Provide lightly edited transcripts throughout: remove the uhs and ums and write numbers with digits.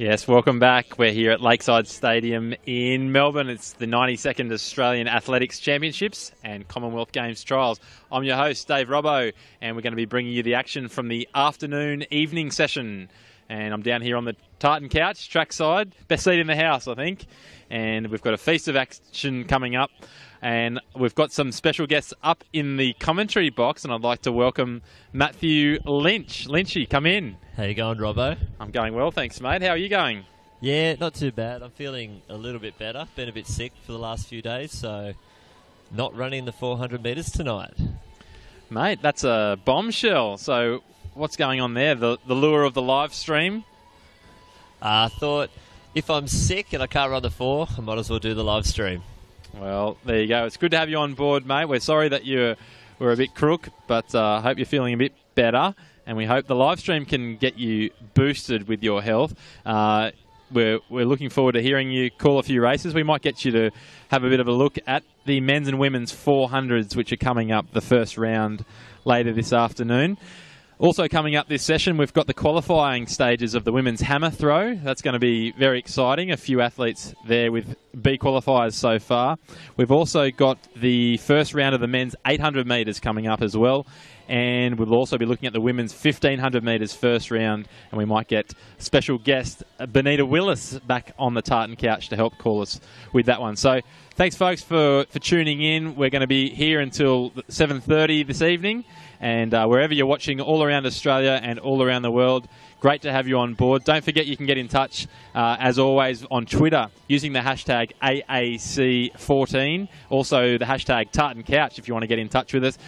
Yes, welcome back. We're here at Lakeside Stadium in Melbourne. It's the 92nd Australian Athletics Championships and Commonwealth Games trials. I'm your host, Dave Robbo, and we're going to be bringing you the action from the evening session. And I'm down here on the Tartan couch, trackside, best seat in the house, I think. And we've got a feast of action coming up. And we've got some special guests up in the commentary box, and I'd like to welcome Matthew Lynch. Lynchy, come in. How you going, Robbo? I'm going well, thanks, mate. How are you going? Yeah, not too bad. I'm feeling a little bit better. Been a bit sick for the last few days, so not running the 400 metres tonight. Mate, that's a bombshell. So what's going on there? The lure of the live stream? I thought if I'm sick and I can't run the 4, I might as well do the live stream. Well, there you go. It's good to have you on board, mate. We're sorry that you were a bit crook, but I hope you're feeling a bit better, and we hope the live stream can get you boosted with your health. We're looking forward to hearing you call a few races. We might get you to have a bit of a look at the men's and women's 400s, which are coming up the first round later this afternoon. Also coming up this session, we've got the qualifying stages of the women's hammer throw. That's going to be very exciting. A few athletes there with B qualifiers so far. We've also got the first round of the men's 800 metres coming up as well. And we'll also be looking at the women's 1,500 metres first round. And we might get special guest Benita Willis back on the Tartan couch to help call us with that one. So thanks, folks, for tuning in. We're going to be here until 7:30 this evening. And wherever you're watching all around Australia and all around the world, great to have you on board. Don't forget you can get in touch, as always, on Twitter using the hashtag AAC14. Also, the hashtag Tartan Couch if you want to get in touch with us.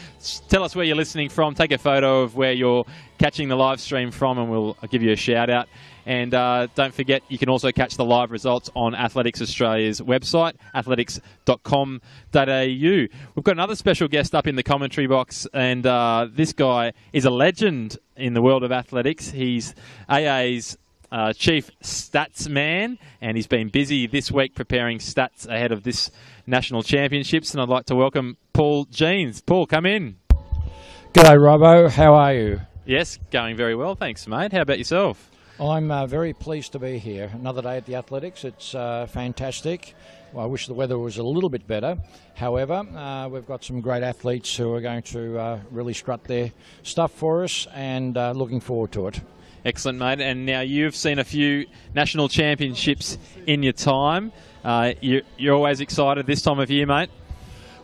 Tell us where you're listening from. Take a photo of where you're catching the live stream from, and we'll give you a shout-out. And don't forget, you can also catch the live results on Athletics Australia's website, athletics.com.au. We've got another special guest up in the commentary box, and this guy is a legend in the world of athletics. He's AA's chief stats man, and he's been busy this week preparing stats ahead of this national championships. And I'd like to welcome Paul Jeans. Paul, come in. G'day, Robbo. How are you? Yes, going very well, thanks, mate. How about yourself? I'm very pleased to be here. Another day at the Athletics. It's fantastic. Well, I wish the weather was a little bit better. However, we've got some great athletes who are going to really strut their stuff for us, and looking forward to it. Excellent, mate. And now you've seen a few national championships in your time. You're always excited this time of year, mate?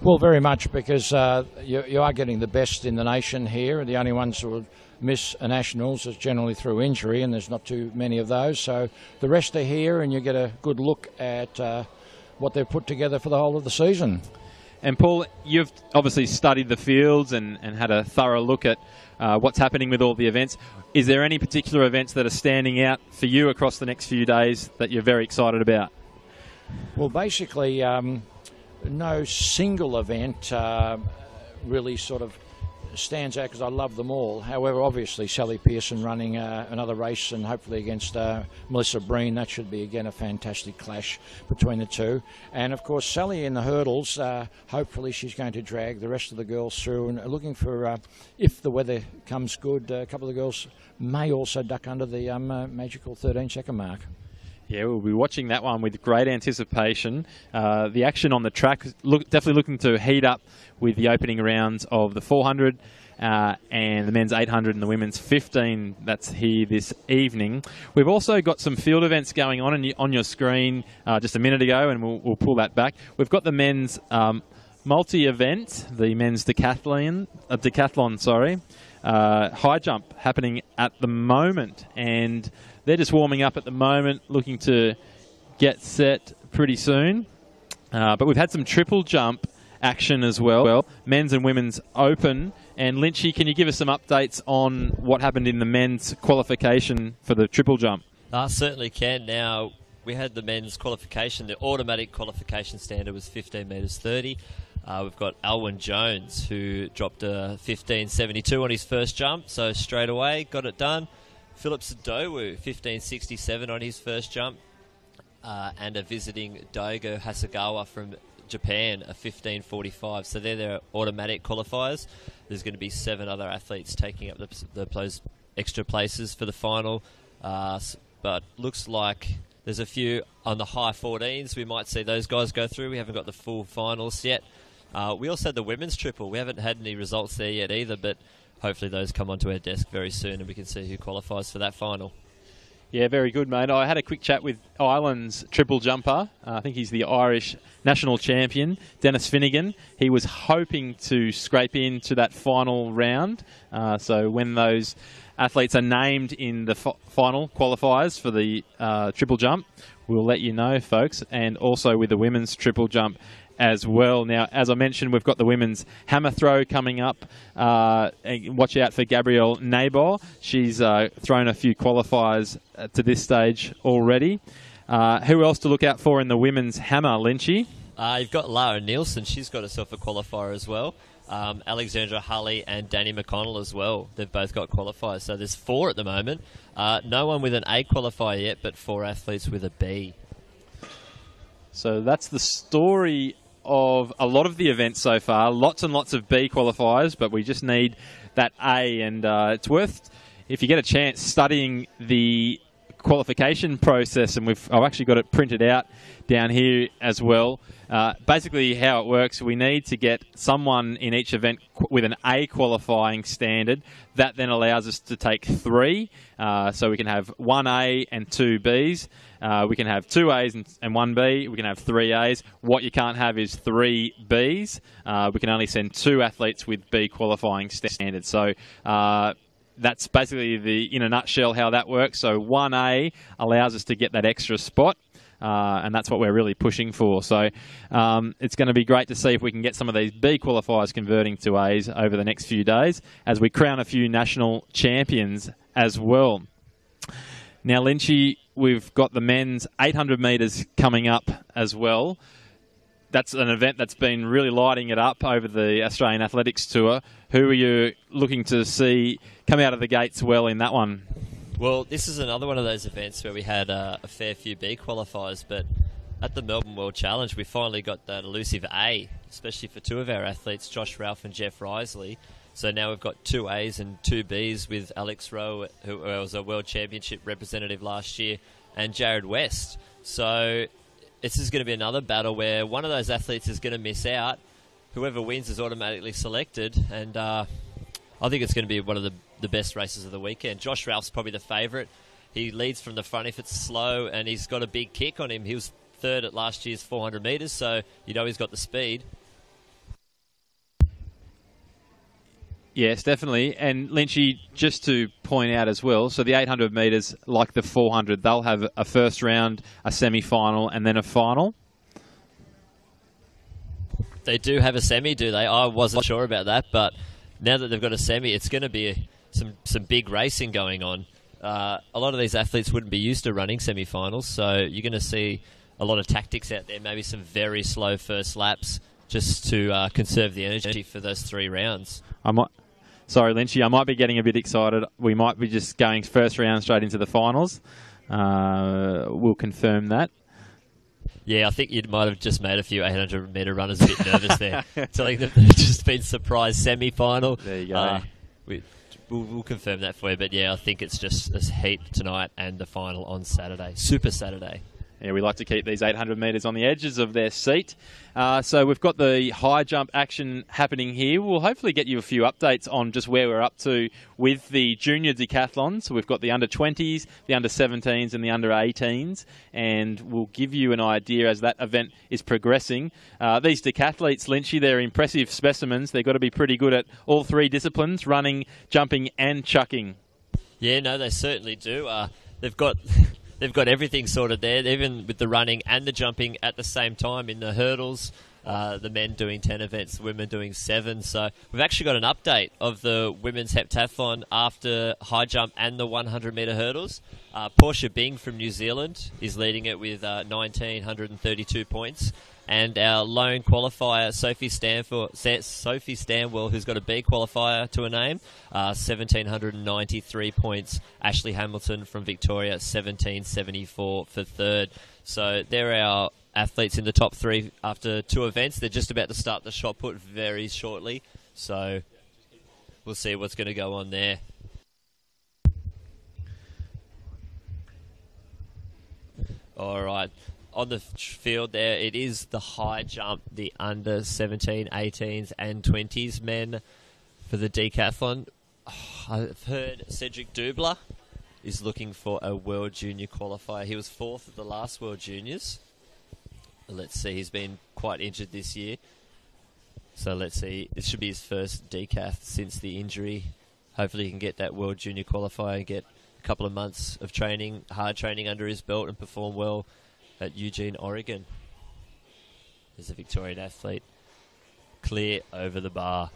Well, very much, because you are getting the best in the nation here. The only ones who will miss a nationals is generally through injury, and there's not too many of those. So the rest are here, and you get a good look at what they've put together for the whole of the season. And Paul, you've obviously studied the fields and had a thorough look at what's happening with all the events. Is there any particular events that are standing out for you across the next few days that you're very excited about? Well, basically, no single event really sort of stands out, because I love them all. However, obviously Sally Pearson running another race, and hopefully against Melissa Breen, that should be again a fantastic clash between the two. And of course Sally in the hurdles, hopefully she's going to drag the rest of the girls through, and looking for, if the weather comes good, a couple of the girls may also duck under the magical 13-second mark. Yeah, we'll be watching that one with great anticipation. The action on the track, definitely looking to heat up with the opening rounds of the 400 and the men's 800 and the women's 15. That's here this evening. We've also got some field events going on your screen just a minute ago, and we'll pull that back. We've got the men's multi-event, the men's decathlon, high jump happening at the moment, and they're just warming up at the moment, looking to get set pretty soon. But we've had some triple jump action as well, men's and women's open. And Lynchy, can you give us some updates on what happened in the men's qualification for the triple jump? I certainly can. Now, we had the men's qualification. The automatic qualification standard was 15 metres 30. We've got Alwyn Jones, who dropped a 15.72 on his first jump, so straight away got it done. Philip Sadowu, 15.67 on his first jump, and a visiting Daigo Hasegawa from Japan, a 15.45. So they're their automatic qualifiers. There's going to be 7 other athletes taking up those extra places for the final. but looks like there's a few on the high 14s. We might see those guys go through. We haven't got the full finals yet. We also had the women's triple. We haven't had any results there yet either, but hopefully those come onto our desk very soon and we can see who qualifies for that final. Yeah, very good, mate. I had a quick chat with Ireland's triple jumper. I think he's the Irish national champion, Dennis Finnegan. He was hoping to scrape into that final round. So when those athletes are named in the final qualifiers for the triple jump, we'll let you know, folks. And also with the women's triple jump as well. Now, as I mentioned, we've got the women's hammer throw coming up. Watch out for Gabrielle Nabor. She's thrown a few qualifiers to this stage already. Who else to look out for in the women's hammer, Lynchy? You've got Lara Nielsen. She's got herself a qualifier as well. Alexandra Hulley and Danny McConnell as well. They've both got qualifiers. So there's 4 at the moment. No one with an A qualifier yet, but 4 athletes with a B. So that's the story of a lot of the events so far. Lots and lots of B qualifiers, but we just need that A. And it's worth, if you get a chance, studying the qualification process. And I've actually got it printed out down here as well. Basically how it works, we need to get someone in each event with an A qualifying standard. That then allows us to take 3. So we can have 1 A and 2 Bs. We can have 2 A's and 1 B. We can have 3 A's. What you can't have is 3 Bs. We can only send 2 athletes with B qualifying standards. So that's basically in a nutshell how that works. So 1A allows us to get that extra spot. And that's what we're really pushing for. So it's going to be great to see if we can get some of these B qualifiers converting to A's over the next few days as we crown a few national champions as well. Now, Lynchy, we've got the men's 800 metres coming up as well. That's an event that's been really lighting it up over the Australian Athletics Tour. Who are you looking to see come out of the gates well in that one? Well, this is another one of those events where we had a fair few B qualifiers, but at the Melbourne World Challenge, we finally got that elusive A, especially for 2 of our athletes, Josh Ralph and Jeff Risley. So now we've got 2 A's and 2 B's with Alex Rowe, who was a World Championship representative last year, and Jared West. So this is going to be another battle where one of those athletes is going to miss out. Whoever wins is automatically selected, and I think it's going to be one of the best races of the weekend. Josh Ralph's probably the favourite. He leads from the front if it's slow, and he's got a big kick on him. He was 3rd at last year's 400 metres, so you know he's got the speed. Yes, definitely. And Lynchy, just to point out as well, so the 800 metres, like the 400, they'll have a first round, a semi-final, and then a final. They do have a semi, do they? I wasn't sure about that, but now that they've got a semi, it's going to be some big racing going on. A lot of these athletes wouldn't be used to running semi-finals, so you're going to see a lot of tactics out there, maybe some very slow first laps, just to conserve the energy for those 3 rounds. Sorry, Lynchy, I might be getting a bit excited. We might be just going first round straight into the finals. We'll confirm that. Yeah, I think you might have just made a few 800-metre runners a bit nervous there, telling them they've just been surprised semi-final. There you go. We'll confirm that for you, but yeah, I think it's just this heat tonight and the final on Saturday. Super Saturday. Yeah, we like to keep these 800 metres on the edges of their seat. So we've got the high jump action happening here. We'll hopefully get you a few updates on just where we're up to with the junior decathlon. So we've got the under-20s, the under-17s and the under-18s. And we'll give you an idea as that event is progressing. These decathletes, Lynchy, they're impressive specimens. They've got to be pretty good at all 3 disciplines, running, jumping and chucking. Yeah, no, they certainly do. They've got everything sorted there, even with the running and the jumping at the same time in the hurdles. The men doing 10 events, the women doing 7. So we've actually got an update of the women's heptathlon after high jump and the 100-metre hurdles. Portia Bing from New Zealand is leading it with 1,932 points. And our lone qualifier, Sophie Stanwell, who's got a B qualifier to her name, 1,793 points. Ashley Hamilton from Victoria, 1,774 for 3rd. So they're our athletes in the top 3 after 2 events. They're just about to start the shot put very shortly. So we'll see what's going to go on there. All right. On the field there, it is the high jump, the under 17, 18s and 20s men for the decathlon. I've heard Cedric Dubler is looking for a World Junior qualifier. He was 4th at the last World Juniors. Let's see, he's been quite injured this year. So let's see, it should be his first decath since the injury. Hopefully he can get that World Junior qualifier and get a couple of months of training, hard training under his belt and perform well at Eugene, Oregon. There's a Victorian athlete clear over the bar.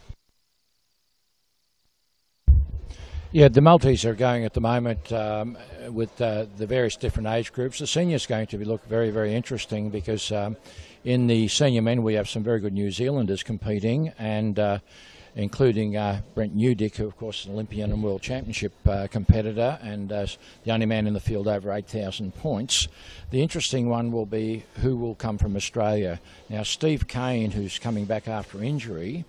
Yeah, the multis are going at the moment with the various different age groups. The seniors going to look very, very interesting because in the senior men we have some very good New Zealanders competing, and including Brent Newdick, who of course is an Olympian and World Championship competitor, and the only man in the field over 8,000 points. The interesting one will be who will come from Australia. Now, Steve Kane, who's coming back after injury,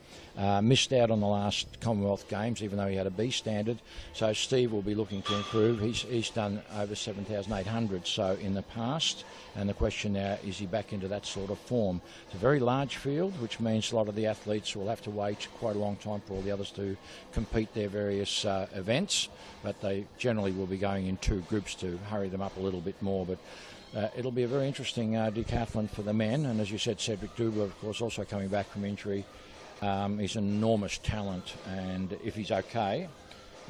missed out on the last Commonwealth Games, even though he had a B standard. So Steve will be looking to improve. He's done over 7,800 so in the past, and the question now, is he back into that sort of form? It's a very large field, which means a lot of the athletes will have to wait quite a long time for all the others to compete their various events, but they generally will be going in 2 groups to hurry them up a little bit more. But it'll be a very interesting decathlon for the men, and as you said, Cedric Dubler, of course, also coming back from injury. He's an enormous talent, and if he's okay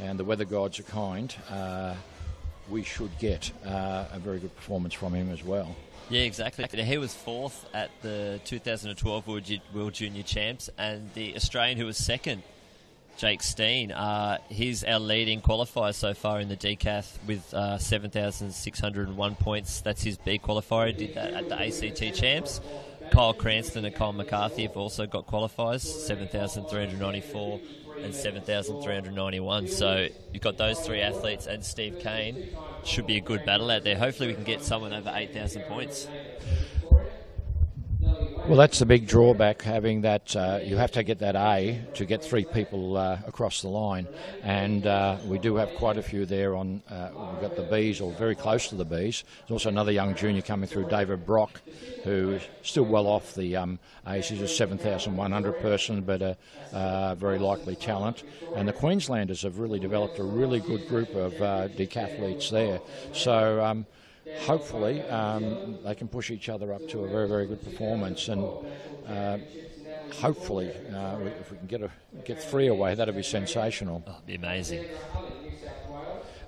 and the weather gods are kind, we should get a very good performance from him as well. Yeah, exactly. He was 4th at the 2012 World Junior Champs, and the Australian who was 2nd, Jake Steen, he's our leading qualifier so far in the decath with 7,601 points. That's his B qualifier. He did that at the ACT Champs. Kyle Cranston and Colin McCarthy have also got qualifiers, 7,394 and 7,391. So you've got those 3 athletes and Steve Kane. Should be a good battle out there. Hopefully we can get someone over 8,000 points. Well, that's the big drawback, having that you have to get that A to get 3 people across the line, and we do have quite a few there on, we've got the Bs, or very close to the Bs. There's also another young junior coming through, David Brock, who is still well off the A's. He's a 7,100 person, but a very likely talent. And the Queenslanders have really developed a really good group of decathletes there. So hopefully they can push each other up to a very, very good performance, and hopefully if we can get 3 away, that'd be sensational. Oh, it'd be amazing.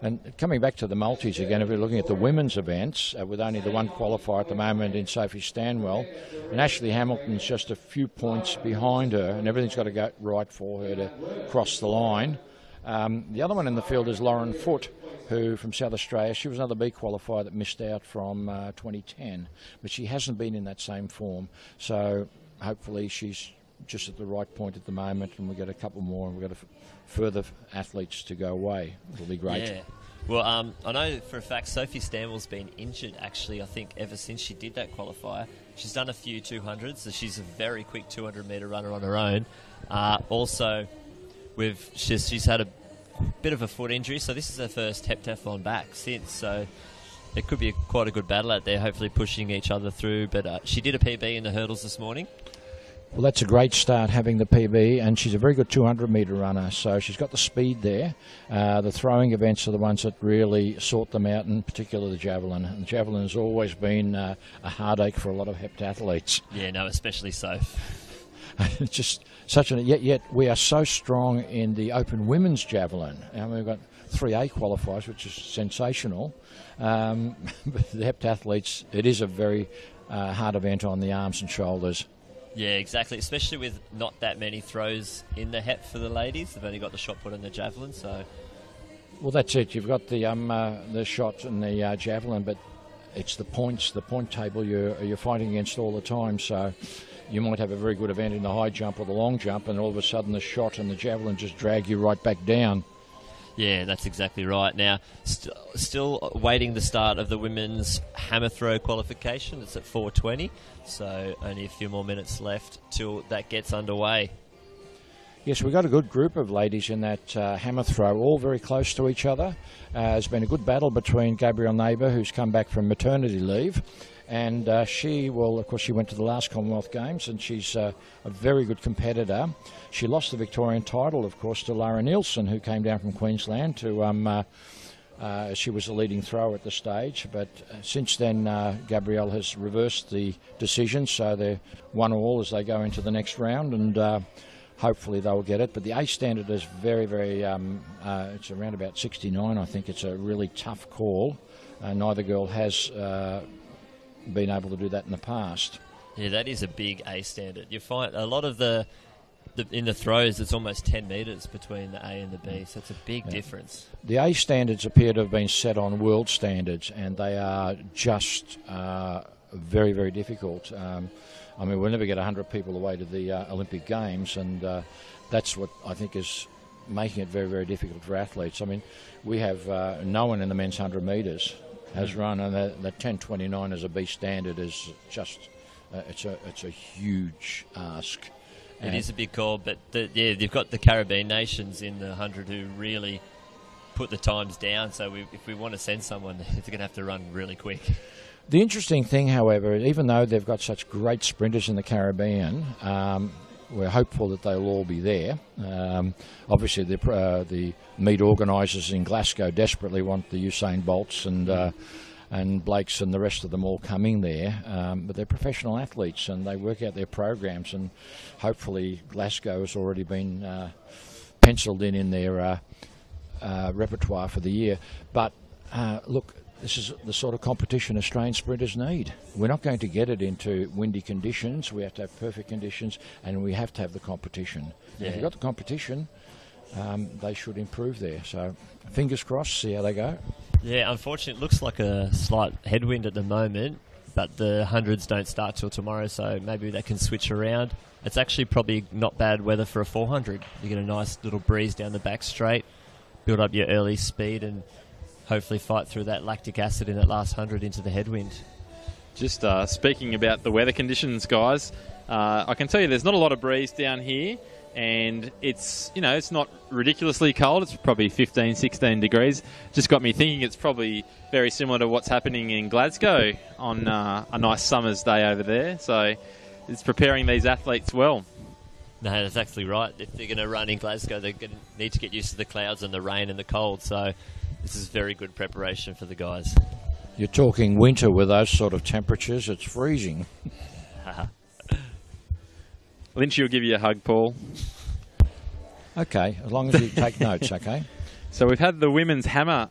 And coming back to the multis again, if we're looking at the women's events, with only the 1 qualifier at the moment in Sophie Stanwell, and Ashley Hamilton's just a few points behind her, and everything's got to go right for her to cross the line. The other one in the field is Lauren Foote, who from South Australia. She was another B qualifier that missed out from 2010, but she hasn't been in that same form. So hopefully she's just at the right point at the moment, and we've got a couple more, and we've got further athletes to go away. It'll be great. Yeah. Well, I know for a fact Sophie Stanwell's been injured, actually, I think, ever since she did that qualifier. She's done a few 200s, so she's a very quick 200-metre runner on her own. Also, she's had a bit of a foot injury, so this is her first heptathlon back since, so it could be quite a good battle out there, hopefully pushing each other through. But she did a PB in the hurdles this morning. Well, that's a great start, having the PB, and she's a very good 200-metre runner, so she's got the speed there. The throwing events are the ones that really sort them out, in particular the javelin. And the javelin has always been a heartache for a lot of heptathletes. Yeah, no, especially so. It's just such an... Yet we are so strong in the open women's javelin. And we've got 3A qualifiers, which is sensational. But the heptathletes, it is a very hard event on the arms and shoulders. Yeah, exactly, especially with not that many throws in the hep for the ladies. They've only got the shot put on the javelin, so... Well, that's it. You've got the shot and the javelin, but it's the points, the point table you're fighting against all the time, so... You might have a very good event in the high jump or the long jump, and all of a sudden the shot and the javelin just drag you right back down. Yeah, that's exactly right. Now, still waiting the start of the women's hammer throw qualification. It's at 4:20, so only a few more minutes left till that gets underway. Yes, we've got a good group of ladies in that hammer throw, all very close to each other. There's been a good battle between Gabrielle Neighbour, who's come back from maternity leave, and she went to the last Commonwealth Games, and she's a very good competitor. She lost the Victorian title, of course, to Lara Nielsen, who came down from Queensland to... she was the leading thrower at the stage, but since then Gabrielle has reversed the decision, so they're 1-1 as they go into the next round, and hopefully they'll get it. But the A standard is very, very, it's around about 69, I think. It's a really tough call. Neither girl has been able to do that in the past. Yeah, that is a big A standard. You find a lot of in the throws, it's almost 10 metres between the A and the B, so it's a big difference. The A standards appear to have been set on world standards, and they are just very, very difficult. I mean, we'll never get 100 people away to the Olympic Games, and that's what I think is making it very, very difficult for athletes. I mean, we have no one in the men's 100 metres has run, and the 10:29 as a B standard is just, it's a huge ask. It is a big call, but you've got the Caribbean nations in the 100 who really put the times down, so if we want to send someone, they're going to have to run really quick. The interesting thing, however, even though they've got such great sprinters in the Caribbean, we're hopeful that they'll all be there. Obviously, the meet organisers in Glasgow desperately want the Usain Bolts and Blakes and the rest of them all coming there, but they're professional athletes and they work out their programs, and hopefully Glasgow has already been penciled in their repertoire for the year. But look, this is the sort of competition Australian sprinters need. We're not going to get it into windy conditions. We have to have perfect conditions, and we have to have the competition. Yeah. If you've got the competition, they should improve there. So fingers crossed, see how they go. Yeah, unfortunately, it looks like a slight headwind at the moment, but the hundreds don't start till tomorrow, so maybe they can switch around. It's actually probably not bad weather for a 400. You get a nice little breeze down the back straight, build up your early speed, and hopefully fight through that lactic acid in that last 100 into the headwind. Just speaking about the weather conditions, guys, I can tell you there's not a lot of breeze down here, and it's not ridiculously cold. It's probably 15, 16 degrees. Just got me thinking it's probably very similar to what's happening in Glasgow on a nice summer's day over there. So it's preparing these athletes well. No, that's actually right. If they're going to run in Glasgow, they're going to need to get used to the clouds and the rain and the cold. So this is very good preparation for the guys. You're talking winter with those sort of temperatures. It's freezing. Lynchy will give you a hug, Paul. Okay, as long as you take notes, okay? So we've had the women's hammer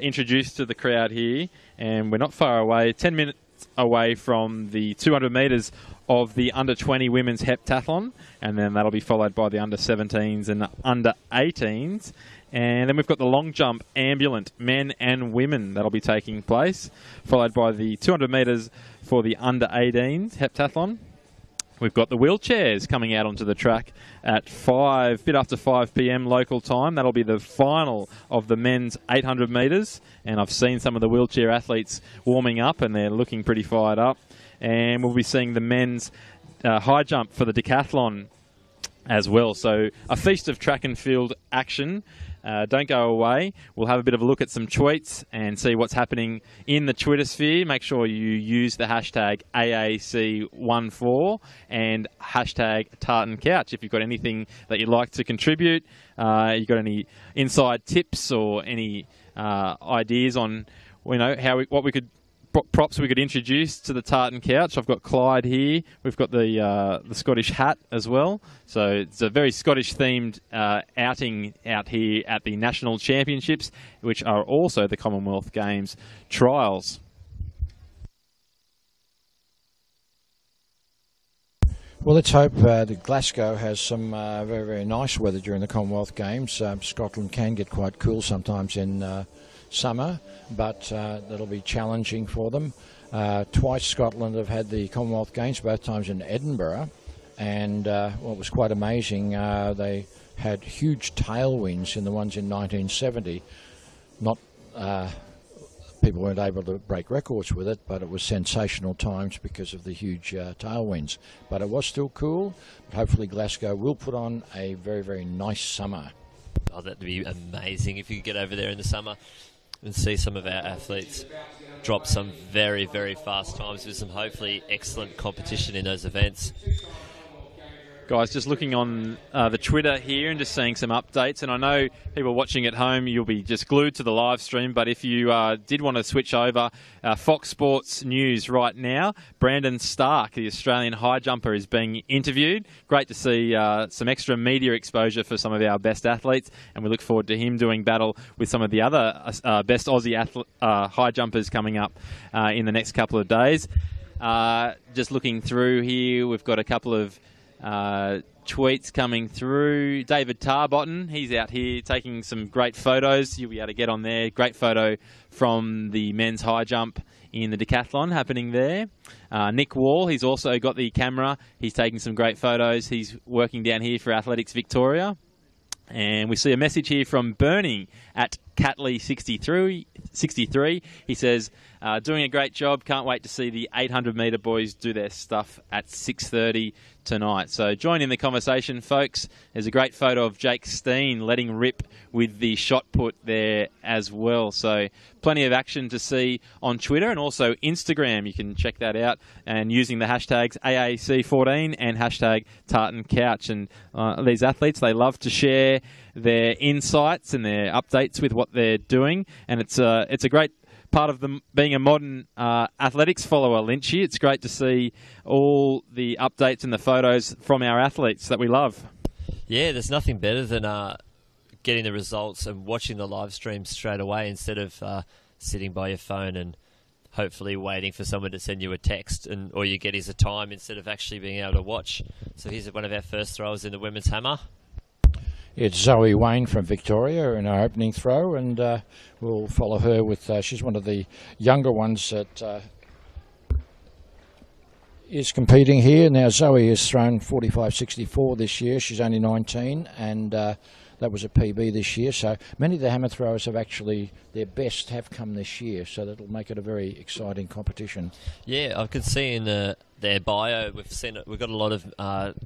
introduced to the crowd here, and we're not far away, 10 minutes away from the 200 metres of the under-20 women's heptathlon, and then that'll be followed by the under-17s and the under-18s. And then we've got the long jump ambulant men and women that'll be taking place, followed by the 200 metres for the under-18s heptathlon. We've got the wheelchairs coming out onto the track at bit after 5 p.m. local time. That'll be the final of the men's 800 metres. And I've seen some of the wheelchair athletes warming up, and they're looking pretty fired up. And we'll be seeing the men's high jump for the decathlon as well. So a feast of track and field action. Don't go away. We'll have a bit of a look at some tweets and see what's happening in the Twitter sphere. Make sure you use the hashtag AAC14 and hashtag Tartan Couch if you've got anything that you'd like to contribute. You've got any inside tips or any ideas on props we could introduce to the Tartan Couch. I've got Clyde here. We've got the Scottish hat as well. So it's a very Scottish themed outing out here at the National Championships, which are also the Commonwealth Games trials. Well, let's hope that Glasgow has some very, very nice weather during the Commonwealth Games. Scotland can get quite cool sometimes in summer, but that'll be challenging for them. Twice Scotland have had the Commonwealth Games, both times in Edinburgh, and what was quite amazing, they had huge tailwinds in the ones in 1970. Not people weren't able to break records with it, but it was sensational times because of the huge tailwinds. But it was still cool. Hopefully Glasgow will put on a very, very nice summer. Oh, that'd be amazing if you could get over there in the summer and see some of our athletes drop some very, very fast times with some hopefully excellent competition in those events. Guys, just looking on the Twitter here and just seeing some updates. And I know people watching at home, you'll be just glued to the live stream. But if you did want to switch over, Fox Sports News right now, Brandon Stark, the Australian high jumper, is being interviewed. Great to see some extra media exposure for some of our best athletes. And we look forward to him doing battle with some of the other best Aussie high jumpers coming up in the next couple of days. Just looking through here, we've got a couple of tweets coming through. David Tarbotton, he's out here taking some great photos. You'll be able to get on there. Great photo from the men's high jump in the Decathlon happening there. Nick Wall, he's also got the camera. He's taking some great photos. He's working down here for Athletics Victoria. And we see a message here from Bernie at Catley63. He says, doing a great job. Can't wait to see the 800-metre boys do their stuff at 6:30 tonight. So join in the conversation, folks. There's a great photo of Jake Steen letting rip with the shot put there as well. So plenty of action to see on Twitter and also Instagram. You can check that out and using the hashtags AAC14 and hashtag Tartan Couch. And these athletes, they love to share their insights and their updates with what they're doing. And it's a great part of them being a modern athletics follower, Lynchy. It's great to see all the updates and the photos from our athletes that we love. Yeah, there's nothing better than getting the results and watching the live stream straight away instead of sitting by your phone and hopefully waiting for someone to send you a text, and or you get a time instead of actually being able to watch. So here's one of our first throwers in the women's hammer. It's Zoe Wayne from Victoria in our opening throw, and we'll follow her with, she's one of the younger ones that is competing here. Now Zoe has thrown 45.64 this year. She's only 19, and that was a PB this year. So many of the hammer throwers have actually, their best have come this year, so that'll make it a very exciting competition. Yeah, I can see in their bio, we've got a lot of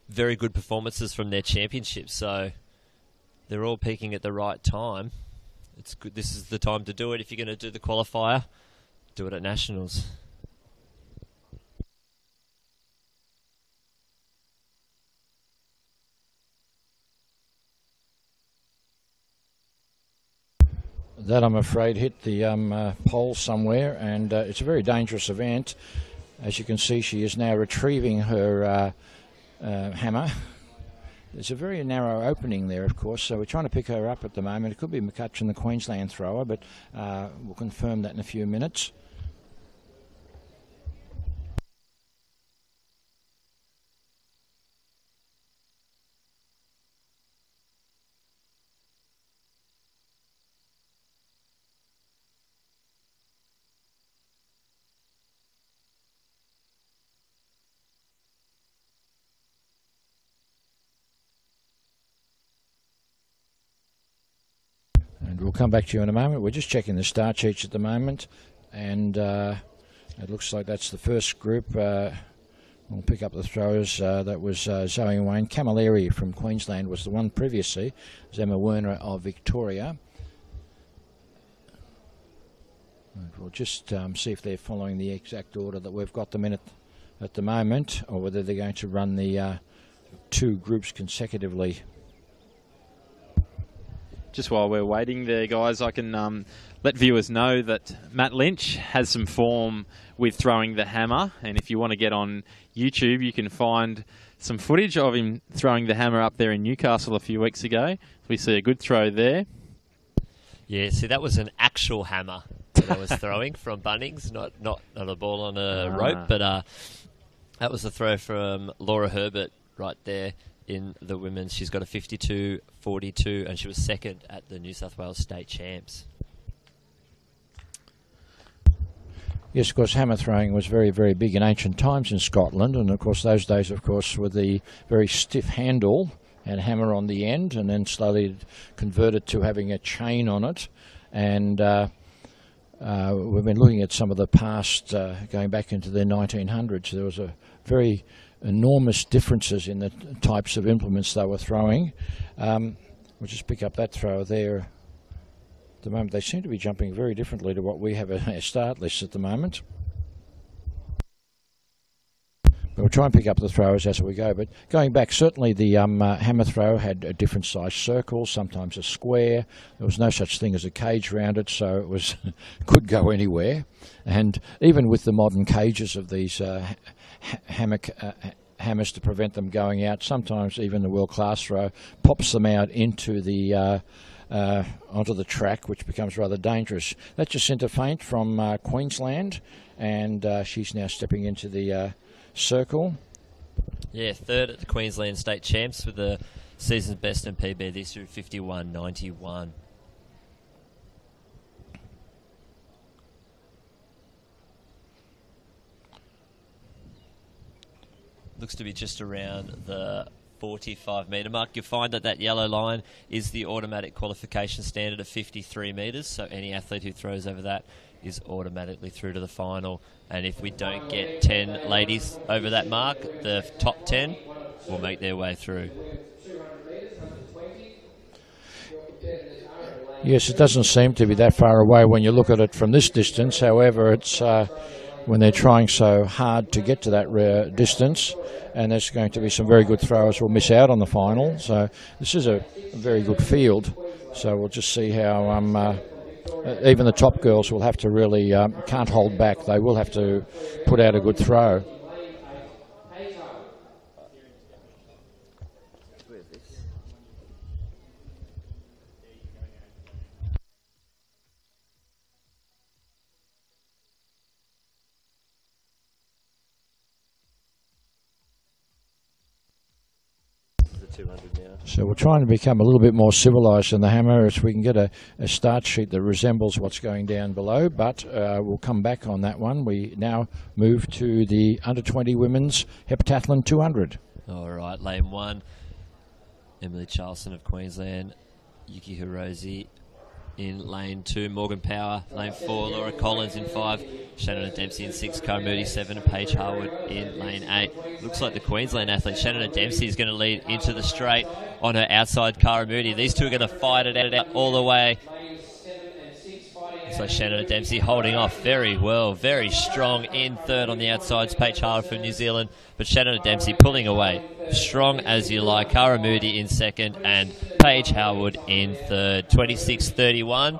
very good performances from their championships, so they're all peaking at the right time. It's good. This is the time to do it. If you're going to do the qualifier, do it at Nationals. That, I'm afraid, hit the pole somewhere, and it's a very dangerous event. As you can see, she is now retrieving her hammer. There's a very narrow opening there, of course, so we're trying to pick her up at the moment. It could be McCutcheon, the Queensland thrower, but we'll confirm that in a few minutes. We'll come back to you in a moment. We're just checking the start sheets at the moment, and it looks like that's the first group. We'll pick up the throwers. That was Zoe Wayne. Camilleri from Queensland was the one previously. It was Emma Werner of Victoria. And we'll just see if they're following the exact order that we've got them in at the moment, or whether they're going to run the two groups consecutively. Just while we're waiting there, guys, I can let viewers know that Matt Lynch has some form with throwing the hammer. And if you want to get on YouTube, you can find some footage of him throwing the hammer up there in Newcastle a few weeks ago. We see a good throw there. Yeah, see, that was an actual hammer that I was throwing from Bunnings, not a ball on a rope. But that was a throw from Laura Herbert right there. In the women's, she's got a 52.42, and she was second at the New South Wales State Champs. Yes, of course, hammer throwing was very, very big in ancient times in Scotland, and of course those days, of course, with the very stiff handle and hammer on the end, and then slowly converted to having a chain on it. And we've been looking at some of the past, going back into the 1900s. There was a very enormous differences in the types of implements they were throwing. We'll just pick up that throw there. At the moment, they seem to be jumping very differently to what we have at our start list at the moment. But we'll try and pick up the throws as we go. But going back, certainly the hammer throw had a different size circle, sometimes a square. There was no such thing as a cage around it, so it was could go anywhere. And even with the modern cages of these hammers to prevent them going out, sometimes even the world-class throw pops them out into the onto the track, which becomes rather dangerous. That's Jacinta Faint from Queensland, and she's now stepping into the circle. Yeah, third at the Queensland State Champs with the season's best in PB this year, 51.91. Looks to be just around the 45 metre mark. You'll find that that yellow line is the automatic qualification standard of 53 metres, so any athlete who throws over that is automatically through to the final. And if we don't get 10 ladies over that mark, the top 10 will make their way through. Yes, it doesn't seem to be that far away when you look at it from this distance. However, it's when they're trying so hard to get to that distance, and there's going to be some very good throwers who will miss out on the final. So this is a very good field. So we'll just see how even the top girls will have to really, can't hold back. They will have to put out a good throw. So we're trying to become a little bit more civilised in the hammer as we can get a start sheet that resembles what's going down below, but we'll come back on that one. We now move to the under-20 women's Heptathlon 200. All right, lane 1, Emily Charlson of Queensland, Yuki Hirose in lane 2, Morgan Power, lane 4, Laura Collins in 5, Shannon Dempsey in 6, Cara Moody 7, and Paige Harwood in lane 8. Looks like the Queensland athlete, Shannon Dempsey, is going to lead into the straight on her outside, Cara Moody. These two are going to fight it out all the way. So Shannon Dempsey holding off very well, very strong in third on the outsides, Paige Harwood from New Zealand, but Shannon Dempsey pulling away. Strong as you like, Cara Moody in second and Paige Harwood in third. 26.31,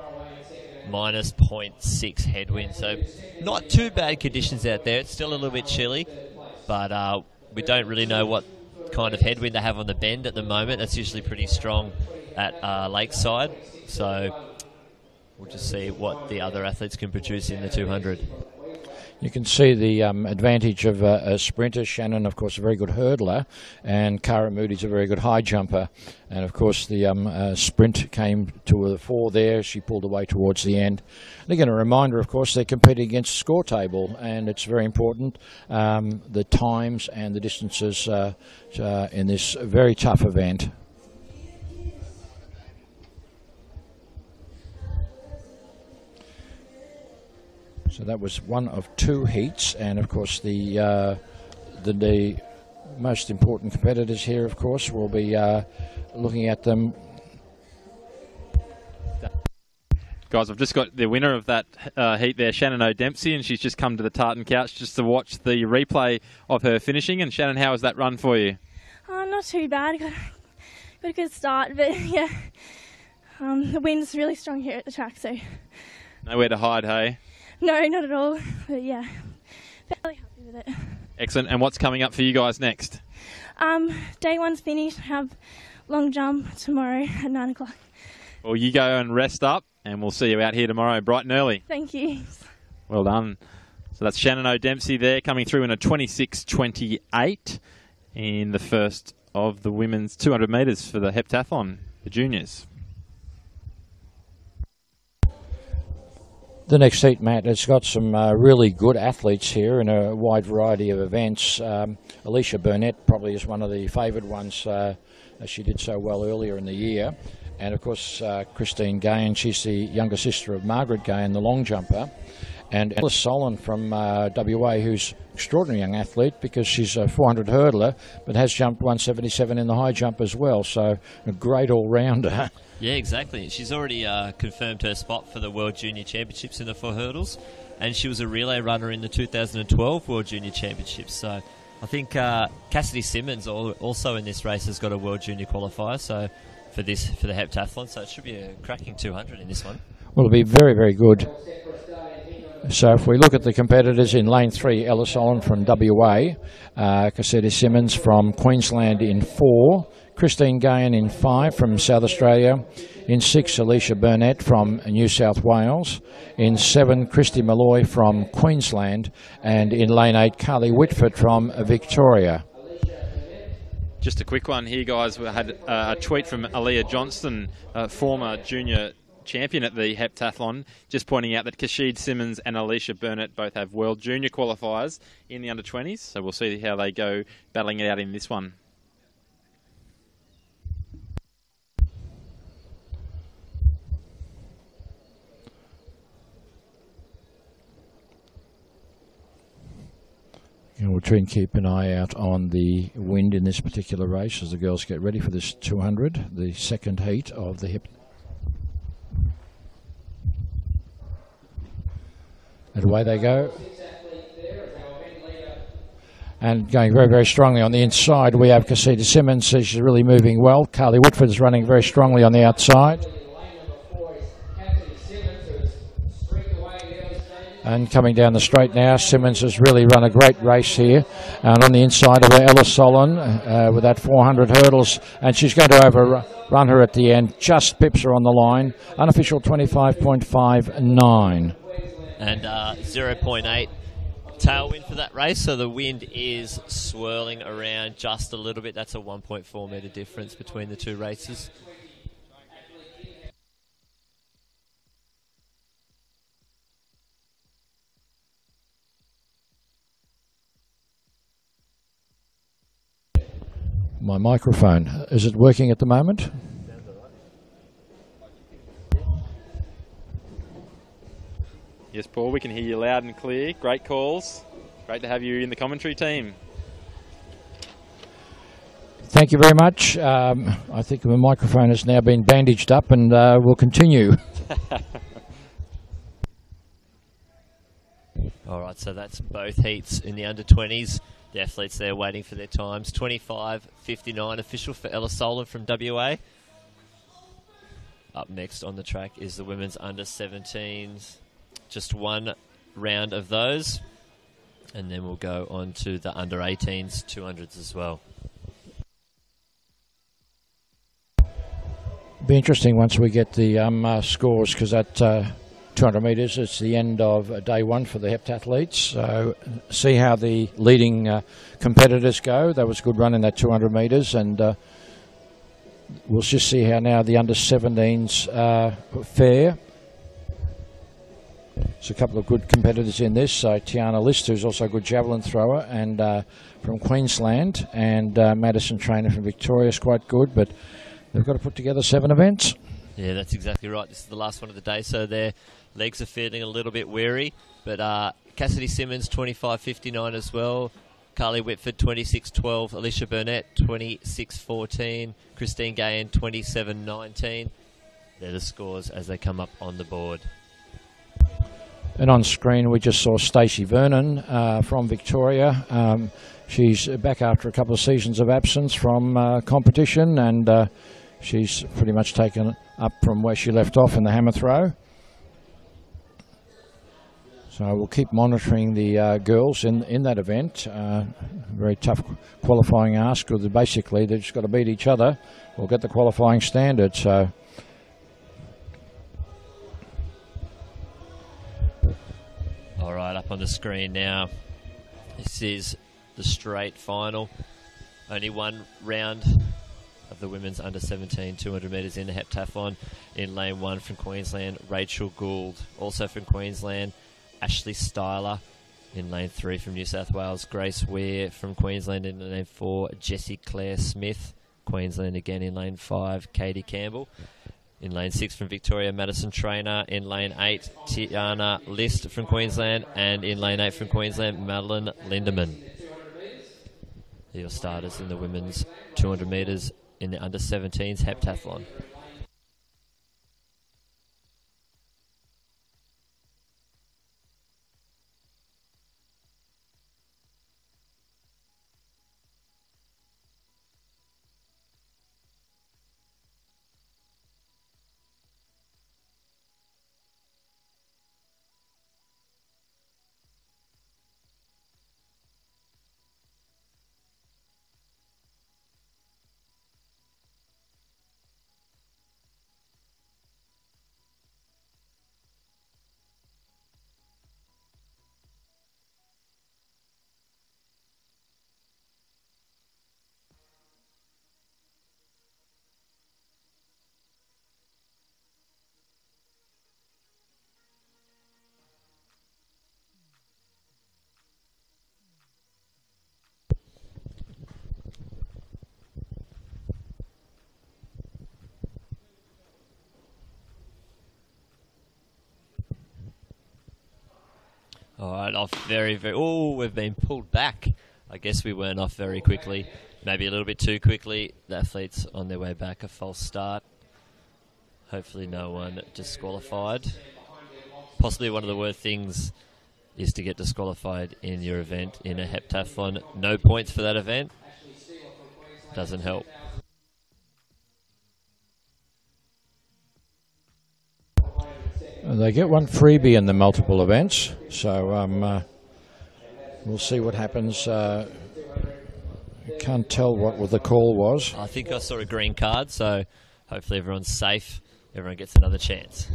minus 0.6 headwind. So not too bad conditions out there. It's still a little bit chilly, but we don't really know what kind of headwind they have on the bend at the moment. That's usually pretty strong at Lakeside. So we'll just see what the other athletes can produce in the 200. You can see the advantage of a sprinter. Shannon, of course, a very good hurdler, and Cara Moody's a very good high jumper. And, of course, the sprint came to the fore there. She pulled away towards the end. And again, a reminder, of course, they're competing against the score table, and it's very important, the times and the distances in this very tough event. So that was one of 2 heats, and of course the most important competitors here, of course, will be looking at them. Guys, I've just got the winner of that heat there, Shannon O'Dempsey, and she's just come to the tartan couch just to watch the replay of her finishing. And Shannon, how was that run for you? Not too bad. Got a good start, but yeah, the wind's really strong here at the track, so Nowhere to hide, hey? no, not at all. But yeah, fairly happy with it. Excellent. And what's coming up for you guys next? Day 1's finished. Have long jump tomorrow at 9 o'clock. Well, you go and rest up, and we'll see you out here tomorrow bright and early. Thank you. Well done. So that's Shannon O'Dempsey there, coming through in a 26.28 in the first of the women's 200 metres for the Heptathlon, the juniors. The next heat, Matt, it's got some really good athletes here in a wide variety of events. Alicia Burnett probably is one of the favoured ones, as she did so well earlier in the year. And of course, Christine Gahan, she's the younger sister of Margaret Gahan, the long jumper. And Alice Solon from WA, who's extraordinary young athlete because she's a 400 hurdler, but has jumped 177 in the high jump as well. So a great all-rounder. Yeah, exactly. She's already confirmed her spot for the World Junior Championships in the 4 hurdles, and she was a relay runner in the 2012 World Junior Championships. So I think Cassidy Simmons also in this race has got a World Junior qualifier. So for the heptathlon, so it should be a cracking 200 in this one. Well, it'll be very, very good. So if we look at the competitors in lane 3, Ella Solon from WA, Cassidy Simmons from Queensland in 4, Christine Gahan in 5 from South Australia, in 6 Alicia Burnett from New South Wales, in 7 Christy Malloy from Queensland, and in lane 8 Carly Whitford from Victoria. Just a quick one here, guys. We had a tweet from Aaliyah Johnston, former junior champion at the heptathlon, just pointing out that Kashid Simmons and Alicia Burnett both have World Junior qualifiers in the under-20s, so we'll see how they go battling it out in this one. We'll try and keep an eye out on the wind in this particular race as the girls get ready for this 200, the second heat of the hip. And away they go. And going very, very strongly on the inside, we have Cassidy Simmons. She's really moving well. Carly Whitford is running very strongly on the outside. And coming down the straight now, Simmons has really run a great race here. And on the inside of her, Ella Solon with that 400 hurdles. And she's going to overrun her at the end. Just pips her on the line. Unofficial 25.59. And 0.8 tailwind for that race. So the wind is swirling around just a little bit. That's a 1.4 metre difference between the two races. My microphone, is it working at the moment? Yes, Paul, we can hear you loud and clear. Great calls. Great to have you in the commentary team. Thank you very much. I think the microphone has now been bandaged up and will continue. All right, so that's both heats in the under-20s. The athletes there waiting for their times. 25.59 official for Ella Solon from WA. Up next on the track is the women's under-17s. Just one round of those. And then we'll go on to the under-18s, 200s as well. Be interesting once we get the scores, because that 200 metres, it's the end of day 1 for the heptathletes. So see how the leading competitors go. That was a good run in that 200 metres, and we'll just see how now the under-17s fare. There's a couple of good competitors in this. So Tiana List, who's also a good javelin thrower, and from Queensland, and Madison Trainer from Victoria is quite good, but they've got to put together 7 events. Yeah, that's exactly right. This is the last one of the day, so their legs are feeling a little bit weary. But Cassidy Simmons, 25.59 as well. Carly Whitford, 26.12. Alicia Burnett, 26.14. Christine Gahan, 27.19. They're the scores as they come up on the board. And on screen, we just saw Stacey Vernon from Victoria. She's back after a couple of seasons of absence from competition, and she's pretty much taken up from where she left off in the hammer throw. So we'll keep monitoring the girls in that event. Very tough qualifying ask. Basically, they've just got to beat each other or get the qualifying standard. So. All right, up on the screen now. This is the straight final. Only one round of the women's under-17 200 metres in the heptathlon. In lane 1 from Queensland, Rachel Gould. Also from Queensland, Ashley Styler. In lane 3 from New South Wales, Grace Weir. From Queensland in lane 4, Jessie Claire Smith. Queensland again in lane 5, Katie Campbell. In lane 6 from Victoria, Madison Trainer. In lane 8, Tiana List from Queensland. And in lane 8 from Queensland, Madeline Lindemann. Your starters in the women's 200 metres in the under-17s heptathlon. All right, off very, very... Oh, we've been pulled back. I guess we weren't off very quickly. Maybe a little bit too quickly. The athletes on their way back, a false start. Hopefully no one disqualified. Possibly one of the worst things is to get disqualified in your event in a heptathlon. No points for that event. Doesn't help. They get one freebie in the multiple events, so we'll see what happens. Can't tell what the call was. I think I saw a green card, so hopefully everyone's safe. Everyone gets another chance.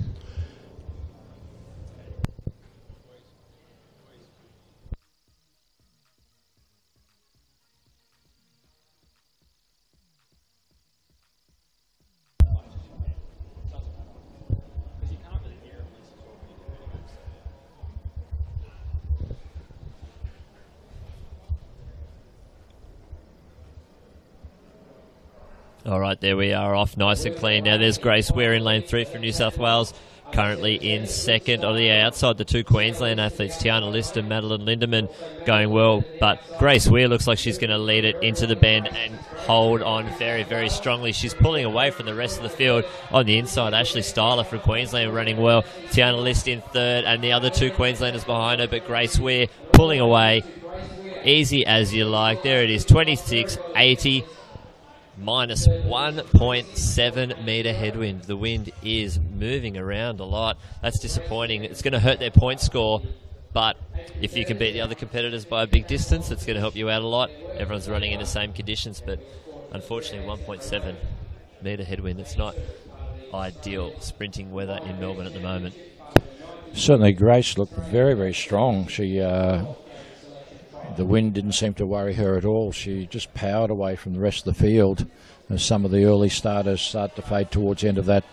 All right, there we are, off nice and clean. Now there's Grace Weir in lane 3 from New South Wales, currently in second. On the outside, the two Queensland athletes, Tiana List and Madeline Lindemann, going well. But Grace Weir looks like she's going to lead it into the bend and hold on very, very strongly. She's pulling away from the rest of the field. On the inside, Ashley Styler from Queensland running well. Tiana List in third, and the other two Queenslanders behind her, but Grace Weir pulling away. Easy as you like. There it is, 26.80. Minus 1.7 metre headwind. The wind is moving around a lot. That's disappointing. It's going to hurt their point score, but if you can beat the other competitors by a big distance, it's going to help you out a lot. Everyone's running in the same conditions, but unfortunately 1.7 metre headwind. It's not ideal sprinting weather in Melbourne at the moment. Certainly Grace looked very, very strong. She... The wind didn't seem to worry her at all. She just powered away from the rest of the field as some of the early starters start to fade towards the end of that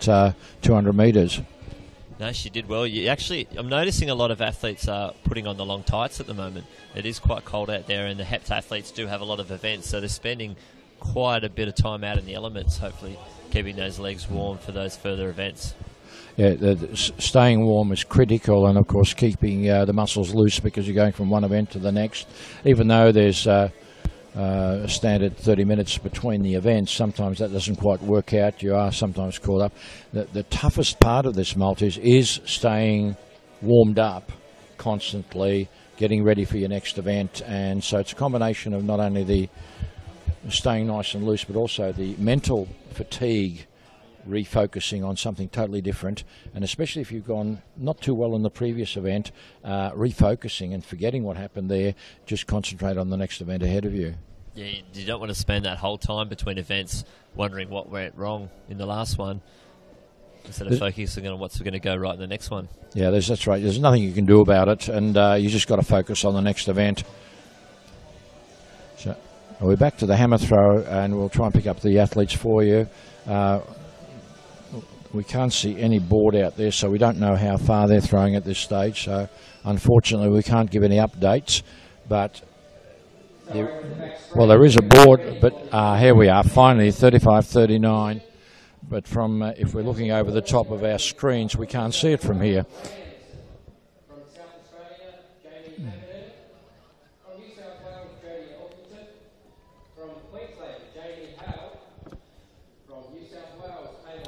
200 metres. No, she did well. I'm noticing a lot of athletes are putting on the long tights at the moment. It is quite cold out there, and the heptathletes do have a lot of events, so they're spending quite a bit of time out in the elements, hopefully keeping those legs warm for those further events. Yeah, staying warm is critical, and of course keeping the muscles loose because you're going from one event to the next. Even though there's a standard 30 minutes between the events, sometimes that doesn't quite work out. You are sometimes caught up. The toughest part of this multis is staying warmed up constantly, getting ready for your next event, and so it's a combination of not only the staying nice and loose, but also the mental fatigue, refocusing on something totally different, and especially if you've gone not too well in the previous event, refocusing and forgetting what happened there, just concentrate on the next event ahead of you. Yeah, you don't want to spend that whole time between events wondering what went wrong in the last one, instead of focusing on what's going to go right in the next one. Yeah, that's right. There's nothing you can do about it, and you just got to focus on the next event. So we're back to the hammer throw, and we'll try and pick up the athletes for you. We can't see any board out there, so we don't know how far they're throwing at this stage. So, unfortunately, we can't give any updates. But, there is a board. But here we are, finally, 35-39. but from if we're looking over the top of our screens, we can't see it from here.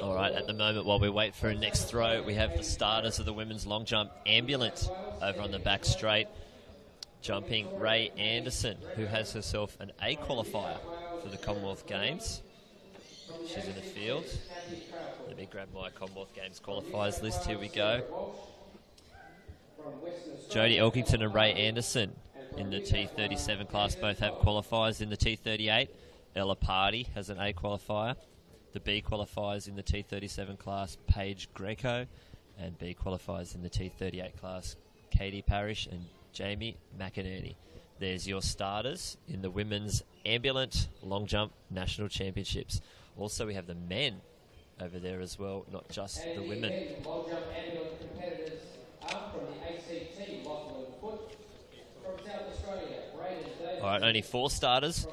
All right, at the moment, while we wait for a next throw, we have the starters of the women's long jump ambulant over on the back straight. Jumping Ray Anderson, who has herself an A qualifier for the Commonwealth Games. She's in the field. Let me grab my Commonwealth Games qualifiers list. Here we go. Jodie Elkington and Ray Anderson in the T37 class both have qualifiers in the T38. Ella Party has an A qualifier. The B qualifiers in the T37 class, Paige Greco, and B qualifiers in the T38 class, Katie Parrish and Jamie McInerney. There's your starters in the women's ambulant long jump national championships. Also, we have the men over there as well, not just the women. Long jump ambulant competitors are from the ACT, Lachlan Foot. From South Australia, Braden Davis. All right, only 4 starters.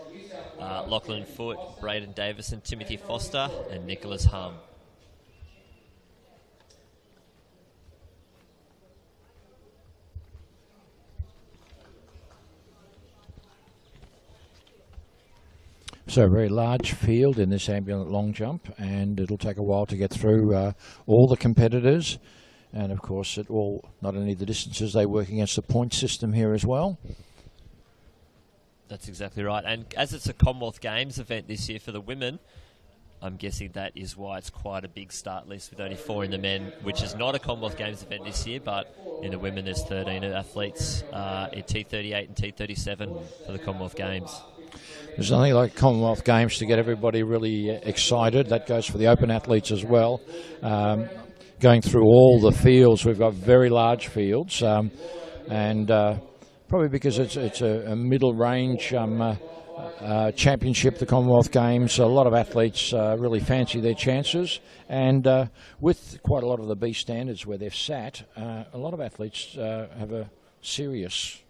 Lachlan Foot, Braden Davison, Timothy Foster, and Nicholas Hum. So a very large field in this ambulant long jump, and it'll take a while to get through all the competitors. And of course, it all, not only the distances, they work against the point system here as well. That's exactly right. And as it's a Commonwealth Games event this year for the women, I'm guessing that is why it's quite a big start list with only 4 in the men, which is not a Commonwealth Games event this year, but in the women there's 13 athletes in T38 and T37 for the Commonwealth Games. There's nothing like Commonwealth Games to get everybody really excited. That goes for the open athletes as well. Going through all the fields, we've got very large fields, and probably because it's a middle range championship, the Commonwealth Games, a lot of athletes really fancy their chances, and with quite a lot of the B standards where they've sat, a lot of athletes have a serious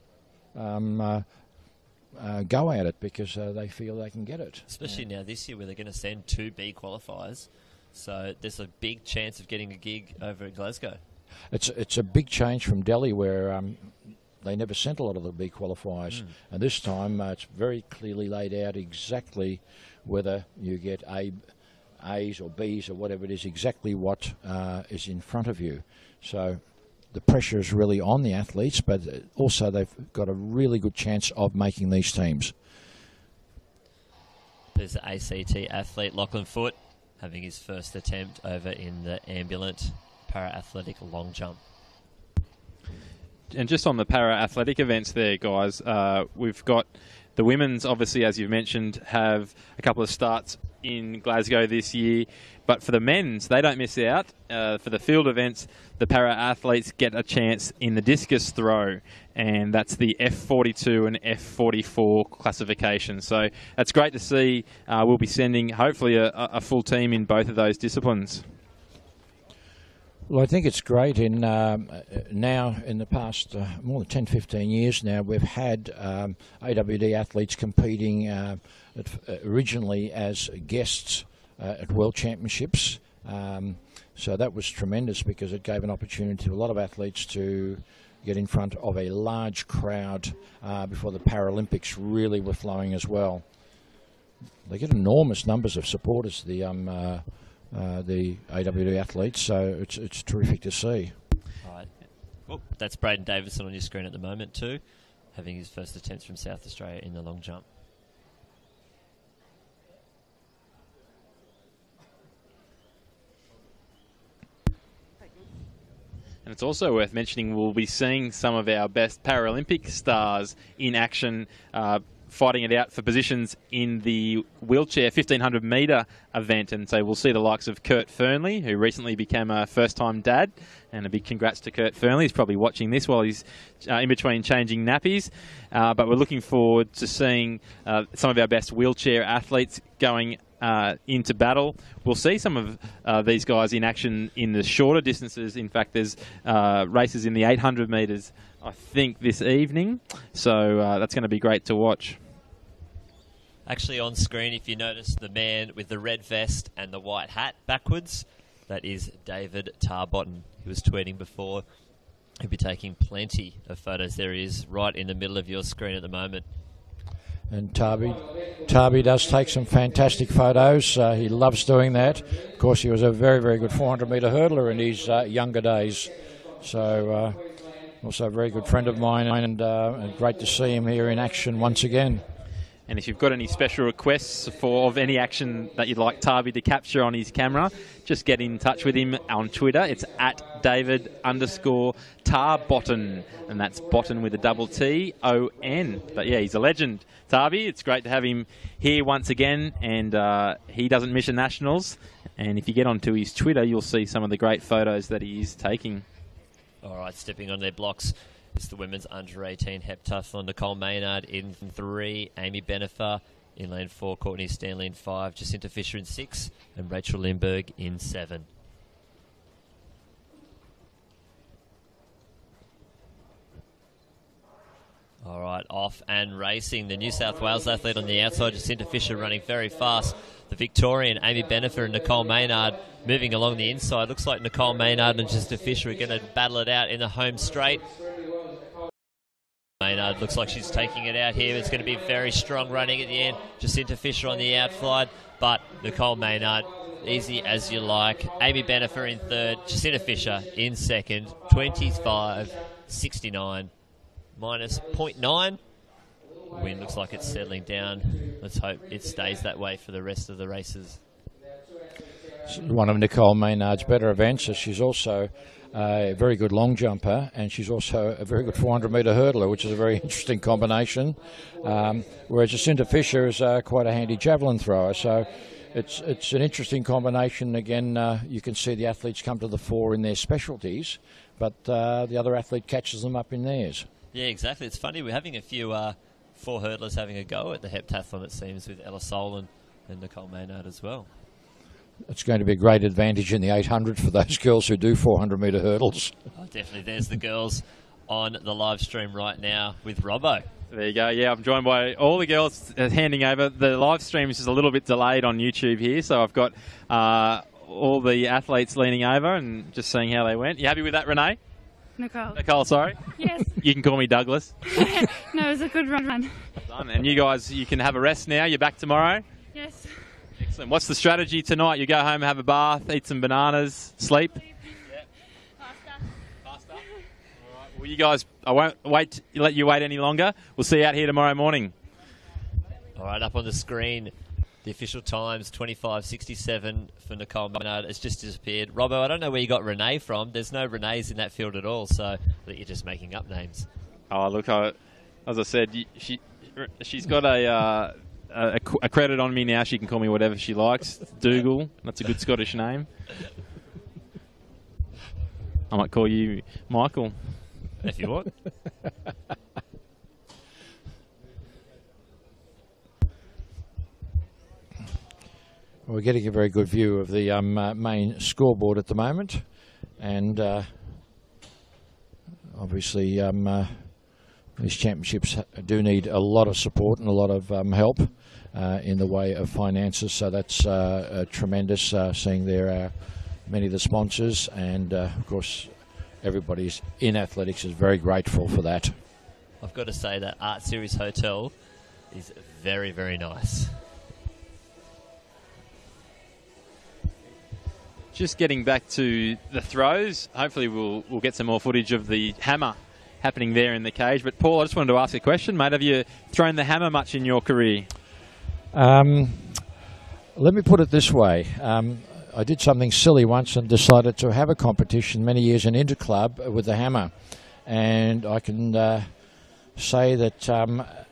go at it because they feel they can get it. Especially now this year where they're going to send 2 B qualifiers, so there's a big chance of getting a gig over at Glasgow. It's a big change from Delhi where they never sent a lot of the B qualifiers, and this time it's very clearly laid out exactly whether you get A's or B's or whatever it is, exactly what is in front of you. So the pressure is really on the athletes, but also they've got a really good chance of making these teams. There's the ACT athlete Lachlan Foot having his first attempt over in the ambulant para-athletic long jump. And just on the para-athletic events there, guys, we've got the women's, obviously, as you've mentioned, have a couple of starts in Glasgow this year. But for the men's, they don't miss out. For the field events, the para-athletes get a chance in the discus throw, and that's the F42 and F44 classification. So that's great to see. We'll be sending, hopefully, a full team in both of those disciplines. Well, I think it's great. In now, in the past more than 10, 15 years now, we've had AWD athletes competing originally as guests at World Championships. So that was tremendous because it gave an opportunity to a lot of athletes to get in front of a large crowd before the Paralympics really were flowing as well. They get enormous numbers of supporters, the AWD athletes, so it's terrific to see. Right. Well, that's Braden Davison on your screen at the moment too, having his first attempts from South Australia in the long jump. And it's also worth mentioning we'll be seeing some of our best Paralympic stars in action, fighting it out for positions in the wheelchair 1500 metre event. And so we'll see the likes of Kurt Fernley, who recently became a first-time dad. And a big congrats to Kurt Fernley. He's probably watching this while he's in between changing nappies. But we're looking forward to seeing some of our best wheelchair athletes going into battle. We'll see some of these guys in action in the shorter distances. In fact, there's races in the 800 metres, I think, this evening. So that's going to be great to watch. Actually on screen, if you notice the man with the red vest and the white hat backwards, that is David Tarbotton. He was tweeting before. He'll be taking plenty of photos. There he is, right in the middle of your screen at the moment. And Tarby does take some fantastic photos. He loves doing that. Of course, he was a very, very good 400-metre hurdler in his younger days. So, also a very good friend of mine, and great to see him here in action once again. And if you've got any special requests of any action that you'd like Tarby to capture on his camera, just get in touch with him on Twitter. It's at David_Tarbotton, and that's Botton with a double T-O-N. But yeah, he's a legend. Tarby, it's great to have him here once again, and he doesn't miss the Nationals. And if you get onto his Twitter, you'll see some of the great photos that he is taking. All right, stepping on their blocks. It's the women's under-18 heptathlon. Nicole Maynard in 3, Amy Benefer in lane 4, Courtney Stanley in 5, Jacinta Fisher in 6, and Rachel Lindbergh in 7. All right, off and racing. The New South Wales athlete on the outside, Jacinta Fisher running very fast. The Victorian, Amy Benefer and Nicole Maynard moving along the inside. Looks like Nicole Maynard and Jacinta Fisher are going to battle it out in the home straight. Maynard looks like she's taking it out here. It's going to be very strong running at the end. Jacinta Fisher on the outflight, but Nicole Maynard, easy as you like. Amy Benefer in 3rd, Jacinta Fisher in 2nd, 25.69, minus 0.9. Wind looks like it's settling down. Let's hope it stays that way for the rest of the races. One of Nicole Maynard's better events is she's also a very good long jumper, and she's also a very good 400-metre hurdler, which is a very interesting combination. Whereas Jacinta Fisher is quite a handy javelin thrower, so it's an interesting combination. Again, you can see the athletes come to the fore in their specialties, but the other athlete catches them up in theirs. Yeah, exactly. It's funny, we're having a few 4 hurdlers having a go at the heptathlon, it seems, with Ella Solon and Nicole Maynard as well. It's going to be a great advantage in the 800 for those girls who do 400-metre hurdles. Oh, definitely. There's the girls on the live stream right now with Robbo. There you go. Yeah, I'm joined by all the girls handing over. The live stream is just a little bit delayed on YouTube here, so I've got all the athletes leaning over and just seeing how they went. You happy with that, Renee? Nicole, sorry? Yes. You can call me Douglas. No, it was a good run. Done. And you guys, you can have a rest now. You're back tomorrow? Yes. Excellent. What's the strategy tonight? You go home, have a bath, eat some bananas, sleep? Yeah. Faster. All right. Well, you guys, I won't let you wait any longer. We'll see you out here tomorrow morning. All right, up on the screen, the official times, 25.67 for Nicole Maynard. It's just disappeared. Robbo, I don't know where you got Renee from. There's no Renees in that field at all, so I think you're just making up names. Oh, look, as I said, she's got a credit on me now. She can call me whatever she likes. Dougal, that's a good Scottish name. I might call you Michael. If you want. We're getting a very good view of the main scoreboard at the moment, and obviously these championships do need a lot of support and a lot of help in the way of finances, so that's tremendous seeing there many of the sponsors, and of course everybody in athletics is very grateful for that. I've got to say that Art Series Hotel is very, very nice. Just getting back to the throws, hopefully we'll get some more footage of the hammer happening there in the cage. But Paul, I just wanted to ask a question, mate. Have you thrown the hammer much in your career? Let me put it this way. I did something silly once and decided to have a competition many years in Interclub with the hammer. And I can say that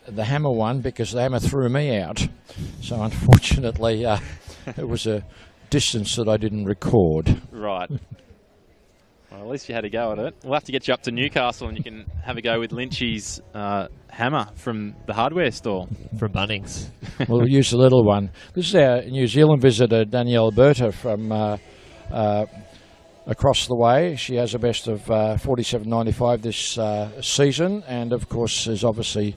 the hammer won because the hammer threw me out. So unfortunately, it was a distance that I didn't record. Right. Well, at least you had a go at it. We'll have to get you up to Newcastle and you can have a go with Lynchy's hammer from the hardware store. From Bunnings. We'll use the little one. This is our New Zealand visitor, Danielle Berta, from across the way. She has a best of 47.95 this season, and of course is obviously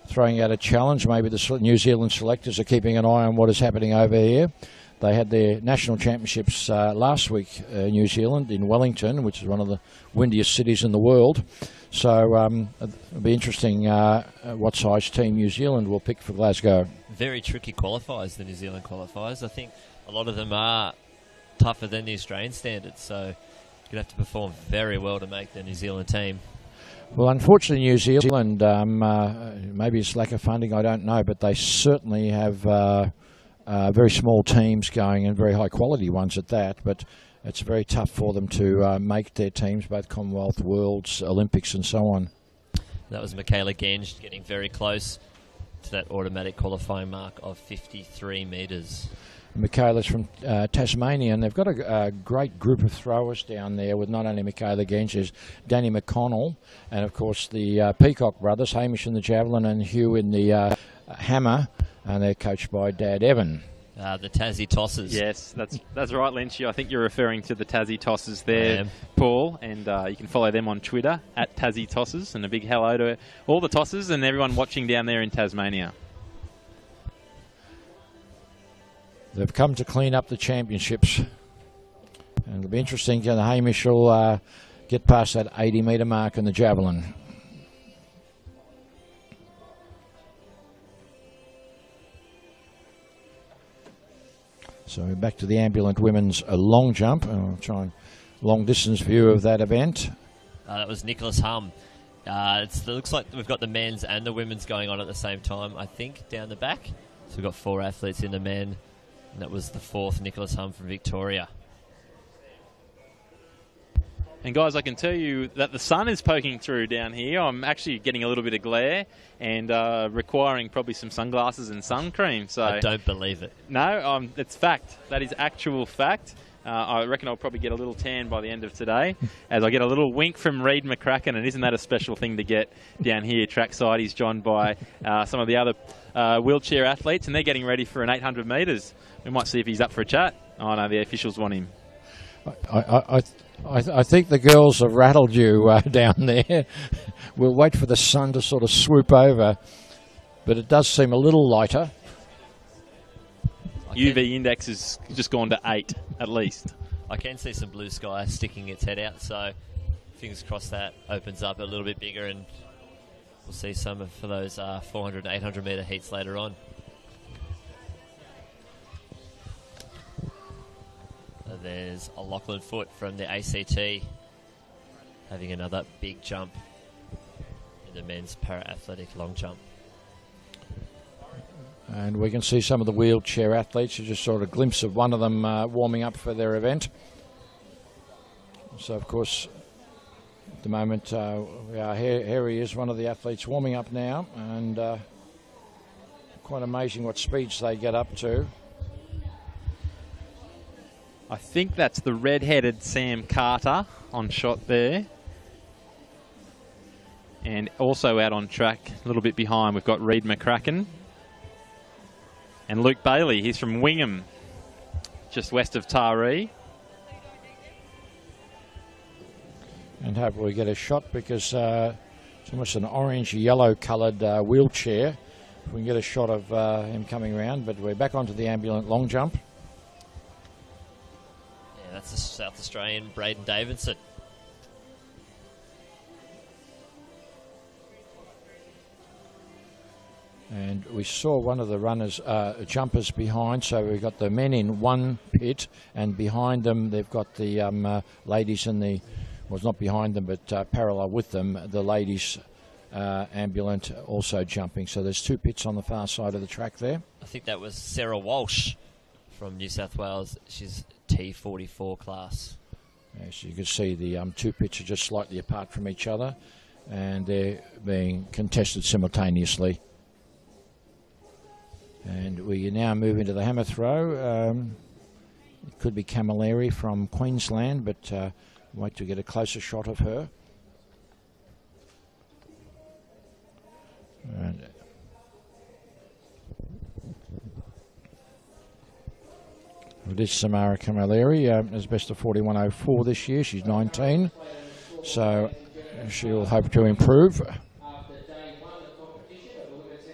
throwing out a challenge. Maybe the New Zealand selectors are keeping an eye on what is happening over here. They had their national championships last week in New Zealand, in Wellington, which is one of the windiest cities in the world. So it'll be interesting what size team New Zealand will pick for Glasgow. Very tricky qualifiers, the New Zealand qualifiers. I think a lot of them are tougher than the Australian standards, so you're going to have to perform very well to make the New Zealand team. Well, unfortunately, New Zealand, maybe it's lack of funding, I don't know, but they certainly have very small teams going and very high quality ones at that. But it's very tough for them to make their teams, both Commonwealth, Worlds, Olympics and so on. That was Michaela Genge getting very close to that automatic qualifying mark of 53 metres. Michaela's from Tasmania, and they've got a great group of throwers down there with not only Michaela Genge, there's Danny McConnell, and of course the Peacock brothers, Hamish in the javelin and Hugh in the hammer, and they're coached by Dad Evan. The Tassie Tossers. Yes, that's right, Lynchy. I think you're referring to the Tassie Tossers there, Paul, and you can follow them on Twitter, at Tassie Tossers, and a big hello to all the Tossers and everyone watching down there in Tasmania. They've come to clean up the championships, and it'll be interesting. Hamish will get past that 80-metre mark in the javelin. So back to the ambulant women's long jump. I'll try and long distance view of that event. That was Nicholas Hum. It looks like we've got the men's and the women's going on at the same time, I think, down the back. So we've got 4 athletes in the men. And that was the 4th, Nicholas Hum from Victoria. And guys, I can tell you that the sun is poking through down here. I'm actually getting a little bit of glare and requiring probably some sunglasses and sun cream. So I don't believe it. No, it's fact. That is actual fact. I reckon I'll probably get a little tan by the end of today as I get a little wink from Reid McCracken, and isn't that a special thing to get down here trackside? He's joined by some of the other wheelchair athletes, and they're getting ready for an 800 metres. We might see if he's up for a chat. Oh no, the officials want him. I think the girls have rattled you down there. We'll wait for the sun to sort of swoop over, but it does seem a little lighter. UV index has just gone to 8 at least. I can see some blue sky sticking its head out, so fingers crossed that opens up a little bit bigger, and we'll see some for those 400 and 800 metre heats later on. There's a Lachlan Foot from the ACT having another big jump in the men's para-athletic long jump. And we can see some of the wheelchair athletes. You just saw a glimpse of one of them warming up for their event. So, of course, at the moment, here he is, one of the athletes warming up now. And quite amazing what speeds they get up to. I think that's the red-headed Sam Carter on shot there. And also out on track, a little bit behind, we've got Reid McCracken. And Luke Bailey, he's from Wingham, just west of Taree. And hopefully we get a shot because it's almost an orange-yellow coloured wheelchair. If we can get a shot of him coming around, but we're back onto the ambulant long jump. Yeah, that's the South Australian Braden Davidson. And we saw one of the runners, jumpers behind, so we've got the men in one pit, and behind them they've got the ladies in the, well, it's not behind them, but parallel with them, the ladies ambulant also jumping. So there's 2 pits on the far side of the track there. I think that was Sarah Walsh from New South Wales. She's T44 class. As you can see, the 2 pits are just slightly apart from each other, and they're being contested simultaneously. And we now move into the hammer throw. It could be Camilleri from Queensland, but wait to get a closer shot of her. And it is Samara Camilleri, as best of 41.04 this year. She's 19, so she'll hope to improve. After day 1 of competition of the women's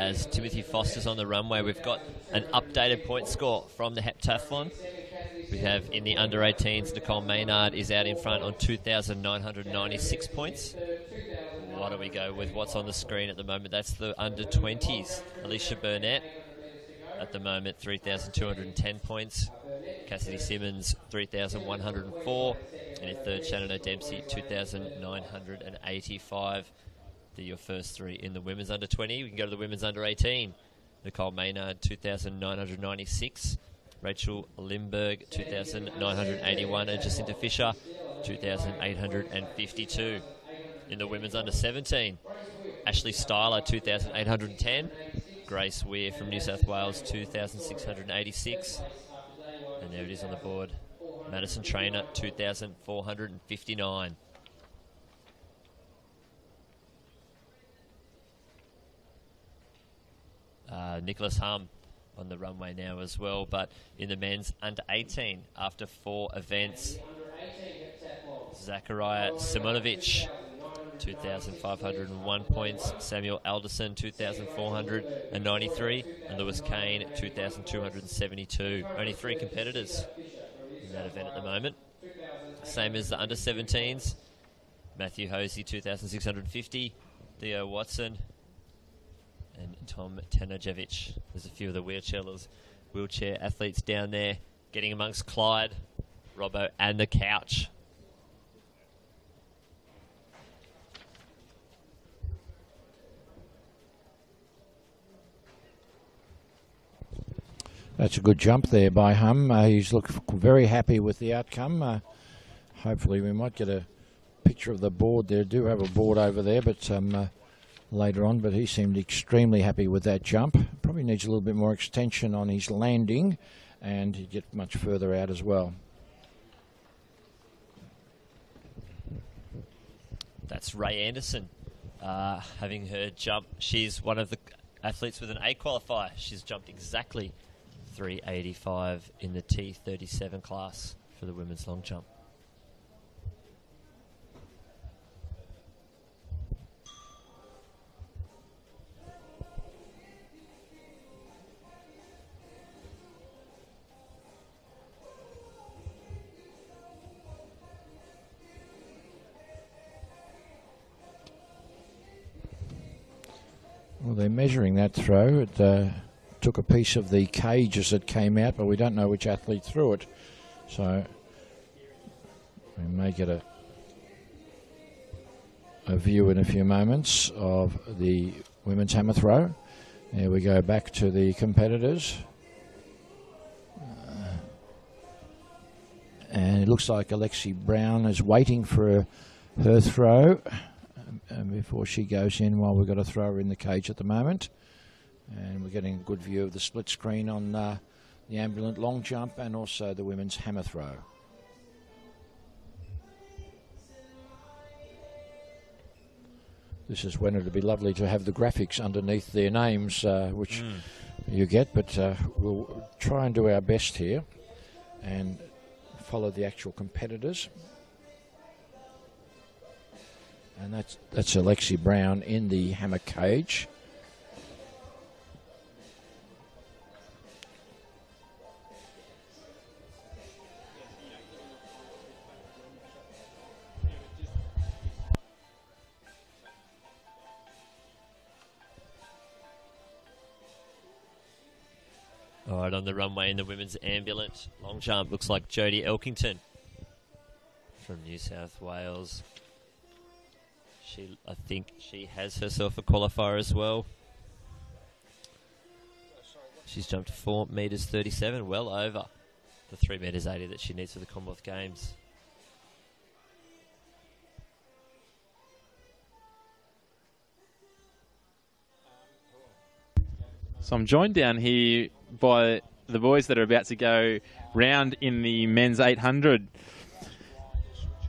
as Timothy Foster's on the runway. We've got an updated point score from the Heptathlon. We have in the under-18s, Nicole Maynard is out in front on 2,996 points. What do we go with? What's on the screen at the moment? That's the under-20s. Alicia Burnett at the moment, 3,210 points. Cassidy Simmons, 3,104. And in third, Shannon O'Dempsey, 2,985. They're your first three in the women's under-20. We can go to the women's under-18. Nicole Maynard, 2,996. Rachel Limberg, 2,981. And Jacinta Fisher, 2,852. In the women's under-17, Ashley Styler, 2,810. Grace Weir from New South Wales, 2,686. And there it is on the board. Madison Trainer, 2,459. Nicholas Hum on the runway now as well, but in the men's under-18, after 4 events, Zachariah Simonovic, 2,501 points. Samuel Alderson, 2,493. And Lewis Kane, 2,272. Only 3 competitors in that event at the moment. Same as the under-17s. Matthew Hosey, 2,650. Theo Watson and Tom Tanajevic. There's a few of the wheelchair athletes down there getting amongst Clyde, Robbo and the couch. That's a good jump there by Hum. He's looking very happy with the outcome. Hopefully we might get a picture of the board there. Do have a board over there, but later on. But he seemed extremely happy with that jump. Probably needs a little bit more extension on his landing, and he'd get much further out as well. That's Ray Anderson having her jump. She's one of the athletes with an A qualifier. She's jumped exactly 385 in the T37 class for the women's long jump. Well, they're measuring that throw. It took a piece of the cage as it came out, but we don't know which athlete threw it. So we may get a view in a few moments of the women's hammer throw. There we go, back to the competitors. And it looks like Alexi Brown is waiting for her throw before she goes in, while we've got a thrower in the cage at the moment. And we're getting a good view of the split screen on the ambulant long jump and also the women's hammer throw. This is when it would be lovely to have the graphics underneath their names, which you get, but we'll try and do our best here and follow the actual competitors. And that's Alexi Brown in the hammer cage. All right, on the runway in the women's ambulant long jump, looks like Jodie Elkington from New South Wales. I think she has herself a qualifier as well. She's jumped 4 metres 37, well over the 3 metres 80 that she needs for the Commonwealth Games. So I'm joined down here by the boys that are about to go round in the men's 800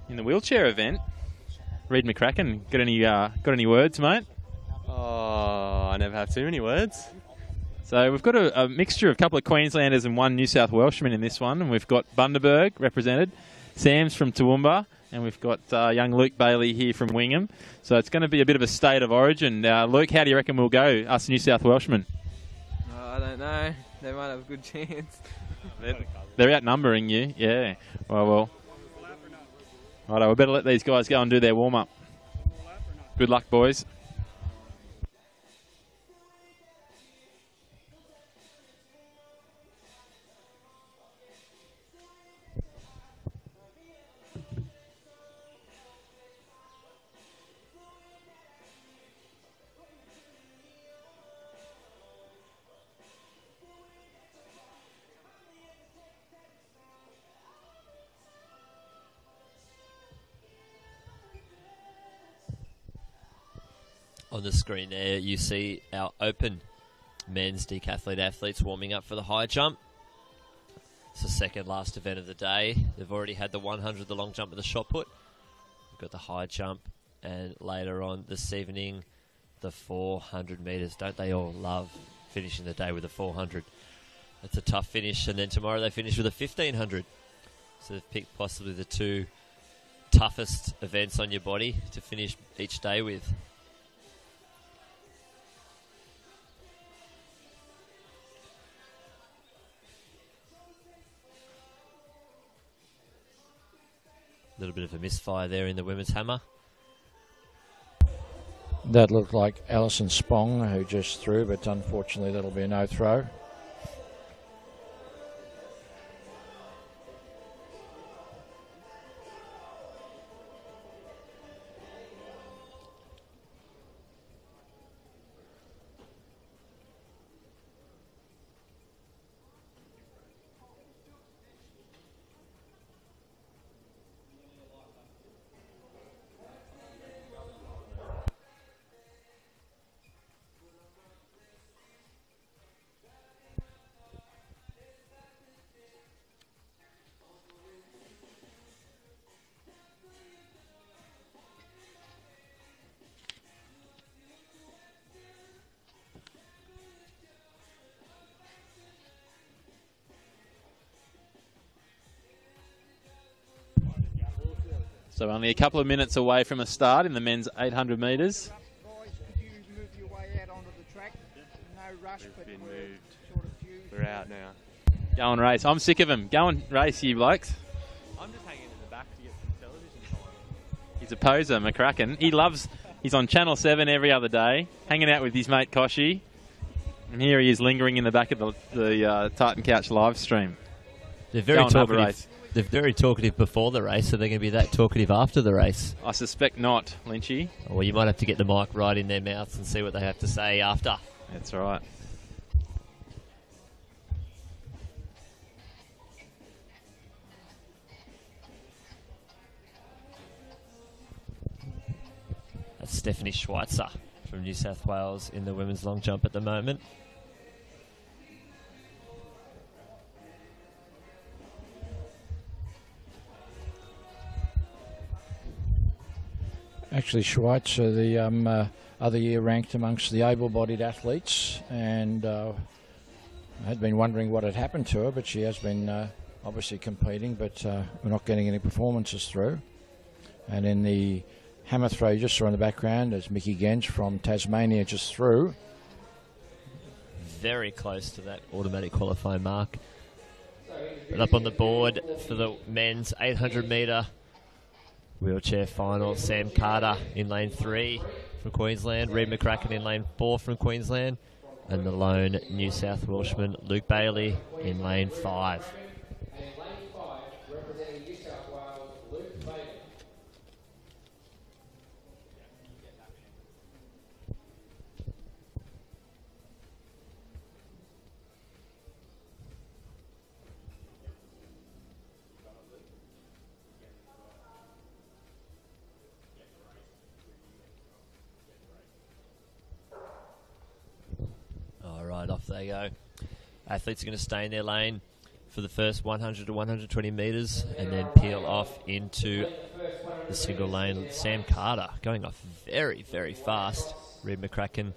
in the wheelchair event. Reid McCracken, got any words, mate? Oh, I never have too many words. So we've got a mixture of a couple of Queenslanders and one New South Welshman in this one, and we've got Bundaberg represented, Sam's from Toowoomba, and we've got young Luke Bailey here from Wingham. So it's going to be a bit of a state of origin. Luke, how do you reckon we'll go, us New South Welshmen? I don't know. They might have a good chance. They're outnumbering you, yeah. Well. Righto, we better let these guys go and do their warm-up. Good luck, boys. On the screen there, you see our open men's decathlete athletes warming up for the high jump. It's the second last event of the day. They've already had the 100, the long jump, and the shot put. We've got the high jump, and later on this evening, the 400 metres. Don't they all love finishing the day with a 400? It's a tough finish, and then tomorrow they finish with a 1500. So they've picked possibly the two toughest events on your body to finish each day with. A little bit of a misfire there in the women's hammer. That looked like Alison Spong, who just threw, but unfortunately that'll be a no throw. So only a couple of minutes away from a start in the men's 800 metres. Boys, could you move your way out onto the track? No rush, but Been we're moved. sort of due. We're out now. Go and race. I'm sick of him. Go and race, you blokes. I'm just hanging in the back to get some television time. He's a poser, McCracken. He's on Channel 7 every other day, hanging out with his mate Koshy. And here he is lingering in the back of the Titan Couch live stream. They're very talkative. They're very talkative before the race, so they're going to be that talkative after the race. I suspect not, Lynchy. Well, you might have to get the mic right in their mouths and see what they have to say after. That's right. That's Stephanie Schweitzer from New South Wales in the women's long jump at the moment. Actually, Schweitzer, the other year ranked amongst the able-bodied athletes, and I had been wondering what had happened to her, but she has been obviously competing, but we're not getting any performances through. And in the hammer throw you just saw in the background, there's Mickey Gens from Tasmania just through. Very close to that automatic qualifying mark. But up on the board for the men's 800 metre wheelchair final, Sam Carter in lane 3 from Queensland, Reid McCracken in lane 4 from Queensland, and the lone New South Welshman Luke Bailey in lane 5. And in lane 5, representing New South Wales, Luke Bailey. All right, off they go. Athletes are going to stay in their lane for the first 100 to 120 metres and then peel off into the single lane. Sam Carter going off very, very fast. Reid McCracken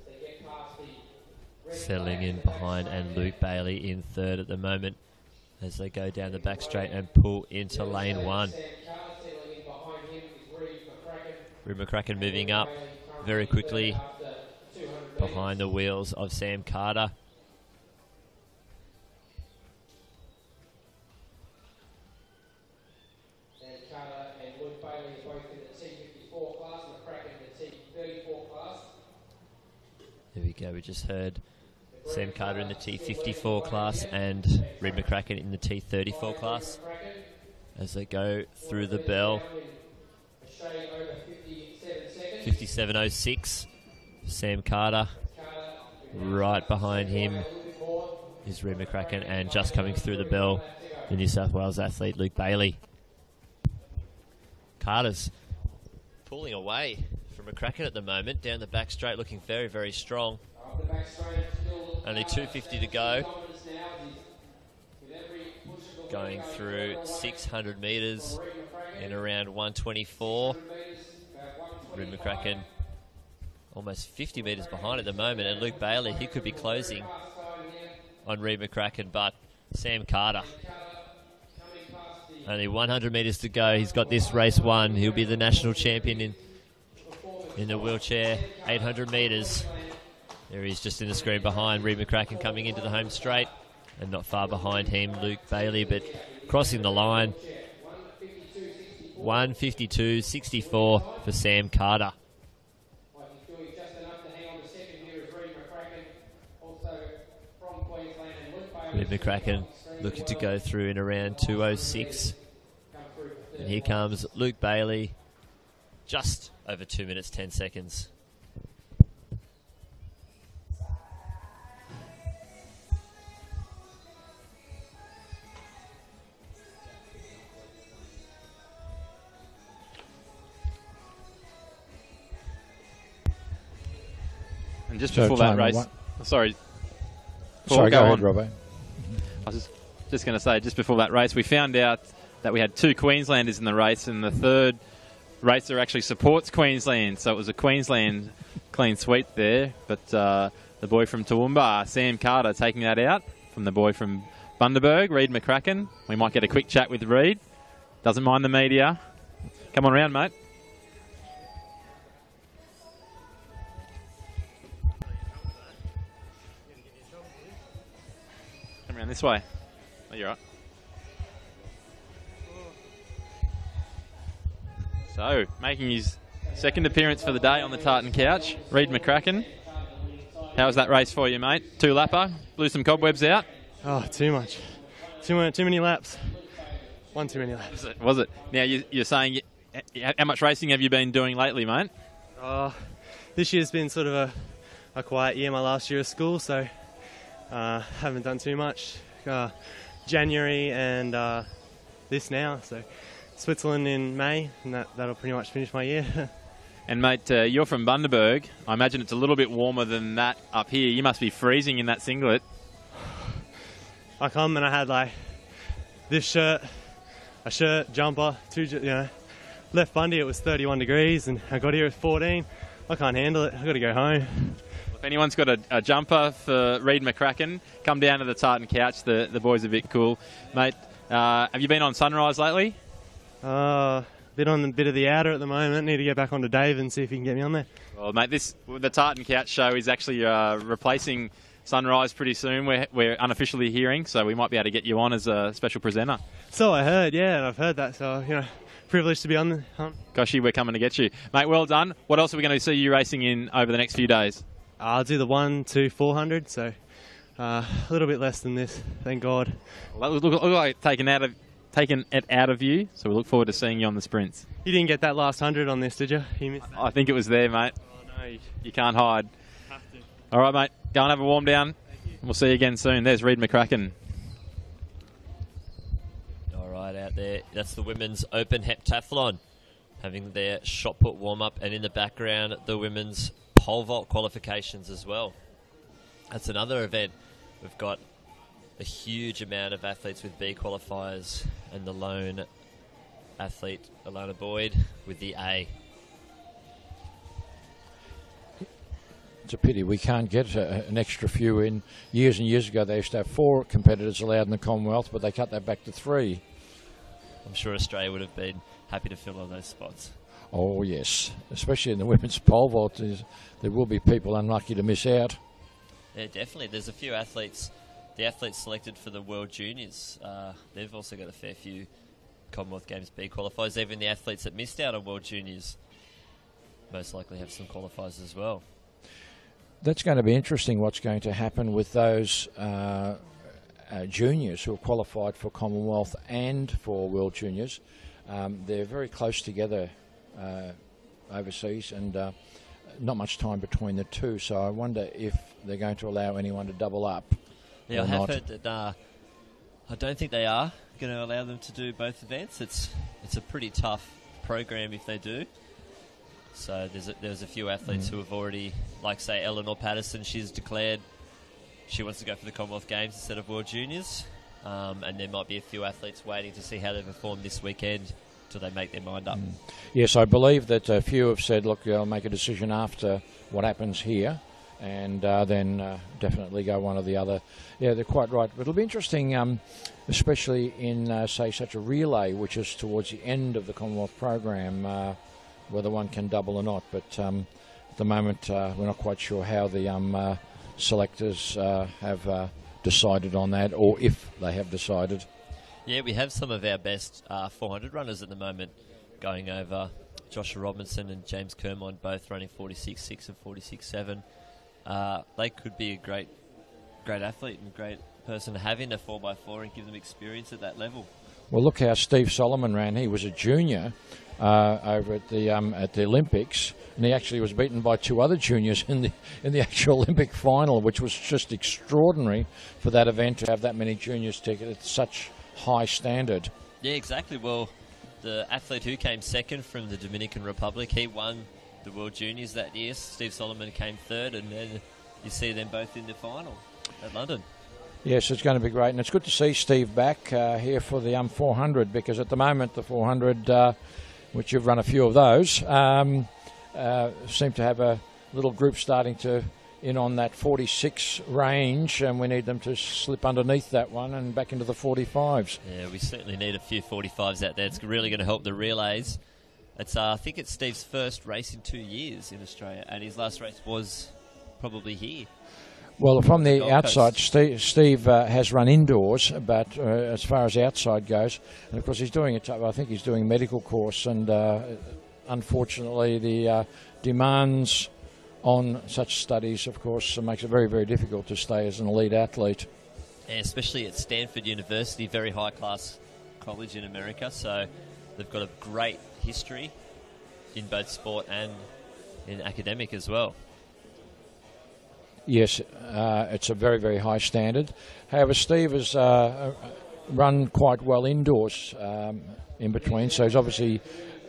settling in behind, and Luke Bailey in third at the moment as they go down the back straight and pull into lane 1. Sam Carter settling in behind Reid McCracken moving up very quickly behind the wheels of Sam Carter. Sam Carter and Luke Bailey are both in the T54 class, McCracken in the T34 class. There we go, we just heard Sam Carter in the T54 class and Reid McCracken in the T34 class as they go through the bell. 57.06 Sam Carter. Right behind him is Reid McCracken, and just coming through the bell, the New South Wales athlete Luke Bailey. Carter's pulling away from McCracken at the moment, down the back straight, looking very, very strong. Only 250 to go. Going through 600 metres in around 124. Reid McCracken almost 50 metres behind at the moment, and Luke Bailey, he could be closing on Reid McCracken, but Sam Carter, only 100 metres to go. He's got this race won. He'll be the national champion in the wheelchair 800 metres. There he is, just in the screen behind Reid McCracken, coming into the home straight, and not far behind him Luke Bailey, but crossing the line. 1:52.64 for Sam Carter. Reid McCracken looking to go through in around 2:06. And here comes Luke Bailey, just over 2 minutes 10 seconds. And just before that race, sorry, go ahead, Robbo. I was just going to say, just before that race, we found out that we had 2 Queenslanders in the race, and the third racer actually supports Queensland, so it was a Queensland clean sweep there. But the boy from Toowoomba, Sam Carter, taking that out from the boy from Bundaberg, Reid McCracken. We might get a quick chat with Reid. Doesn't mind the media. Come on around, mate. Come around this way. Oh, you're right. So, making his second appearance for the day on the tartan couch, Reid McCracken. How was that race for you, mate? 2-lapper, blew some cobwebs out? Oh, too much. Too many laps. One too many laps. Was it? Now, you're saying, how much racing have you been doing lately, mate? This year's been sort of a quiet year, my last year of school, so haven't done too much. January and this now, so Switzerland in May, and that'll pretty much finish my year. And mate, you're from Bundaberg. I imagine it's a little bit warmer than that up here. You must be freezing in that singlet. I come and I had like this shirt, a shirt, jumper, left Bundy it was 31 degrees, and I got here at 14. I can't handle it. I've got to go home. If anyone's got a jumper for Reid McCracken, come down to the tartan couch. The boys are a bit cool. Mate, have you been on Sunrise lately? Bit on the bit of the outer at the moment. Need to get back onto Dave and see if he can get me on there. Well, mate, the Tartan Couch show is actually replacing Sunrise pretty soon. We're unofficially hearing, so we might be able to get you on as a special presenter. So I heard, yeah, and I've heard that. So privileged to be on the hunt. Goshy, we're coming to get you, mate. Well done. What else are we going to see you racing in over the next few days? I'll do the 1 to 400, so a little bit less than this. Thank God. Well, that look like taking it out of you, so we look forward to seeing you on the sprints. You didn't get that last 100 on this, did you? You missed that. I think it was there, mate. Oh, no. You can't hide. Have to. All right, mate. Go and have a warm down. We'll see you again soon. There's Reid McCracken. All right, out there. That's the women's open heptathlon, having their shot put warm-up, and in the background, the women's pole vault qualifications as well. That's another event. We've got a huge amount of athletes with B qualifiers, and the lone athlete, Alana Boyd, with the A. It's a pity we can't get an extra few in. Years and years ago, they used to have 4 competitors allowed in the Commonwealth, but they cut that back to 3. I'm sure Australia would have been happy to fill all those spots. Oh, yes. Especially in the women's pole vault, there will be people unlucky to miss out. Yeah, definitely. There's a few athletes. The athletes selected for the World Juniors, they've also got a fair few Commonwealth Games B qualifiers. Even the athletes that missed out on World Juniors most likely have some qualifiers as well. That's going to be interesting, what's going to happen with those juniors who are qualified for Commonwealth and for World Juniors. They're very close together overseas, and not much time between the two, so I wonder if they're going to allow anyone to double up. Yeah, I have heard that I don't think they are going to allow them to do both events. It's a pretty tough program if they do. So there's a few athletes who have already, like say Eleanor Patterson, she's declared she wants to go for the Commonwealth Games instead of World Juniors. And there might be a few athletes waiting to see how they perform this weekend till they make their mind up. Yes, I believe that a few have said, look, I'll make a decision after what happens here, and then definitely go one or the other. Yeah, they're quite right. But it'll be interesting, especially in, say, such a relay, which is towards the end of the Commonwealth program, whether one can double or not. But at the moment, we're not quite sure how the selectors have decided on that, or if they have decided. Yeah, we have some of our best 400 runners at the moment going over. Joshua Robinson and James Kermond both running 46.6 and 46.7. They could be a great athlete and great person to have in a 4x4 and give them experience at that level. Well, look how Steve Solomon ran. He was a junior over at the Olympics, and he actually was beaten by two other juniors in the actual Olympic final, which was just extraordinary for that event to have that many juniors take it at such high standard. Yeah, exactly. Well, the athlete who came second from the Dominican Republic, he won the World Juniors that year. Steve Solomon came third, and then you see them both in the final at London. Yes, it's going to be great, and it's good to see Steve back here for the 400, because at the moment the 400, which you've run a few of those, seem to have a little group starting to in on that 46 range, and we need them to slip underneath that one and back into the 45s. Yeah, we certainly need a few 45s out there. It's really going to help the relays. It's I think it's Steve's first race in 2 years in Australia, and his last race was probably here. Well, from the outside, Steve has run indoors, but as far as outside goes, and of course he's doing it. I think he's doing a medical course, and unfortunately the demands on such studies, of course, makes it very, very difficult to stay as an elite athlete. Yeah, especially at Stanford University, very high-class college in America, so they've got a great history in both sport and in academic as well. Yes, it's a very, very high standard. However, Steve has run quite well indoors in between, so he's obviously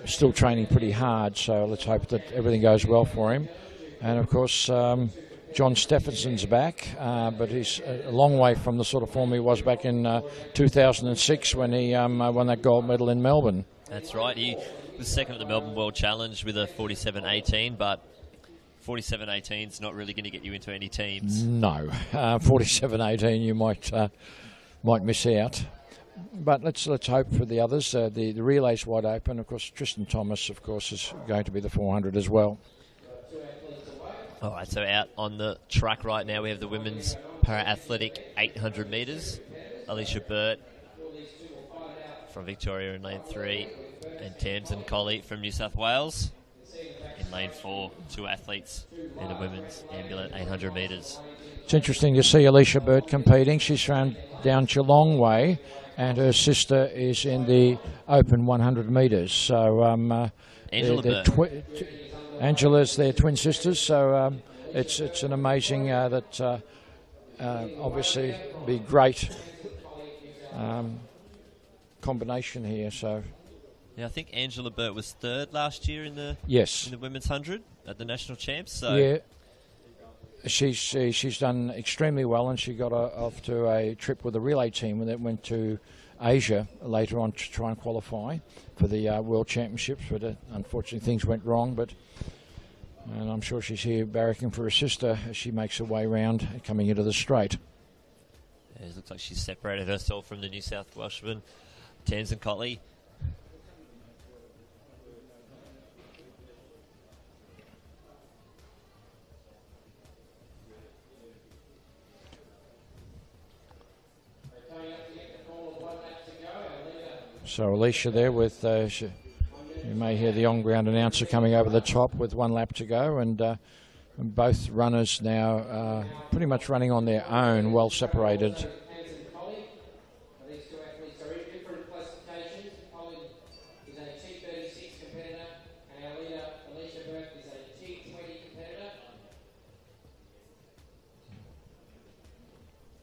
still training pretty hard, so let's hope that everything goes well for him. And, of course, John Stephenson's back, but he's a long way from the sort of form he was back in 2006 when he won that gold medal in Melbourne. That's right. He was second at the Melbourne World Challenge with a 47.18, but 47.18 is not really going to get you into any teams. No, 47.18 you might miss out. But let's hope for the others. The relay's wide open. Of course, Tristan Thomas, of course, is going to be the 400 as well. All right, so out on the track right now we have the women's para-athletic 800 metres. Alicia Burt from Victoria in lane 3 and Tamsin Colley from New South Wales in lane 4. Two athletes in the women's ambulant 800 metres. It's interesting to see Alicia Burt competing. She's run down Geelong way, and her sister is in the open 100 metres. So Angela Burt. Angela's their twin sisters, so it's an amazing that obviously be great combination here. So yeah, I think Angela Burt was third last year in the women's 100 at the national champs. So yeah, she's done extremely well, and she got off to a trip with the relay team that went to Asia later on to try and qualify for the World Championships, but unfortunately things went wrong. And I'm sure she's here barracking for her sister as she makes her way round coming into the straight. Yeah, it looks like she's separated herself from the New South Welshman, Tamsin Colley. So Alicia there with, you may hear the on-ground announcer coming over the top with 1 lap to go, and both runners now pretty much running on their own, well separated. These two athletes are in different classifications. Colin is a T36 competitor, and our leader, Alicia Burke, is a T20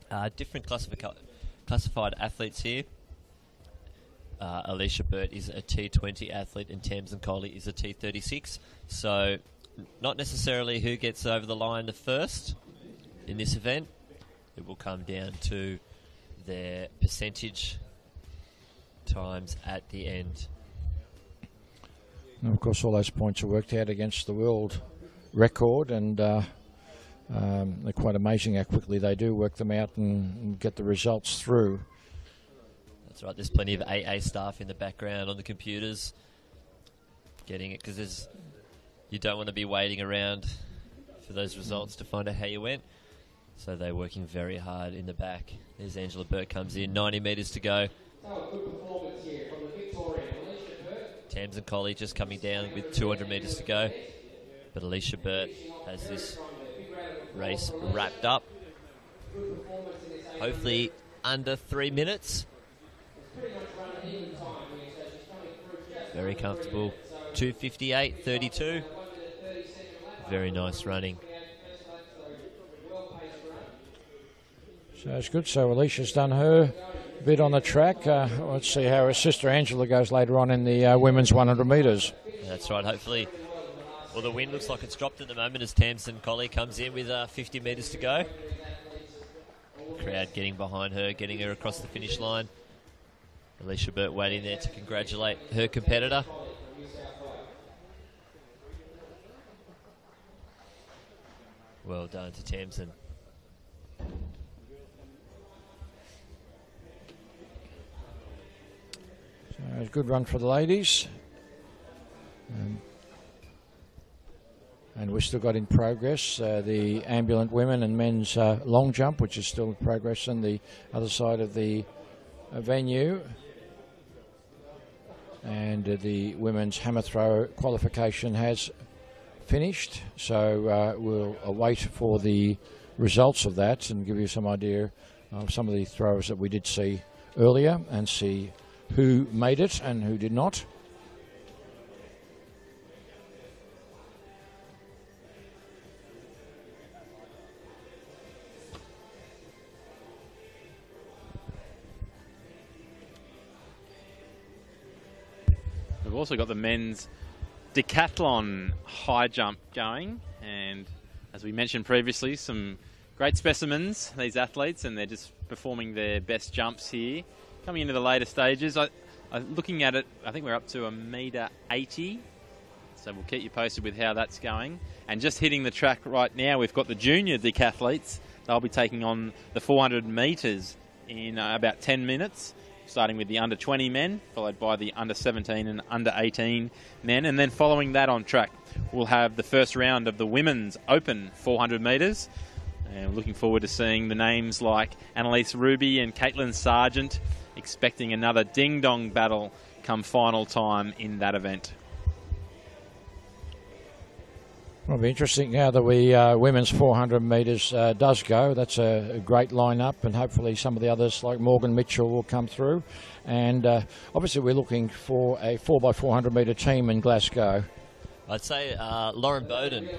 competitor. Different classified athletes here. Alicia Burt is a T20 athlete and Tamsin Coley is a T36. So not necessarily who gets over the line the first in this event. It will come down to their percentage times at the end. And of course, all those points are worked out against the world record, and they're quite amazing how quickly they do work them out and get the results through. That's right, there's plenty of AA staff in the background on the computers getting it, because you don't want to be waiting around for those results to find out how you went. So they're working very hard in the back. There's Angela Burke comes in, 90 metres to go. Tamsin Coley just coming down with 200 metres to go. But Alicia Burt has this race wrapped up. Hopefully under 3 minutes. Very comfortable. 2:58.32. Very nice running. So it's good. So Alicia's done her bit on the track. Let's see how her sister Angela goes later on in the women's 100 metres. That's right, hopefully. Well, the wind looks like it's dropped at the moment as Tamsin Coley comes in with 50 metres to go. Crowd getting behind her, getting her across the finish line. Alicia Burt waiting there to congratulate her competitor. Well done to Tamsin. So a good run for the ladies. And we've still got in progress the ambulant women and men's long jump, which is still in progress on the other side of the venue. And the women's hammer throw qualification has finished, so we'll wait for the results of that and give you some idea of some of the throws that we did see earlier and see who made it and who did not. We've also got the men's Decathlon high jump going, and as we mentioned previously, some great specimens, these athletes, and they're just performing their best jumps here. Coming into the later stages, looking at it, I think we're up to 1.80 m, so we'll keep you posted with how that's going. And just hitting the track right now, we've got the junior decathletes. They'll be taking on the 400 metres in about 10 minutes. Starting with the under 20 men, followed by the under 17 and under 18 men. And then following that on track, we'll have the first round of the women's open 400 metres. And we're looking forward to seeing the names like Annalise Ruby and Caitlin Sargent, expecting another ding-dong battle come final time in that event. It'll be interesting how the women's 400 metres does go. That's a great lineup, and hopefully some of the others like Morgan Mitchell will come through. And obviously we're looking for a 4x400 metre team in Glasgow. I'd say Lauren Bowden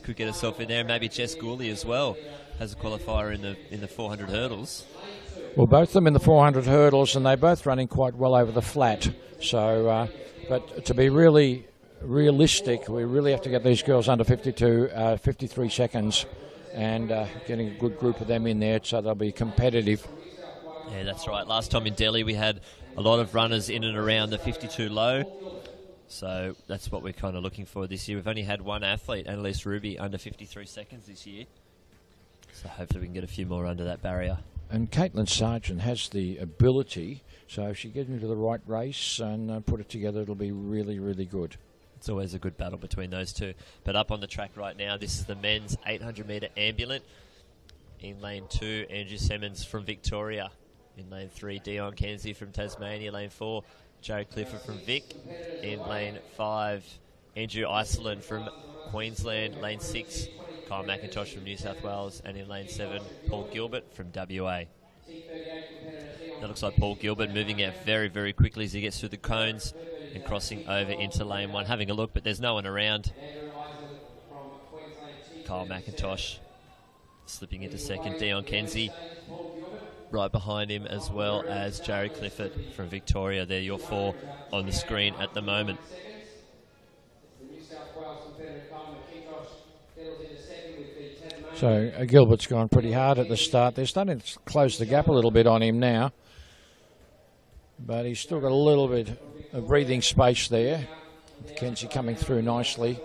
could get herself in there, and maybe Jess Gooley as well has a qualifier in the 400 hurdles. Well, both of them in the 400 hurdles, and they're both running quite well over the flat. So, but to be really realistic, we really have to get these girls under 53 seconds and getting a good group of them in there so they'll be competitive. Yeah, that's right. Last time in Delhi we had a lot of runners in and around the 52 low, so that's what we're kind of looking for this year. We've only had one athlete, Annalise Ruby, under 53 seconds this year, so hopefully we can get a few more under that barrier. And Caitlin Sargent has the ability, so if she gets into the right race and put it together, it'll be really, really good. It's always a good battle between those two. But up on the track right now, this is the men's 800 metre ambulant. In lane 2, Andrew Simmons from Victoria. In lane 3, Dion Kenzie from Tasmania. Lane 4, Jared Clifford from Vic. In lane 5, Andrew Iceland from Queensland. Lane 6, Kyle McIntosh from New South Wales. And in lane 7, Paul Gilbert from WA. That looks like Paul Gilbert moving out very, very quickly as he gets through the cones and crossing over into lane 1. Having a look, but there's no one around. Kyle McIntosh slipping into second. Dion Kenzie right behind him, as well as Jared Clifford from Victoria. They're your 4 on the screen at the moment. So Gilbert's gone pretty hard at the start. They're starting to close the gap a little bit on him now. But he's still got a little bit of breathing space there. Kenzie coming through nicely.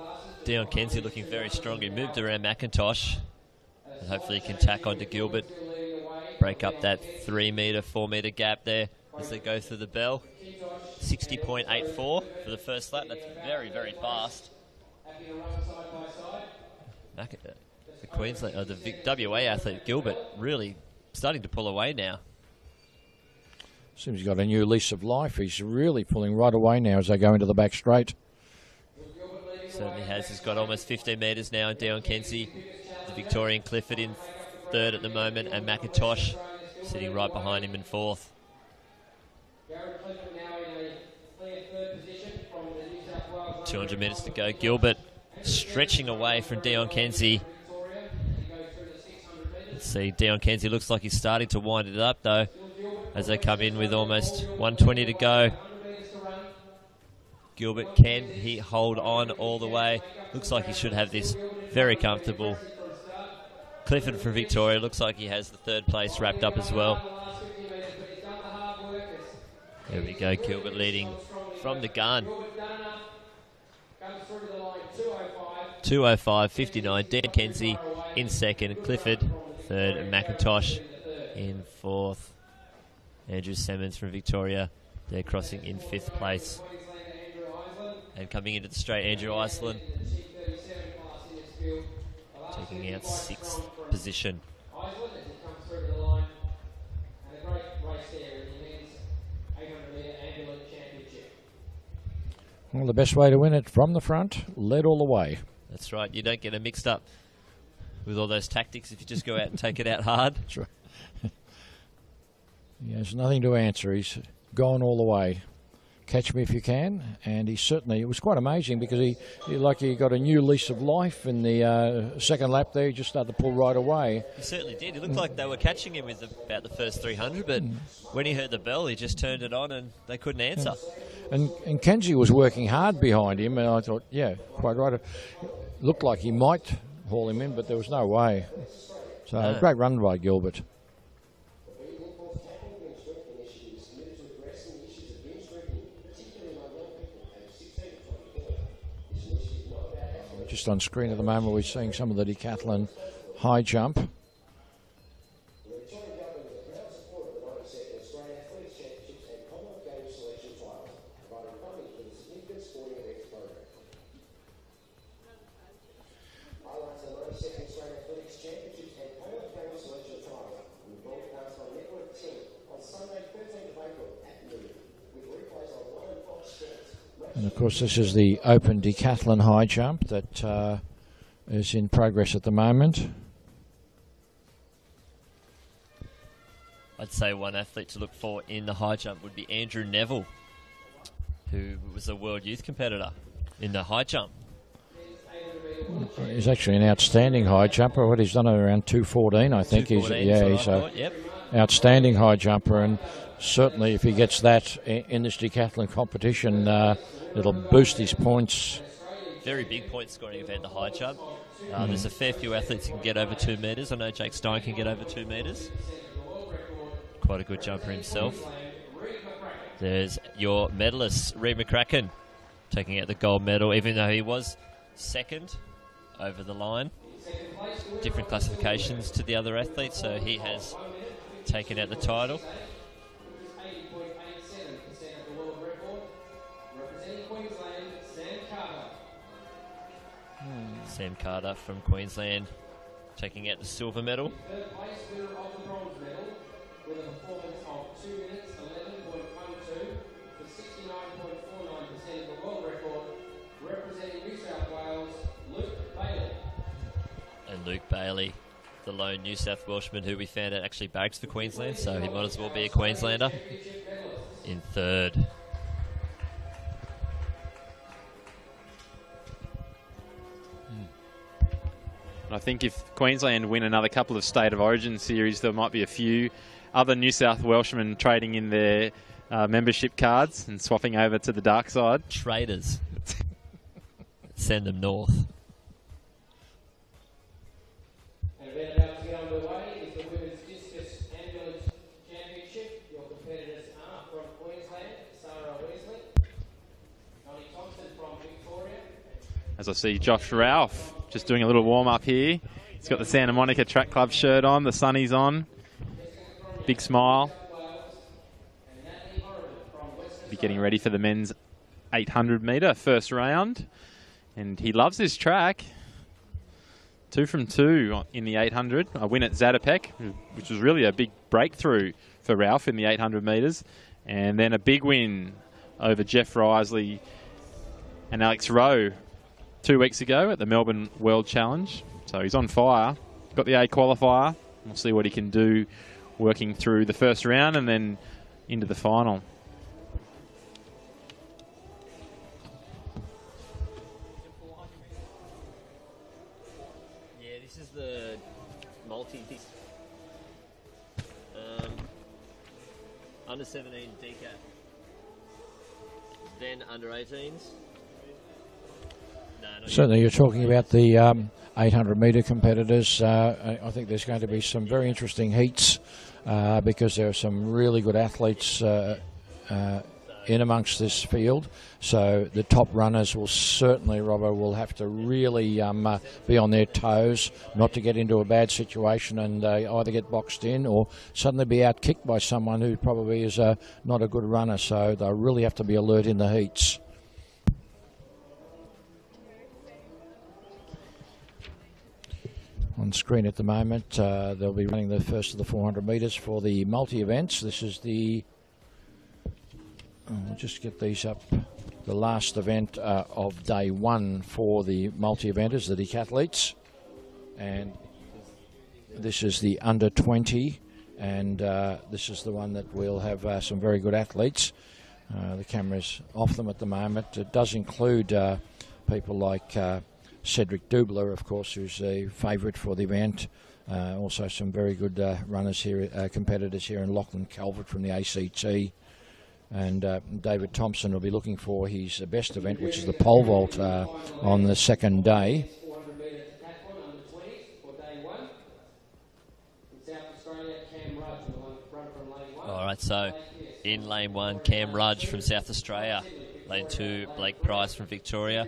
Dion Kenzie looking very strong. He moved around McIntosh. And hopefully he can tack onto Gilbert. Break up that 3 metre, 4 metre gap there as they go through the bell. 60.84 for the first lap. That's very, very fast. The Queensland, the WA athlete Gilbert really starting to pull away now. Seems he's got a new lease of life. He's really pulling right away now as they go into the back straight. Certainly has. He's got almost 15 metres now. And Dion Kenzie, the Victorian Clifford in 3rd at the moment, and McIntosh sitting right behind him in 4th. 200 metres to go. Gilbert stretching away from Dion Kenzie. Let's see, Dion Kenzie looks like he's starting to wind it up though, as they come in with almost 120 to go. Gilbert, can he hold on all the way? Looks like he should have this very comfortable. Clifford from Victoria looks like he has the 3rd place wrapped up as well. There we go, Gilbert leading from the gun. 2:05.59. Dan Kenzie in 2nd, Clifford 3rd, and McIntosh in 4th. Andrew Simmons from Victoria, they're crossing in 5th place. And coming into the straight, Andrew Iceland taking out 6th position. Well, the best way to win it from the front, led all the way. That's right. You don't get it mixed up with all those tactics if you just go out and take it out hard. That's right. He has nothing to answer. He's gone all the way. Catch me if you can. And he certainly, it was quite amazing because he got a new lease of life in the second lap there. He just started to pull right away. He certainly did. It looked like they were catching him with about the first 300, but when he heard the bell, he just turned it on and they couldn't answer. And Kenzie was working hard behind him, and I thought, yeah, quite right. It looked like he might haul him in, but there was no way. So a great run by Gilbert. Just on screen at the moment, we're seeing some of the decathlon high jump. And of course, this is the open decathlon high jump that is in progress at the moment. I'd say one athlete to look for in the high jump would be Andrew Neville, who was a world youth competitor in the high jump. He's actually an outstanding high jumper. What he's done around 2:14, I think. He's an outstanding high jumper, and certainly if he gets that in this decathlon competition, it'll boost his points. Very big point scoring event, the high jump. There's a fair few athletes who can get over 2 metres. I know Jake Stein can get over 2 metres. Quite a good jumper himself. There's your medalist, Reid McCracken, taking out the gold medal, even though he was 2nd over the line. Different classifications to the other athletes, so he has taken out the title. Sam Carter from Queensland taking out the silver medal. Third place winner of the bronze medal with a performance of 2 minutes 11.12 69.49% of the world record, representing New South Wales, Luke Bailey. And Luke Bailey, the lone New South Welshman who we found out actually bags for Queensland, so he might as well be a Queenslander in third. I think if Queensland win another couple of State of Origin series, there might be a few other New South Welshmen trading in their membership cards and swapping over to the dark side. Traders. Send them north. And event about to get underway is the Women's Discus Ambulance Championship. Your competitors are from Queensland, Sarah Wesley, Johnny Thompson from Victoria. As I see Josh Ralph just doing a little warm-up here. He's got the Santa Monica Track Club shirt on, the sunnies on. Big smile. Be getting ready for the men's 800 metre first round. And he loves this track. 2 from 2 in the 800. A win at Zatopek, which was really a big breakthrough for Ralph in the 800 metres. And then a big win over Jeff Risley and Alex Rowe 2 weeks ago at the Melbourne World Challenge. So he's on fire. Got the A qualifier. We'll see what he can do working through the first round and then into the final. Yeah, this is the multi under 17 decaf, then under 18s. Certainly, you're talking about the 800 metre competitors. I think there's going to be some very interesting heats because there are some really good athletes in amongst this field. So the top runners will certainly, Robbo, will have to really be on their toes, not to get into a bad situation and either get boxed in or suddenly be outkicked by someone who probably is not a good runner. So they'll really have to be alert in the heats. On screen at the moment, they'll be running the first of the 400 metres for the multi-events. This is the, we'll just get these up, the last event of day one for the multi-eventers, the decathletes. And this is the under 20, and this is the one that will have some very good athletes. The camera's off them at the moment. It does include people like Cedric Dubler, of course, who's a favourite for the event. Also some very good runners here, competitors here in Lachlan Calvert from the ACT. And David Thompson will be looking for his best event, which is the pole vault on the second day. All right, so in lane 1, Cam Rudge from South Australia. Lane 2, Blake Price from Victoria.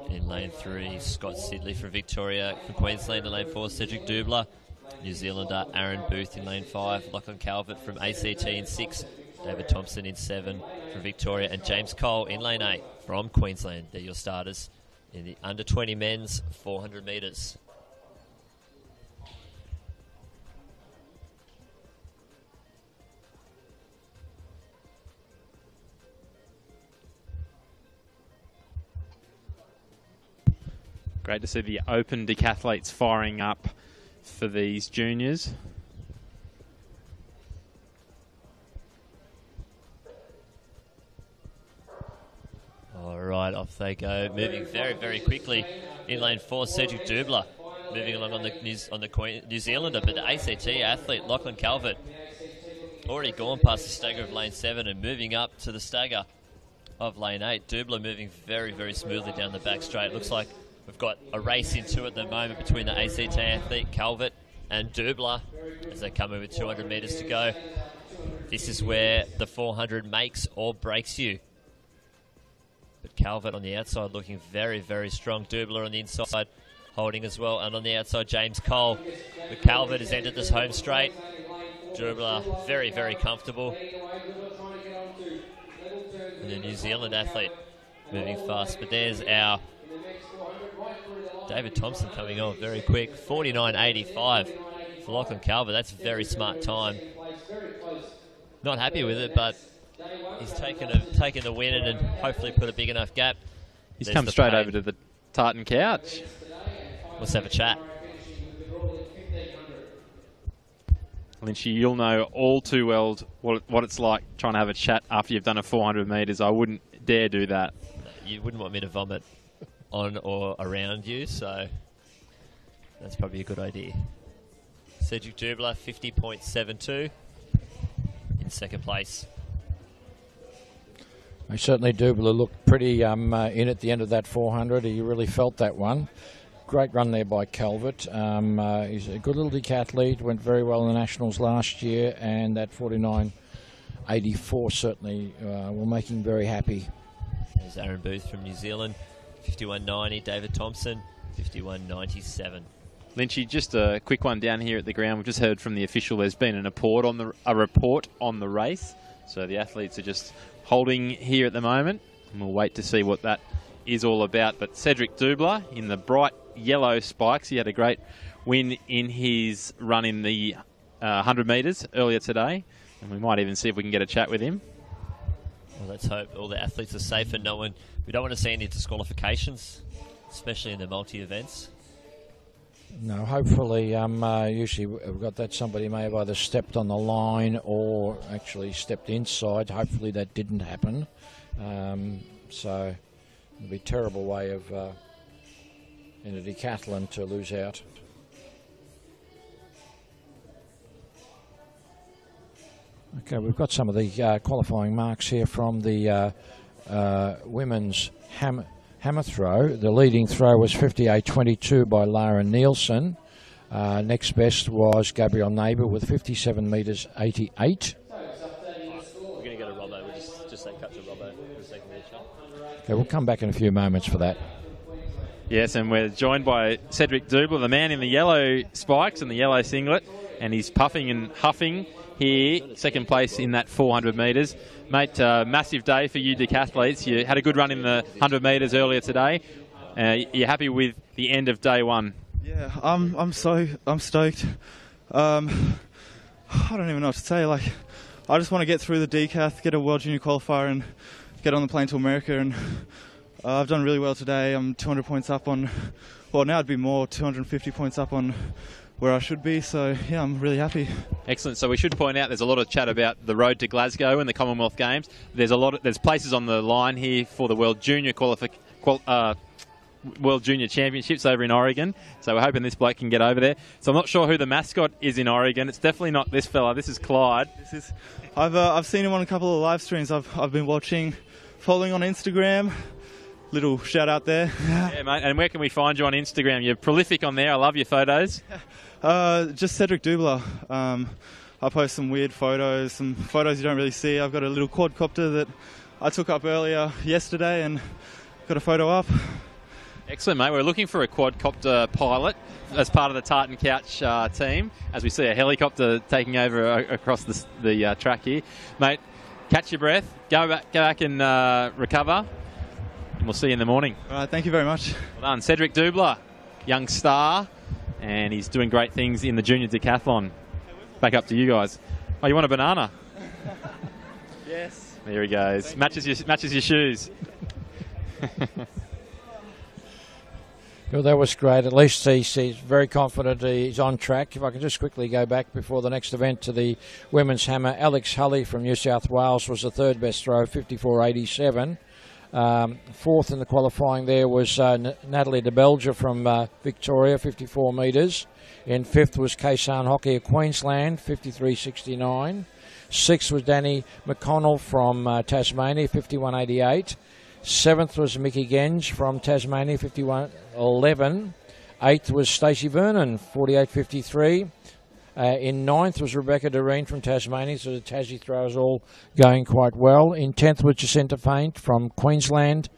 In lane 3, Scott Sidley from Victoria. From Queensland in lane 4, Cedric Dubler. New Zealander Aaron Booth in lane 5. Lachlan Calvert from ACT in 6. David Thompson in 7 from Victoria. And James Cole in lane 8 from Queensland. They're your starters in the under 20 men's 400 metres. Great to see the open decathletes firing up for these juniors. All right, off they go. Moving very, very quickly in lane 4, Cedric Dubler. Moving along on the New Zealander, but the ACT athlete, Lachlan Calvert, already gone past the stagger of lane 7 and moving up to the stagger of lane 8. Dubler moving very, very smoothly down the back straight. Looks like we've got a race into at the moment between the ACT athlete, Calvert, and Dubler as they come in with 200 metres to go. This is where the 400 makes or breaks you. But Calvert on the outside looking very, very strong. Dubler on the inside holding as well. And on the outside, James Cole. But Calvert has entered this home straight. Dubler very, very comfortable. And the New Zealand athlete moving fast. But there's our David Thompson coming on very quick. 49.85 for Lachlan Calvert. That's a very smart time. Not happy with it, but He's taken the win and hopefully put a big enough gap. He's come straight over to the tartan couch. Let's have a chat. Lynchy, you'll know all too well what it's like trying to have a chat after you've done a 400 metres. I wouldn't dare do that. You wouldn't want me to vomit on or around you, so that's probably a good idea. Cedric Dubler, 50.72 in second place. He certainly Dubler looked pretty in at the end of that 400. He really felt that one. Great run there by Calvert. He's a good little decathlete, went very well in the Nationals last year, and that 49.84 certainly will make him very happy. There's Aaron Booth from New Zealand, 51.90. David Thompson, 51.97. Lynchy, just a quick one down here at the ground. We've just heard from the official there's been a report on the race. So the athletes are just holding here at the moment, and we'll wait to see what that is all about. But Cedric Dubler in the bright yellow spikes. He had a great win in his run in the 100 metres earlier today, and we might even see if we can get a chat with him. Well, let's hope all the athletes are safe and we don't want to see any disqualifications, especially in the multi-events. No, hopefully, usually we've got that somebody may have either stepped on the line or actually stepped inside. Hopefully that didn't happen. So it'd be a terrible way of, in a decathlon, to lose out. Okay, we've got some of the qualifying marks here from the women's hammer throw. The leading throw was 58.22 by Lara Nielsen. Next best was Gabrielle Neighbour with 57 metres 88. We're going to go to Robbo. We'll just say cut to Robbo for a second there, Sean. Okay, we'll come back in a few moments for that. Yes, and we're joined by Cedric Dubler, the man in the yellow spikes and the yellow singlet, and he's puffing and huffing here, second place in that 400 metres. Mate, massive day for you decathletes. You had a good run in the 100 metres earlier today. You're happy with the end of day one? Yeah, I'm stoked. I don't even know what to say. Like, I just want to get through the decath, get a World Junior qualifier, and get on the plane to America. And I've done really well today. I'm 200 points up on, well, now it'd be more, 250 points up on where I should be, so yeah, I'm really happy. Excellent. So we should point out there's a lot of chat about the road to Glasgow and the Commonwealth Games. There's places on the line here for the World Junior World Junior Championships over in Oregon. So we're hoping this bloke can get over there. So I'm not sure who the mascot is in Oregon. It's definitely not this fella. This is Clyde. I've seen him on a couple of live streams. I've been watching, following on Instagram. Little shout out there. Yeah, mate. And where can we find you on Instagram? You're prolific on there. I love your photos. Just Cedric Dubler. I post some weird photos, some photos you don't really see. I've got a little quadcopter that I took up earlier yesterday and got a photo up. Excellent, mate. We're looking for a quadcopter pilot as part of the Tartan Couch team, as we see a helicopter taking over across the track here. Mate, catch your breath, go back and recover, and we'll see you in the morning. All right, thank you very much. Well done. Cedric Dubler, young star, and he's doing great things in the junior decathlon. Back up to you guys. Oh, you want a banana? Yes. There he goes. Matches your shoes. Well, that was great. At least he's very confident he's on track. If I can just quickly go back before the next event to the women's hammer, Alex Hulley from New South Wales was the third best throw, 54.87. Fourth in the qualifying there was Natalie de Belger from Victoria, 54 metres. In fifth was Kaysan Hockey of Queensland, 53.69. Sixth was Danny McConnell from Tasmania, 51.88. Seventh was Mickey Genge from Tasmania, 51.11. Eighth was Stacey Vernon, 48.53. In ninth was Rebecca Doreen from Tasmania, so the Tassie throwers all going quite well. In 10th was Jacinta Faint from Queensland,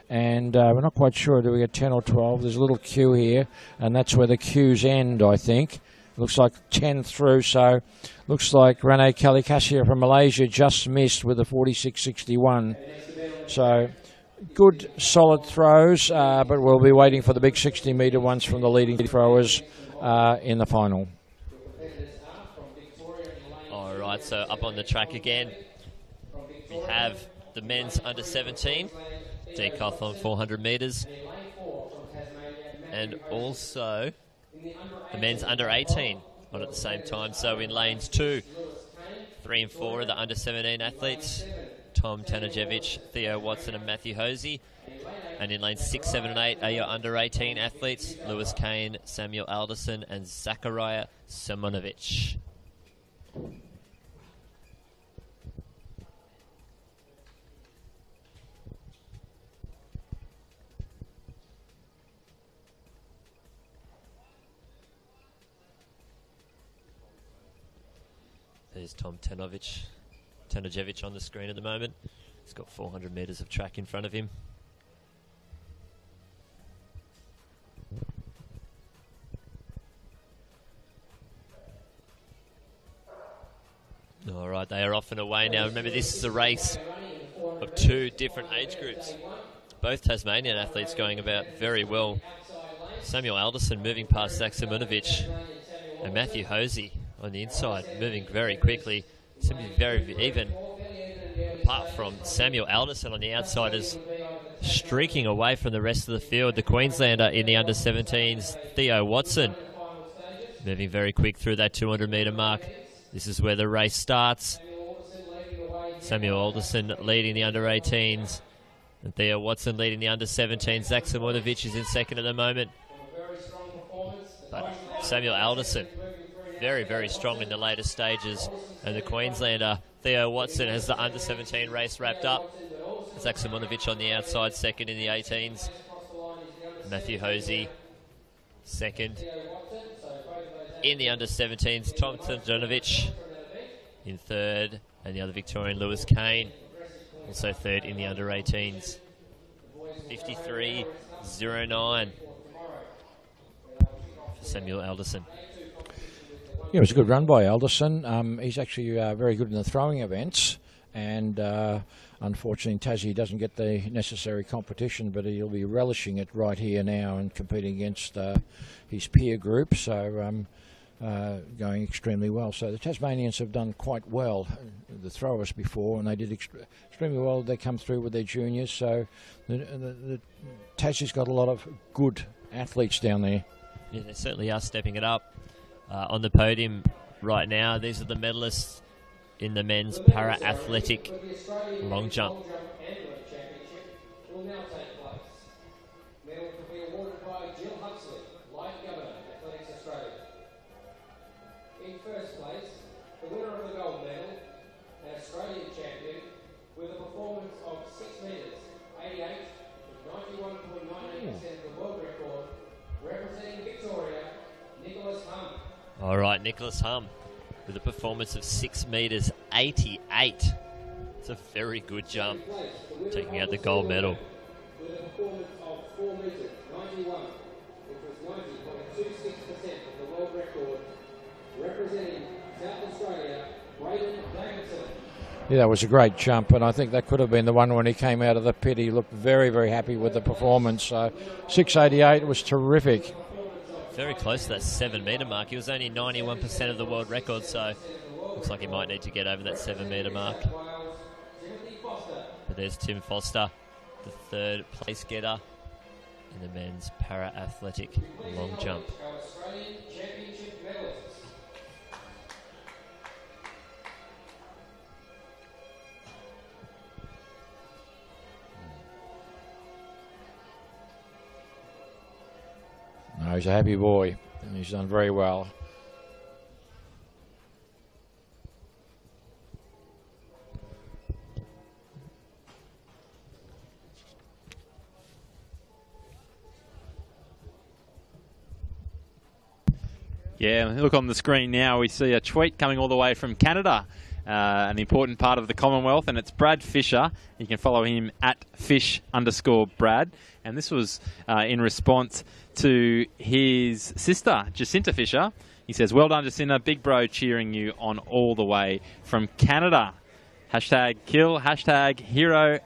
and we're not quite sure, do we get 10 or 12? There's a little queue here, and that's where the queues end, I think. Looks like 10 through, so looks like Renee Kalikasia from Malaysia just missed with a 46.61. So good, solid throws, but we'll be waiting for the big 60-metre ones from the leading throwers in the final. All right, so up on the track again. We have the men's under 17, Decathlon 400 metres, and also the men's under 18 on at the same time. So in lanes 2, 3 and 4 are the under 17 athletes, Tom Tanajevic, Theo Watson and Matthew Hosey. And in lanes 6, 7 and 8 are your under 18 athletes, Lewis Kane, Samuel Alderson and Zachariah Simonovic. There's Tom Tanajevic on the screen at the moment. He's got 400 metres of track in front of him. All right, they are off and away now. Remember, this is a race of 2 different age groups. Both Tasmanian athletes going about very well. Samuel Alderson moving past Zach Simonovic, and Matthew Hosey on the inside, moving very quickly. Seems to be very even. Apart from Samuel Alderson on the outside, is streaking away from the rest of the field. The Queenslander in the under-17s, Theo Watson, moving very quick through that 200-metre mark. This is where the race starts. Samuel Alderson leading the under-18s, and Theo Watson leading the under-17s. Zach Simonovic is in second at the moment. But Samuel Alderson, very, very strong in the later stages. And the Queenslander, Theo Watson, has the under-17 race wrapped up. Zach Simonovic on the outside, second in the 18s. Matthew Hosey, second. In the under-17s, Tom Tanajevic in third. And the other Victorian, Lewis Kane, also third in the under-18s. 53.09 for Samuel Alderson. Yeah, it was a good run by Alderson. He's actually very good in the throwing events, and unfortunately Tassie doesn't get the necessary competition, but he'll be relishing it right here now and competing against his peer group, so going extremely well. So the Tasmanians have done quite well, the throwers before, and they did extremely well. They come through with their juniors, so the Tassie's got a lot of good athletes down there. Yeah, they certainly are stepping it up. On the podium right now, these are the medalists in the men's para-athletic long jump. In first place, the winner of the gold medal, an Australian champion, with a performance of 6 metres, 88, 91.98% of the world record, representing Victoria, Nicholas Hum. All right, Nicholas Hum with a performance of 6 metres, 88. It's a very good jump, taking out the gold medal. With a performance of 4 metres, 91, which was 90.26% of the world record, representing South Australia, Braden Davidson. Yeah, that was a great jump, and I think that could have been the one when he came out of the pit. He looked very, very happy with the performance. So 6.88 was terrific. Very close to that 7 metre mark. He was only 91% of the world record, so looks like he might need to get over that 7 metre mark. But there's Tim Foster, the third place getter in the men's para-athletic long jump. No, he's a happy boy, and he's done very well. Yeah, look on the screen now, we see a tweet coming all the way from Canada, an important part of the Commonwealth, and it's Brad Fisher. You can follow him at @fish_Brad. And this was in response to his sister, Jacinta Fisher. He says, well done, Jacinta. Big bro cheering you on all the way from Canada. #kill, #hero.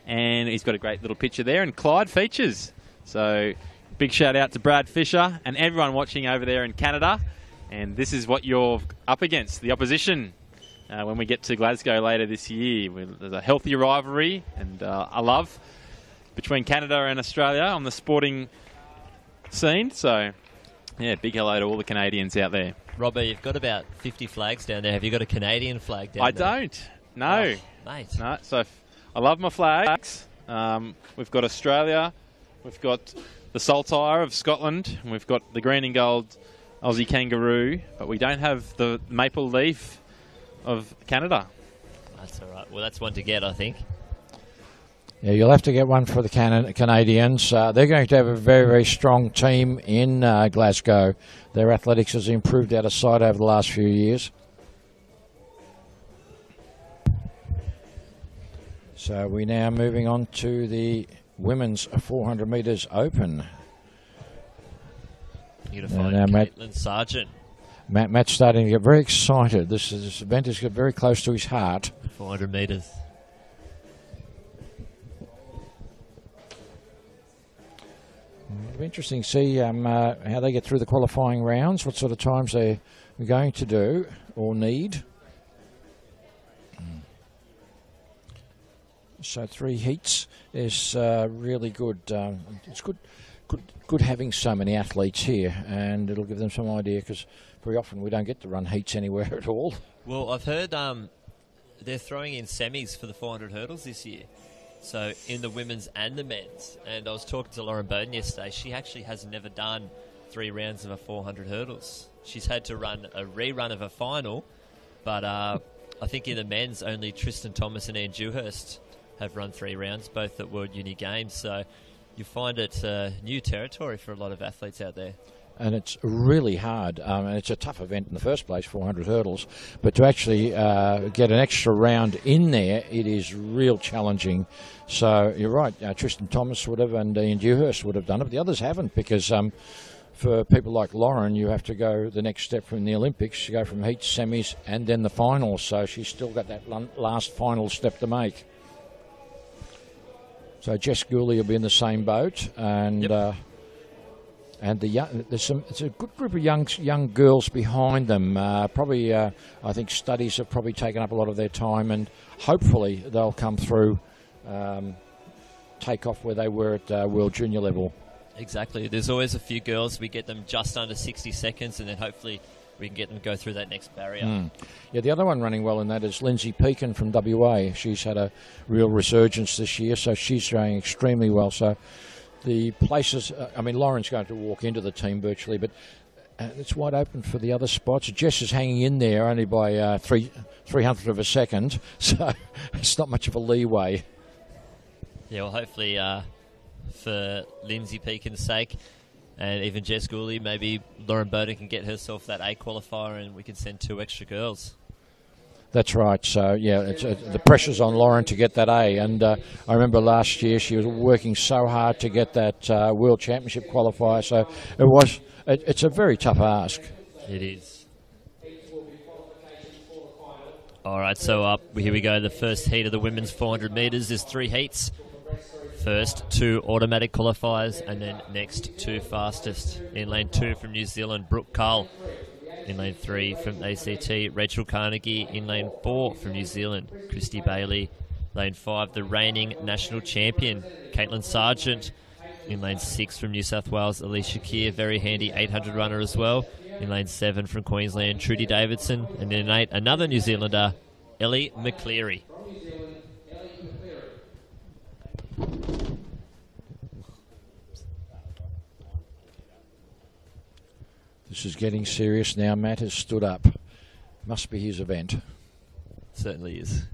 And he's got a great little picture there. And Clyde features. So big shout out to Brad Fisher and everyone watching over there in Canada. And this is what you're up against. The opposition when we get to Glasgow later this year. There's a healthy rivalry and a love between Canada and Australia on the sporting scene. So, yeah, big hello to all the Canadians out there. Robbo, you've got about 50 flags down there. Have you got a Canadian flag down there? I don't. No. Oh, mate. No. So I love my flags. We've got Australia. We've got the Saltire of Scotland. And we've got the green and gold Aussie kangaroo. But we don't have the maple leaf of Canada. That's all right. Well, that's one to get, I think. Yeah, you'll have to get one for the Canadians. They're going to have a very, very strong team in Glasgow. Their athletics has improved out of sight over the last few years. So we're now moving on to the women's 400 metres open. You're going to find Caitlin Sargent. Matt's starting to get very excited. This event has got very close to his heart. 400 metres. It'll be interesting to see how they get through the qualifying rounds, what sort of times they're going to do or need. So 3 heats is really good. It's good having so many athletes here, and it'll give them some idea, because very often we don't get to run heats anywhere at all. Well, I've heard they're throwing in semis for the 400 hurdles this year. So in the women's and the men's. And I was talking to Lauren Bowden yesterday. She actually has never done 3 rounds of a 400 hurdles. She's had to run a rerun of a final. But I think in the men's, only Tristan Thomas and Ian Dewhurst have run 3 rounds, both at World Uni Games. So you find it new territory for a lot of athletes out there. And it's really hard, and it's a tough event in the first place, 400 hurdles, but to actually get an extra round in there, it is real challenging. So you're right, Tristan Thomas would have, and Ian Dewhurst would have done it, but the others haven't, because for people like Lauren, you have to go the next step from the Olympics. You go from heats, semis, and then the finals, so she's still got that last final step to make. So Jess Gooley will be in the same boat, and... Yep. And it's a good group of young girls behind them. Probably, I think studies have probably taken up a lot of their time, and hopefully they'll come through, take off where they were at World Junior level. Exactly. There's always a few girls. We get them just under 60 seconds, and then hopefully we can get them to go through that next barrier. Yeah, the other one running well in that is Lindsay Pekin from WA. She's had a real resurgence this year, so she's going extremely well. So the places, Lauren's going to walk into the team virtually, but it's wide open for the other spots. Jess is hanging in there only by 300th of a second, so it's not much of a leeway. Yeah, well, hopefully for Lindsay Pekin's sake, and even Jess Gooley, maybe Lauren Bowden can get herself that A qualifier and we can send 2 extra girls. That's right. So, yeah, the pressure's on Lauren to get that A. And I remember last year she was working so hard to get that World Championship qualifier. So it's a very tough ask. It is. All right, so here we go. The first heat of the women's 400 metres. There's 3 heats. First, 2 automatic qualifiers, and then next 2 fastest. In lane 2 from New Zealand, Brooke Cull. In lane 3 from ACT, Rachel Carnegie. In lane 4 from New Zealand, Christy Bailey. Lane 5, the reigning national champion, Caitlin Sargent. In lane 6 from New South Wales, Alicia Keir, very handy 800 runner as well. In lane 7 from Queensland, Trudy Davidson. And in lane 8, another New Zealander, Ellie McCleary. This is getting serious now. Matt has stood up. Must be his event. Certainly is.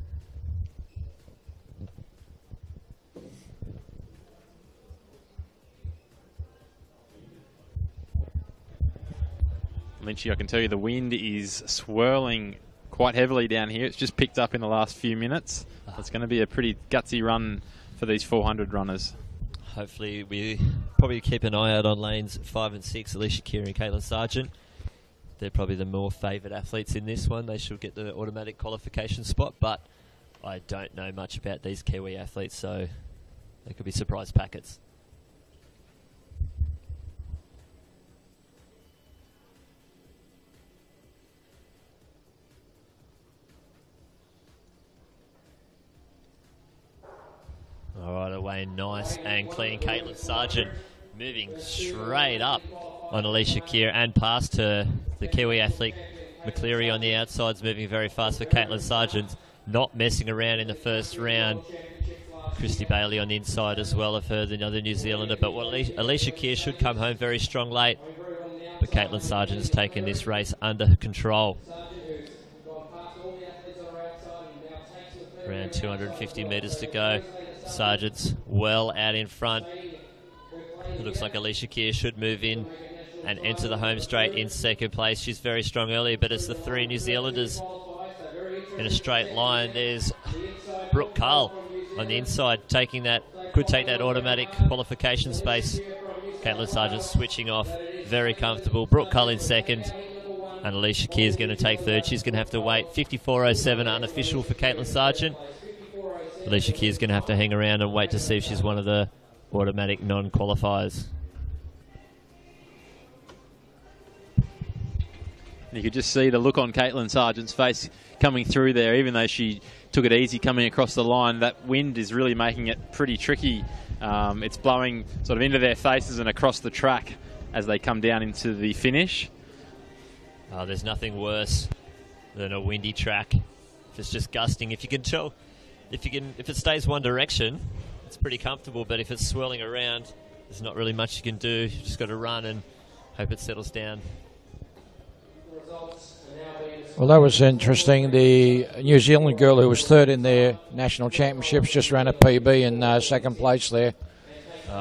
Lynchy, I can tell you the wind is swirling quite heavily down here. It's just picked up in the last few minutes. It's going to be a pretty gutsy run for these 400 runners. Hopefully we probably keep an eye out on lanes 5 and 6, Alicia Keir and Caitlin Sargent. They're probably the more favoured athletes in this one. They should get the automatic qualification spot, but I don't know much about these Kiwi athletes, so they could be surprise packets. Nice and clean. Caitlin Sargent moving straight up on Alicia Keir and past her. The Kiwi athlete McCleary on the outside's moving very fast for Caitlin Sargent. Not messing around in the first round. Christy Bailey on the inside as well of her, the other New Zealander. But Alicia Keir should come home very strong late. But Caitlin Sargent has taken this race under control. Around 250 metres to go. Sargent's well out in front. It looks like Alicia Keir should move in and enter the home straight in second place. She's very strong earlier, but it's the three New Zealanders in a straight line. There's Brooke Carl on the inside, could take that automatic qualification space. Caitlin Sargent switching off, very comfortable. Brooke Carl in second, and Alicia Keir is going to take third. She's going to have to wait. 54.07 unofficial for Caitlin Sargent. Alicia Keir is going to have to hang around and wait to see if she's one of the automatic non-qualifiers. You could just see the look on Caitlin Sargent's face coming through there, even though she took it easy coming across the line. That wind is really making it pretty tricky. It's blowing sort of into their faces and across the track as they come down into the finish. There's nothing worse than a windy track. If it's just gusting, if you can tell, if it stays one direction, it's pretty comfortable. But if it's swirling around, there's not really much you can do. You've just got to run and hope it settles down. Well, that was interesting. The New Zealand girl who was third in their national championships just ran a PB in second place there.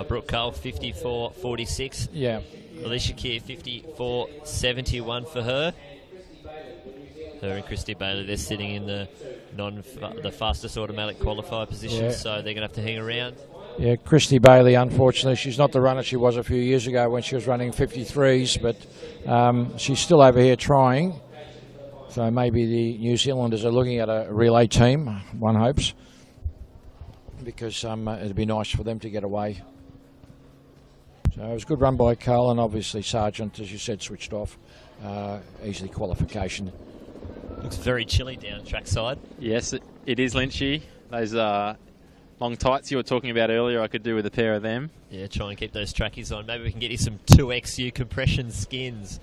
Brooke Cole, 54.46. Yeah. Alicia Keir, 54.71 for her. Her and Christy Bailey, they're sitting in the fastest automatic qualifier position, Yeah. so they're going to have to hang around. Yeah, Christy Bailey, unfortunately, she's not the runner she was a few years ago when she was running 53s, but she's still over here trying. So maybe the New Zealanders are looking at a relay team, one hopes, because it'd be nice for them to get away. So it was a good run by Carl, and obviously Sargent, as you said, switched off. Easily qualification. Looks very chilly down trackside. Yes, it is, Lynchy. Those long tights you were talking about earlier, I could do with a pair of them. Yeah, try and keep those trackies on. Maybe we can get you some 2XU compression skins.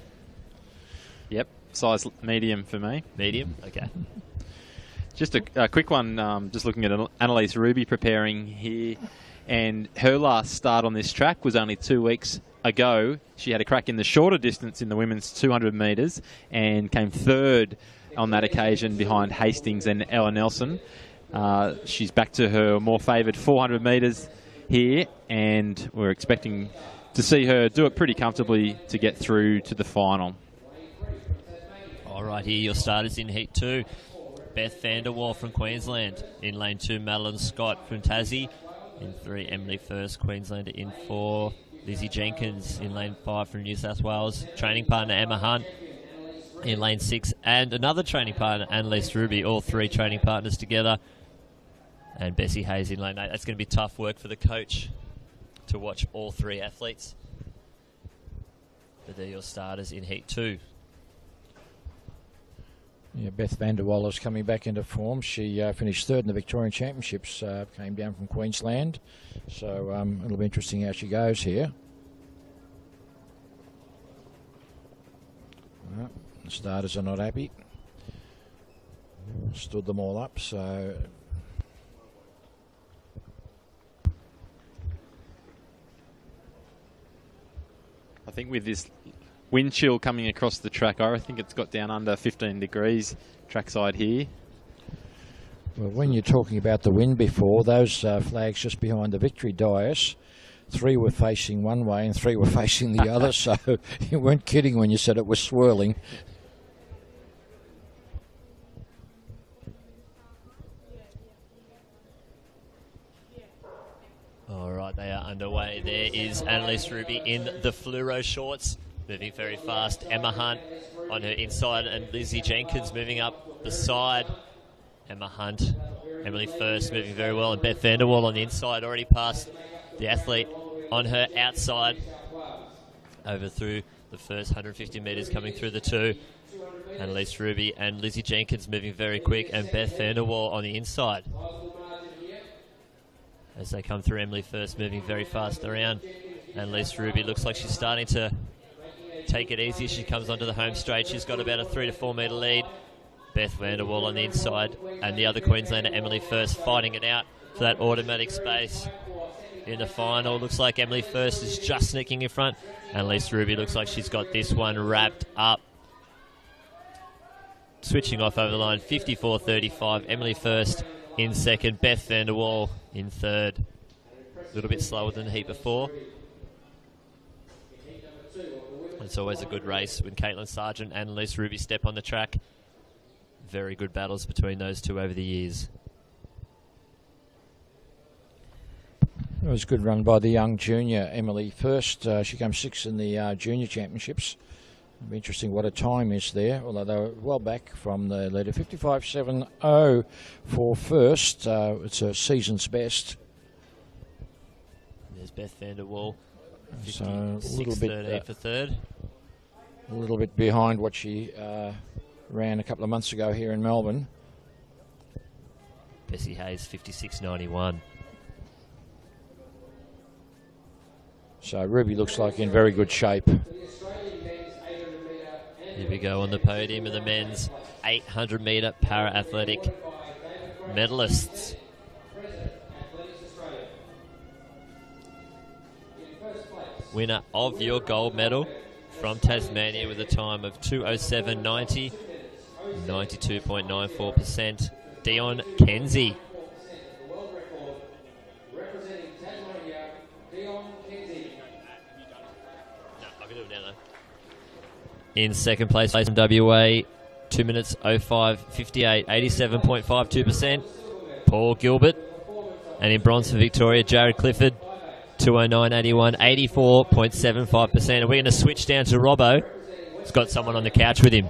Yep, size medium for me. Medium? Okay. Just a quick one, just looking at Annalise Ruby preparing here. And her last start on this track was only 2 weeks ago. She had a crack in the shorter distance in the women's 200 metres and came third on that occasion behind Hastings and Ella Nelson. She's back to her more favoured 400 metres here, and we're expecting to see her do it pretty comfortably to get through to the final. All right, here your starters in Heat 2. Beth Vanderwall from Queensland. In lane 2, Madeline Scott from Tassie. In 3, Emily First, Queenslander. In 4, Lizzie Jenkins. In lane 5 from New South Wales. Training partner Emma Hunt in lane 6. And another training partner, Annalise Ruby. All 3 training partners together. And Bessie Hayes in lane 8. That's going to be tough work for the coach to watch all 3 athletes. But they're your starters in Heat 2. Yeah, Beth Vanderwall is coming back into form. She finished third in the Victorian Championships, came down from Queensland. So it'll be interesting how she goes here. Well, the starters are not happy. Stood them all up, so... I think with this wind chill coming across the track, I think it's got down under 15 degrees trackside here. Well, when you're talking about the wind before, those flags just behind the victory dais, 3 were facing one way and 3 were facing the other, so you weren't kidding when you said it was swirling. All right, they are underway. There is Annalise Ruby in the fluoro shorts, moving very fast. Emma Hunt on her inside, and Lizzie Jenkins moving up the side. Emma Hunt, Emily First moving very well, and Beth Vanderwall on the inside, already past the athlete on her outside. Over through the first 150 metres, coming through the 2. Annalise Ruby and Lizzie Jenkins moving very quick, and Beth Vanderwall on the inside. as they come through. Emily first moving very fast around. And Lise Ruby looks like she's starting to take it easy as she comes onto the home straight. She's got about a 3 to 4 metre lead. Beth Vanderwall on the inside, and the other Queenslander, Emily First, fighting it out for that automatic space in the final. Looks like Emily First is just sneaking in front, and Lise Ruby looks like she's got this one wrapped up. Switching off over the line, 54.35. Emily First in second, Beth Vanderwall in third. A little bit slower than the heat before. It's always a good race when Caitlin Sargent and Lise Ruby step on the track. Very good battles between those two over the years. It was a good run by the young junior, Emily First. She came sixth in the junior championships. It'll be interesting what her time is there, although they were well back from the leader. 55.70 for first. It's a season's best. There's Beth Vanderwall. So a little bit for third. A little bit behind what she ran a couple of months ago here in Melbourne. Bessie Hayes, 56.91. So Ruby looks like in very good shape. Here we go on the podium of the men's 800 metre para-athletic medalists. Winner of your gold medal from Tasmania with a time of 2:07.90, 92.94%, Dion Kenzie. In second place from WA, 2 minutes 05.58, 87.52%, Paul Gilbert. And in bronze for Victoria, Jared Clifford, 209.81, 84.75%. And we're going to switch down to Robbo. He's got someone on the couch with him.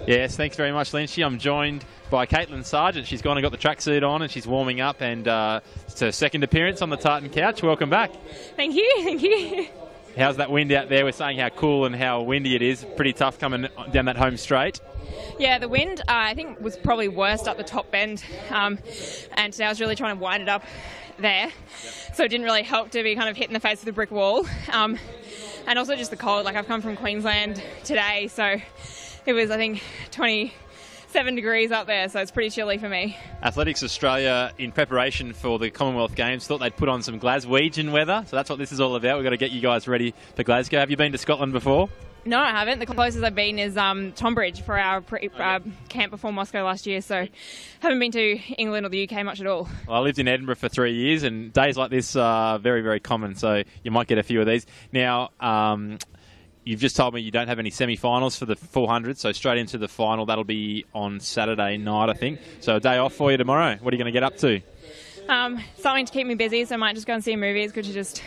Yes, thanks very much, Lynchy. I'm joined by Caitlin Sargent. She's gone and got the tracksuit on and she's warming up, and it's her second appearance on the Tartan couch. Welcome back. Thank you, thank you. How's that wind out there? We're saying how cool and how windy it is. Pretty tough coming down that home straight. Yeah, the wind, I think, was probably worst up the top bend. And today I was really trying to wind it up there. So it didn't really help to be kind of hit in the face with a brick wall. And also just the cold. Like, I've come from Queensland today, so it was, I think, 27 degrees up there, so it's pretty chilly for me. Athletics Australia, in preparation for the Commonwealth Games, thought they'd put on some Glaswegian weather, so that's what this is all about. We've got to get you guys ready for Glasgow. Have you been to Scotland before? No, I haven't. The closest I've been is Tonbridge for our camp before Moscow last year, so haven't been to England or the UK much at all. Well, I lived in Edinburgh for 3 years, and days like this are very, very common, so you might get a few of these. Now, you've just told me you don't have any semi-finals for the 400, so straight into the final. That'll be on Saturday night, I think. So a day off for you tomorrow. What are you going to get up to? Something to keep me busy, so I might just go and see a movie. It's good to just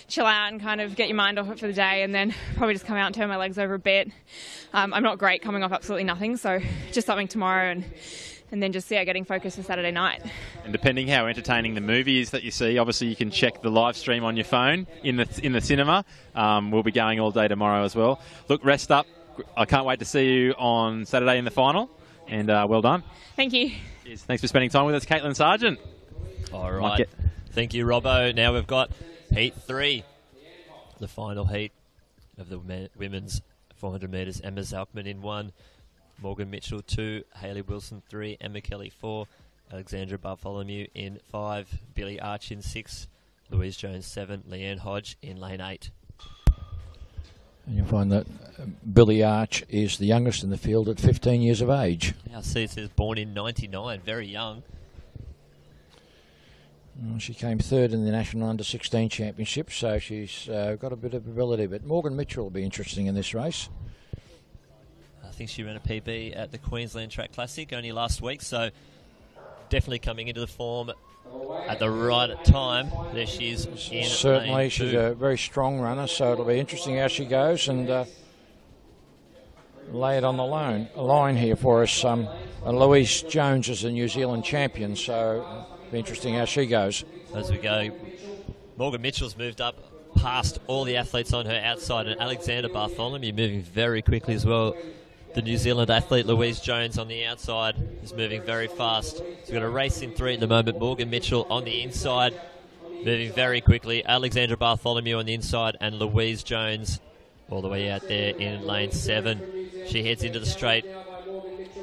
chill out and kind of get your mind off it for the day, and then probably just come out and turn my legs over a bit. I'm not great coming off absolutely nothing, so just something tomorrow and then just getting focused for Saturday night. And depending how entertaining the movie is that you see, obviously you can check the live stream on your phone in the cinema. We'll be going all day tomorrow as well. Look, rest up. I can't wait to see you on Saturday in the final, and well done. Thank you. Cheers. Thanks for spending time with us, Caitlin Sargent. All right. Thank you, Robbo. Now we've got Heat 3, the final heat of the women's 400 metres. Emma Zalkman in 1, Morgan Mitchell 2, Hayley Wilson 3, Emma Kelly 4, Alexandra Bartholomew in 5, Billy Arch in 6, Louise Jones 7, Leanne Hodge in lane 8. And you'll find that Billy Arch is the youngest in the field at 15 years of age. I see it says born in 99, very young. Well, she came third in the National Under-16 Championship, so she's got a bit of ability. But Morgan Mitchell will be interesting in this race. I think she ran a PB at the Queensland Track Classic only last week, so definitely coming into the form at the right time. There she is. Certainly, she's a very strong runner, so it'll be interesting how she goes and lay it on the line here for us. Louise Jones is a New Zealand champion, so it'll be interesting how she goes. As we go, Morgan Mitchell's moved up past all the athletes on her outside, and Alexander Bartholomew moving very quickly as well. The New Zealand athlete Louise Jones on the outside is moving very fast. So we've got a race in 3 at the moment. Morgan Mitchell on the inside. Moving very quickly, Alexandra Bartholomew on the inside and Louise Jones all the way out there in lane 7. She heads into the straight.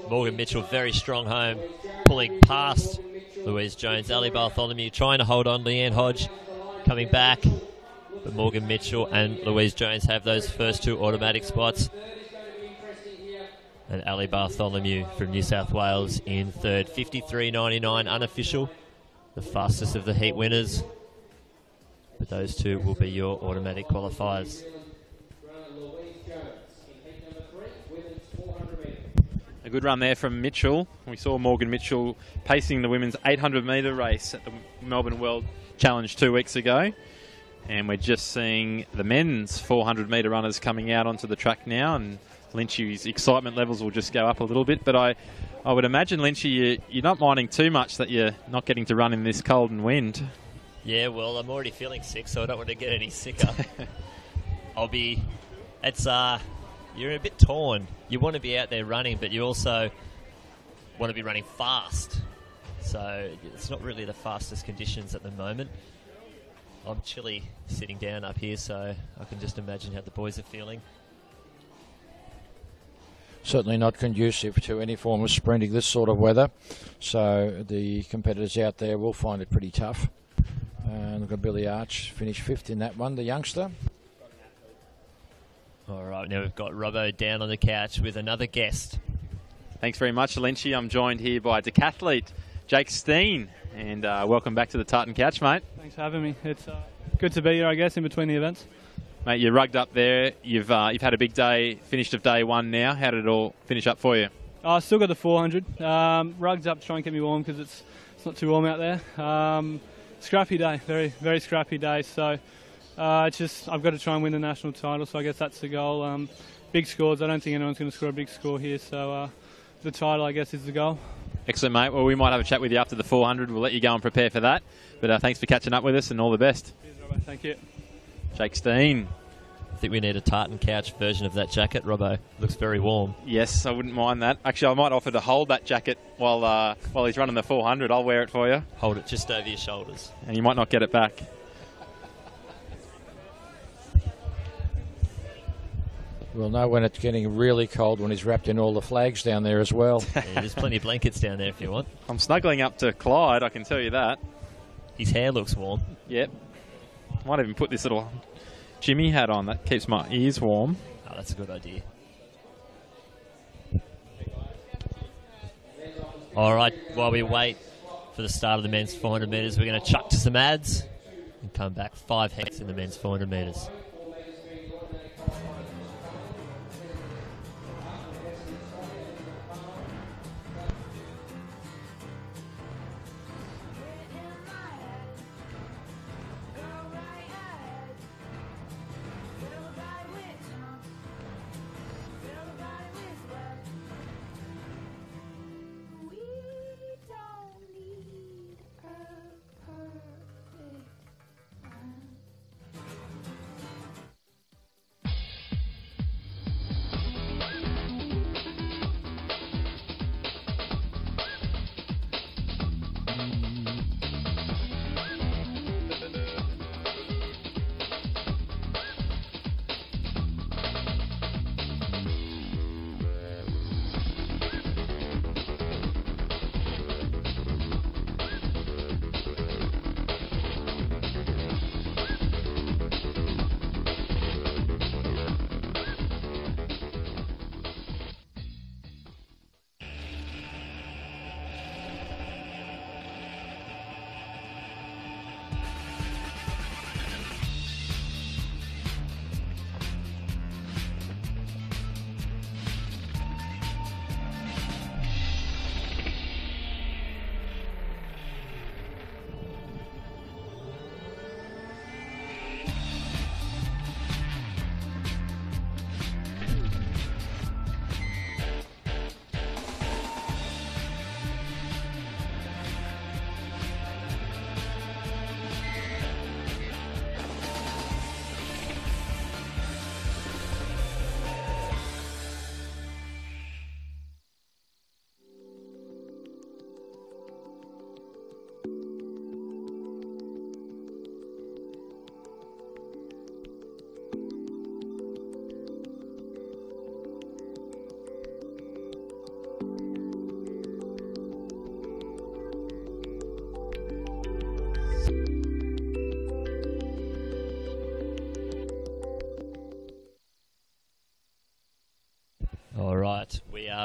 Morgan Mitchell, very strong home, pulling past Louise Jones. Ali Bartholomew trying to hold on. Leanne Hodge coming back. But Morgan Mitchell and Louise Jones have those first 2 automatic spots. And Ali Bartholomew from New South Wales in third. 53.99 unofficial, the fastest of the heat winners. But those 2 will be your automatic qualifiers. A good run there from Mitchell. We saw Morgan Mitchell pacing the women's 800-metre race at the Melbourne World Challenge 2 weeks ago. And we're just seeing the men's 400-metre runners coming out onto the track now, and Lynchy's excitement levels will just go up a little bit. But I would imagine, Lynchy, you're not minding too much that you're not getting to run in this cold and wind. Yeah, well, I'm already feeling sick, so I don't want to get any sicker. You're a bit torn. You want to be out there running, but you also want to be running fast. So it's not really the fastest conditions at the moment. I'm chilly sitting down up here, so I can just imagine how the boys are feeling. Certainly not conducive to any form of sprinting this sort of weather. So the competitors out there will find it pretty tough. And look at Billy Arch, finished 5th in that one, the youngster. All right, now we've got Robbo down on the couch with another guest. Thanks very much, Lynchy. I'm joined here by decathlete Jake Steen. And welcome back to the Tartan Couch, mate. Thanks for having me. It's good to be here, I guess, in between the events. Mate, you're rugged up there. You've had a big day, finished of day 1 now. How did it all finish up for you? I still got the 400. Rugged up to try and keep me warm because it's not too warm out there. Scrappy day, very, very scrappy day. So I've got to try and win the national title, so I guess that's the goal. Big scores. I don't think anyone's going to score a big score here, so the title, I guess, is the goal. Excellent, mate. Well, we might have a chat with you after the 400. We'll let you go and prepare for that. But thanks for catching up with us, and all the best. Cheers, Robbo. Thank you. Jake Steen. I think we need a tartan couch version of that jacket, Robbo. Looks very warm. Yes, I wouldn't mind that. Actually, I might offer to hold that jacket while he's running the 400. I'll wear it for you. Hold it just over your shoulders. And you might not get it back. We'll know when it's getting really cold when he's wrapped in all the flags down there as well. Yeah, there's plenty of blankets down there if you want. I'm snuggling up to Clyde, I can tell you that. His hair looks warm. Yep. Might even put this little Jimmy hat on. That keeps my ears warm. Oh, that's a good idea. All right, while we wait for the start of the men's 400 metres, we're going to chuck to some ads and come back 5 heats in the men's 400 metres.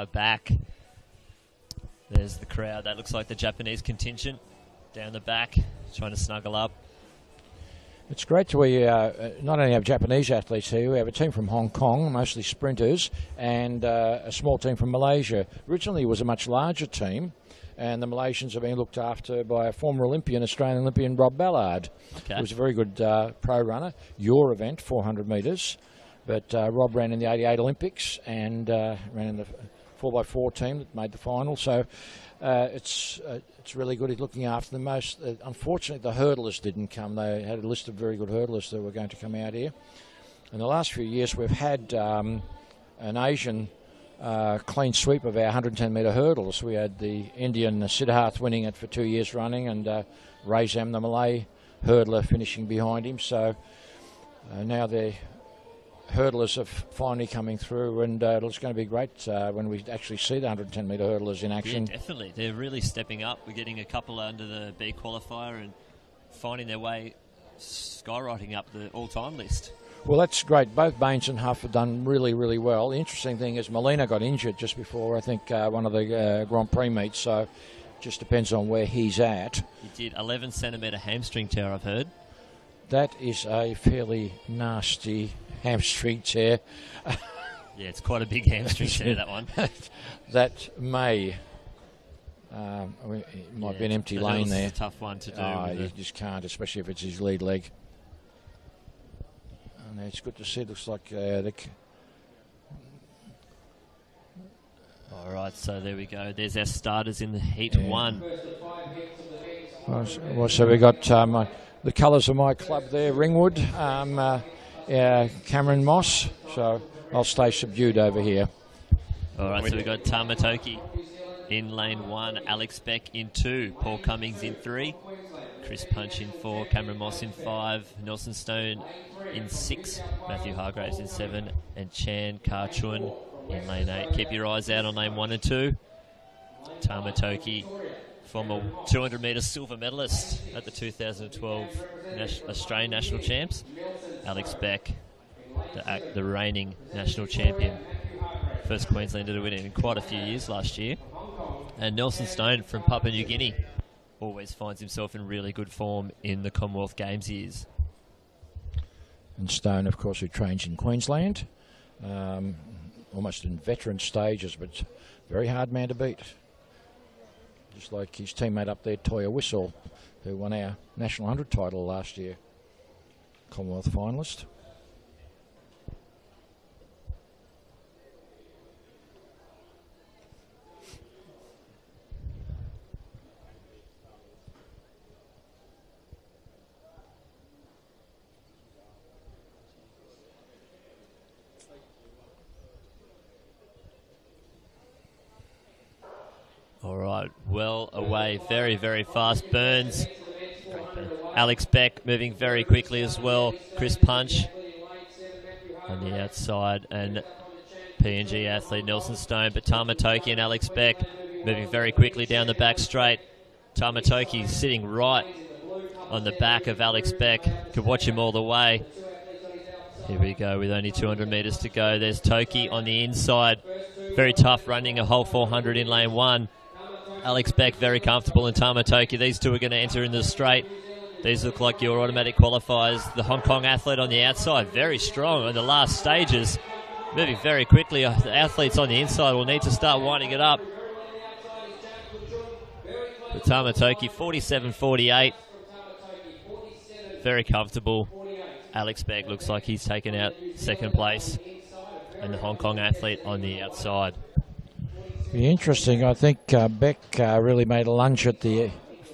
back. There's the crowd. That looks like the Japanese contingent down the back, trying to snuggle up. It's great to not only have Japanese athletes here, we have a team from Hong Kong, mostly sprinters, and a small team from Malaysia. Originally it was a much larger team, and the Malaysians are being looked after by a former Australian Olympian, Rob Ballard. Okay. He was a very good pro runner. Your event, 400 metres, but Rob ran in the 88 Olympics and ran in the 4x4 team that made the final. So it's really good. He's looking after the most. Unfortunately, the hurdlers didn't come. They had a list of very good hurdlers that were going to come out here. In the last few years, we've had an Asian clean sweep of our 110-metre hurdles. We had the Indian Siddharth winning it for 2 years running, and Razam, the Malay hurdler, finishing behind him. So now the hurdlers are finally coming through, and it's going to be great when we actually see the 110-metre hurdlers in action. Yeah, definitely. They're really stepping up. We're getting a couple under the B qualifier and finding their way skyrocketing up the all-time list. Well, that's great. Both Baines and Huff have done really, really well. The interesting thing is Molina got injured just before, I think, one of the Grand Prix meets, so it just depends on where he's at. He did 11-centimetre hamstring tear, I've heard. That is a fairly nasty hamstring tear. Yeah, it's quite a big hamstring tear, that one. That may... it might be an empty lane there. It's a tough one to do. You just can't, especially if it's his lead leg. And it's good to see. It looks like All right, so there we go. There's our starters in the Heat 1. Well, so we got the colours of my club there, Ringwood, Cameron Moss. So I'll stay subdued over here. All right, so we've got Tamatoki in lane 1, Alex Beck in 2, Paul Cummings in 3, Chris Punch in 4, Cameron Moss in 5, Nelson Stone in 6, Matthew Hargraves in 7, and Chan Kar-chun in lane 8. Keep your eyes out on lane 1 and 2. Tamatoki, former 200-metre silver medalist at the 2012 Australian National Champs. Alex Beck, the reigning national champion. First Queenslander to win it in quite a few years last year. And Nelson Stone from Papua New Guinea always finds himself in really good form in the Commonwealth Games years. And Stone, of course, who trains in Queensland, almost in veteran stages, but very hard man to beat. Just like his teammate up there, Toya Whistle, who won our National 100 title last year, Commonwealth finalist. All right, well away, very, very fast. Burns. Alex Beck moving very quickly as well. Chris Punch on the outside, and PNG athlete Nelson Stone. But Tamatoki and Alex Beck moving very quickly down the back straight. Tamatoki sitting right on the back of Alex Beck. Could watch him all the way. Here we go with only 200 metres to go. There's Toki on the inside. Very tough running a whole 400 in lane 1. Alex Beck very comfortable in Tamatoki. These two are going to enter in the straight. These look like your automatic qualifiers. The Hong Kong athlete on the outside, very strong in the last stages. Moving very quickly. The athletes on the inside will need to start winding it up. The Tamatoki, 47.48. Very comfortable. Alex Beck looks like he's taken out second place. And the Hong Kong athlete on the outside. Interesting. I think Beck really made a lunge at the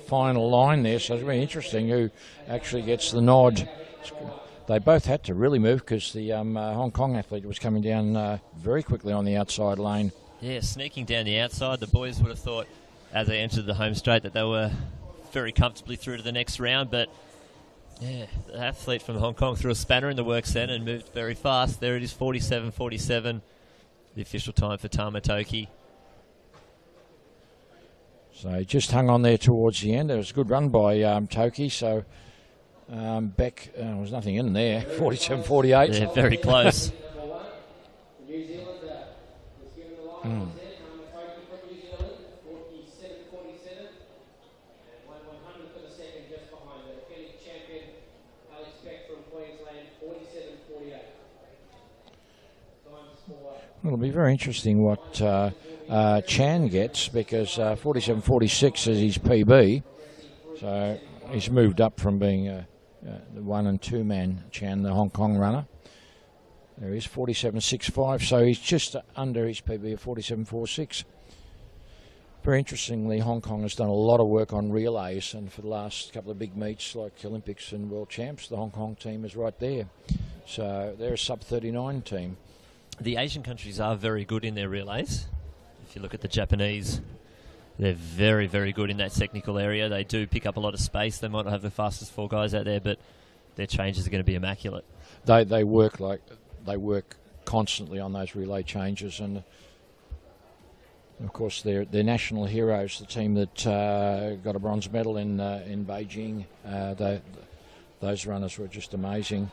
final line there, so it's really interesting who actually gets the nod. They both had to really move because the Hong Kong athlete was coming down very quickly on the outside lane. Yeah, sneaking down the outside. The boys would have thought as they entered the home straight that they were very comfortably through to the next round, but yeah, the athlete from Hong Kong threw a spanner in the works then and moved very fast. There it is, 47.47, the official time for Tamatoki. So he just hung on there towards the end. There was a good run by Toki, so Beck, there was nothing in there, 47.48. Yeah, very close. It'll be very interesting what Chan gets, because 47.46 is his PB. So he's moved up from being the 1 and 2 man, Chan, the Hong Kong runner. There he is, 47.65, so he's just under his PB of 47.46. Very interestingly, Hong Kong has done a lot of work on relays, and for the last couple of big meets like Olympics and World Champs, the Hong Kong team is right there. So they're a sub-39 team. The Asian countries are very good in their relays. If you look at the Japanese, they're very, very good in that technical area. They do pick up a lot of space. They might not have the fastest 4 guys out there, but their changes are going to be immaculate. They work constantly on those relay changes, and of course they're national heroes. The team that got a bronze medal in Beijing, those runners were just amazing.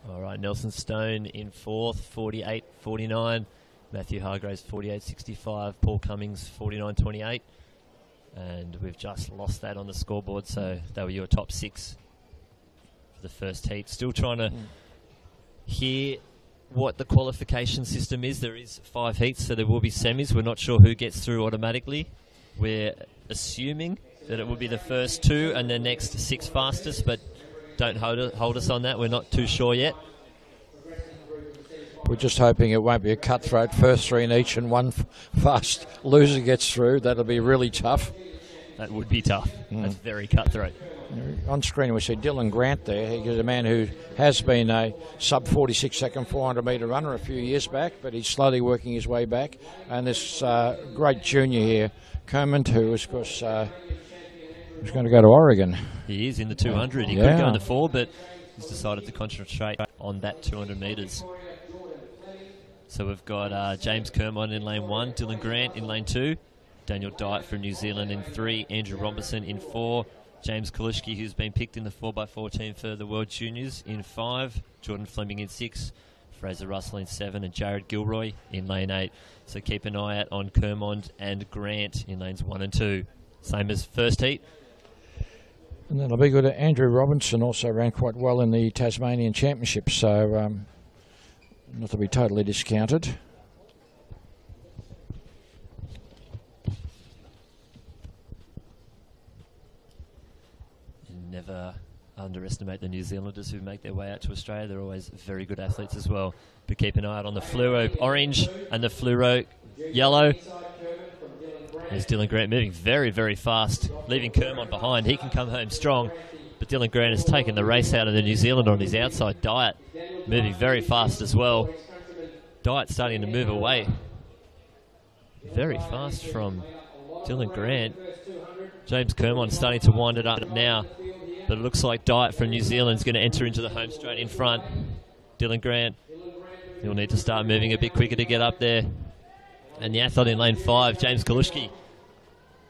All right, Nelson Stone in 4th, 48.49. Matthew Hargraves, 48.65. Paul Cummings, 49.28. And we've just lost that on the scoreboard, so they were your top 6 for the first heat. Still trying to hear what the qualification system is. There is 5 heats, so there will be semis. We're not sure who gets through automatically. We're assuming that it will be the first 2 and the next 6 fastest, but don't hold us on that. We're not too sure yet. We're just hoping it won't be a cutthroat. First 3 in each and one fast loser gets through. That'll be really tough. That would be tough. That's very cutthroat. On screen we see Dylan Grant there. He's a man who has been a sub-46 second 400 metre runner a few years back, but he's slowly working his way back. And this great junior here, Common, who is, of course, he's going to go to Oregon. He is in the 200. He could go in the 4, but he's decided to concentrate on that 200 metres. So we've got James Kermond in lane 1, Dylan Grant in lane 2, Daniel Dyatt from New Zealand in 3, Andrew Robertson in 4, James Kalushki, who's been picked in the 4x4 team for the World Juniors, in 5, Jordan Fleming in 6, Fraser Russell in 7, and Jared Gilroy in lane 8. So keep an eye out on Kermond and Grant in lanes 1 and 2. Same as first heat. And that'll be good. Andrew Robinson also ran quite well in the Tasmanian Championship, so not to be totally discounted. Never underestimate the New Zealanders who make their way out to Australia. They're always very good athletes as well. But keep an eye out on the fluoro orange and the fluoro yellow. There's Dylan Grant moving very, very fast, leaving Kermond behind. He can come home strong, but Dylan Grant has taken the race out of the New Zealander on his outside. Dyatt moving very fast as well. Dyatt starting to move away very fast from Dylan Grant. James Kermond starting to wind it up now, but it looks like Dyatt from New Zealand is going to enter into the home straight in front. Dylan Grant, he'll need to start moving a bit quicker to get up there. And the athlete in lane 5, James Kalushki,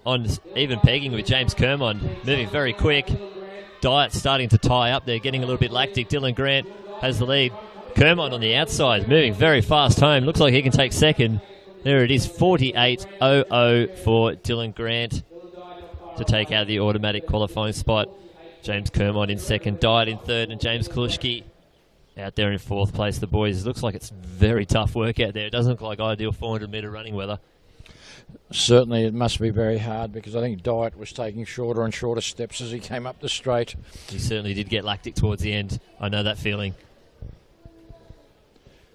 on even pegging with James Kermond, moving very quick. Dyatt starting to tie up there, getting a little bit lactic. Dylan Grant has the lead. Kermond on the outside, moving very fast home. Looks like he can take second. There it is, 48.00 for Dylan Grant to take out the automatic qualifying spot. James Kermond in second, Dyatt in third, and James Kalushki out there in 4th place. The boys, it looks like it's very tough work out there. It doesn't look like ideal 400 metre running weather. Certainly it must be very hard, because I think Dyatt was taking shorter and shorter steps as he came up the straight. He certainly did get lactic towards the end. I know that feeling.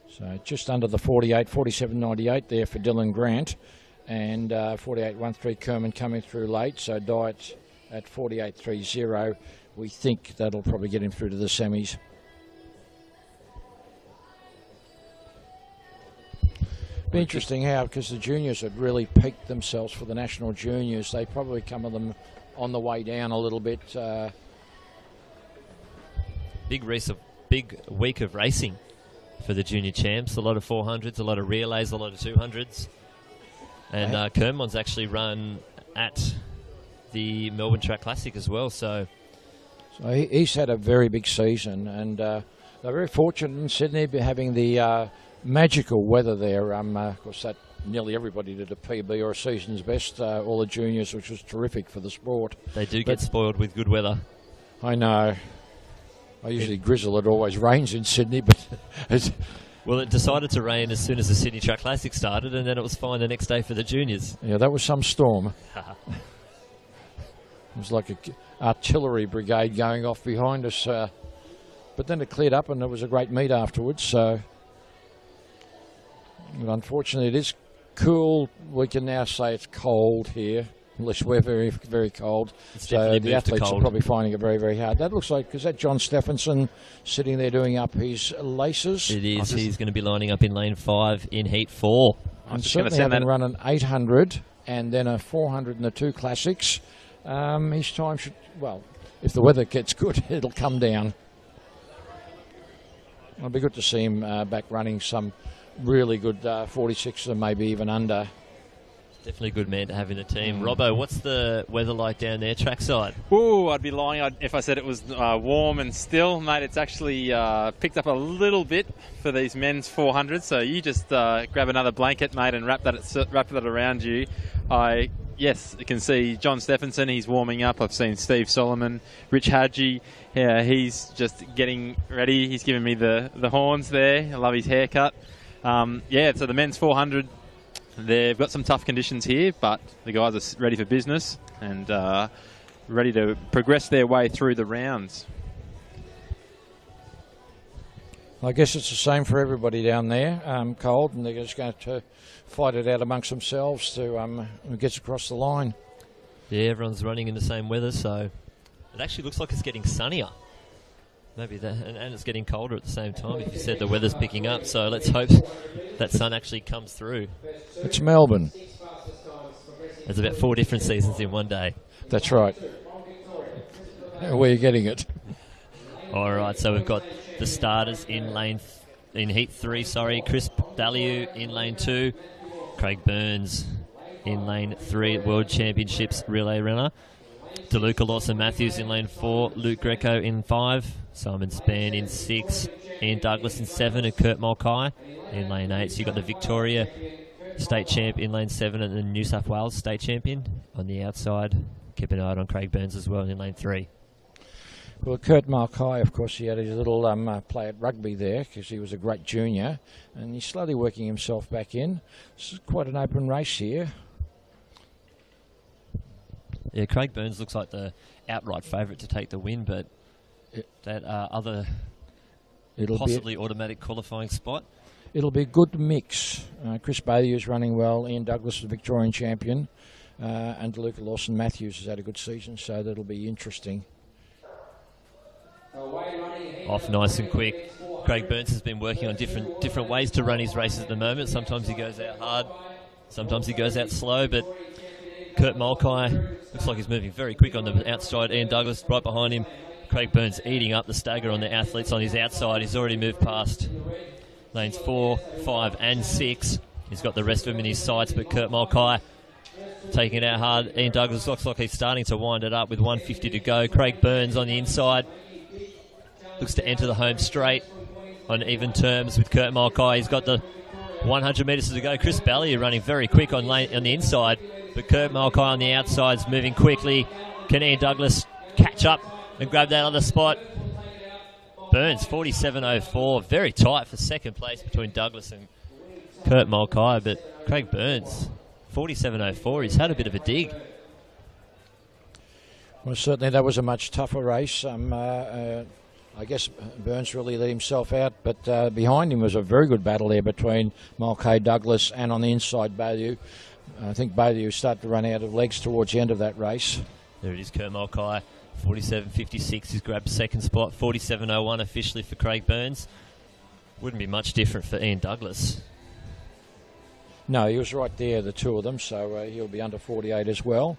So just under the 48, 47.98 there for Dylan Grant, and 48.13 Kermond coming through late. So Dyatt at 48.30. We think that'll probably get him through to the semis. Be interesting how, because the juniors had really peaked themselves for the national juniors, they probably come of them on the way down a little bit. Big week of racing for the junior champs. A lot of 400s, a lot of relays, a lot of 200s. And Kermond's actually run at the Melbourne Track Classic as well. So he's had a very big season, and they're very fortunate in Sydney having the magical weather there. Of course, that nearly everybody did a PB or a season's best, all the juniors, which was terrific for the sport. They do get spoiled with good weather. I know. I usually grizzle. It always rains in Sydney, but Well, it decided to rain as soon as the Sydney Track Classic started, and then it was fine the next day for the juniors. Yeah, that was some storm. It was like an artillery brigade going off behind us. But then it cleared up, and it was a great meet afterwards. So, but unfortunately, it is cool. We can now say it's cold here. Unless we're very, very cold. So the athletes are probably finding it very, very hard. That looks like, is that John Stephenson sitting there doing up his laces? It is. He's going to be lining up in lane 5 in heat 4. And certainly having run an 800 and then a 400 in the 2 classics, his time should, well, if the weather gets good, it'll come down. It'll be good to see him back running some really good 46 and maybe even under. Definitely a good man to have in the team. Robbo, what's the weather like down there trackside? Ooh, I'd be lying if I said it was warm and still, mate. It's actually picked up a little bit for these men's 400s. So you just grab another blanket, mate, and wrap that around you. Yes, you can see John Stephenson. He's warming up. I've seen Steve Solomon, Rich Hadji. Yeah, he's just getting ready. He's giving me the horns there. I love his haircut. So the men's 400. They've got some tough conditions here, but the guys are ready for business and ready to progress their way through the rounds. I guess it's the same for everybody down there. Cold, and they're just going to fight it out amongst themselves to who gets across the line. Yeah, everyone's running in the same weather, so it actually looks like it's getting sunnier. Maybe that, and it's getting colder at the same time. If you said the weather's picking up, so let's hope that sun actually comes through. It's Melbourne. There's about 4 different seasons in one day. That's right. Where are you getting it? All right, so we've got the starters in heat 3. Chris Ballieu in lane 2, Craig Burns in lane 3, World Championships relay runner. DeLuca Lawson-Matthews in lane 4, Luke Greco in 5, Simon Spann in 6, Ian Douglas in 7, and Kurt Mulcahy in lane 8. So you've got the Victoria State Champ in lane 7 and the New South Wales State Champion on the outside. Keep an eye on Craig Burns as well in lane 3. Well, Kurt Mulcahy, of course, he had his little play at rugby there because he was a great junior, and he's slowly working himself back in. This is quite an open race here. Yeah, Craig Burns looks like the outright favourite to take the win, but that other possibly automatic qualifying spot. It'll be a good mix. Chris Ballieu is running well. Ian Douglas is the Victorian champion. And DeLuca Lawson-Matthews has had a good season, so that'll be interesting. Off nice and quick. Craig Burns has been working on different ways to run his races at the moment. Sometimes he goes out hard, sometimes he goes out slow, but Kurt Mulcahy looks like he's moving very quick on the outside. Ian Douglas right behind him. Craig Burns eating up the stagger on the athletes on his outside. He's already moved past lanes 4, 5 and 6. He's got the rest of them in his sights, but Kurt Mulcahy taking it out hard. Ian Douglas looks like he's starting to wind it up with 150 to go. Craig Burns on the inside looks to enter the home straight on even terms with Kurt Mulcahy. He's got the 100 metres to go. Chris Ballieu running very quick on the inside, but Kurt Mulcahy on the outside is moving quickly. Can Ian Douglas catch up and grab that other spot? Burns 47.04, very tight for second place between Douglas and Kurt Mulcahy, but Craig Burns 47.04. He's had a bit of a dig. Well, certainly that was a much tougher race. I guess Burns really let himself out, but behind him was a very good battle there between Mulcahy, Douglas, and on the inside Ballieu. I think Ballieu started to run out of legs towards the end of that race. There it is, Kurt Mulcahy, 47.56. He's grabbed second spot, 47.01 officially for Craig Burns. Wouldn't be much different for Ian Douglas. No, he was right there, the two of them, so he'll be under 48 as well.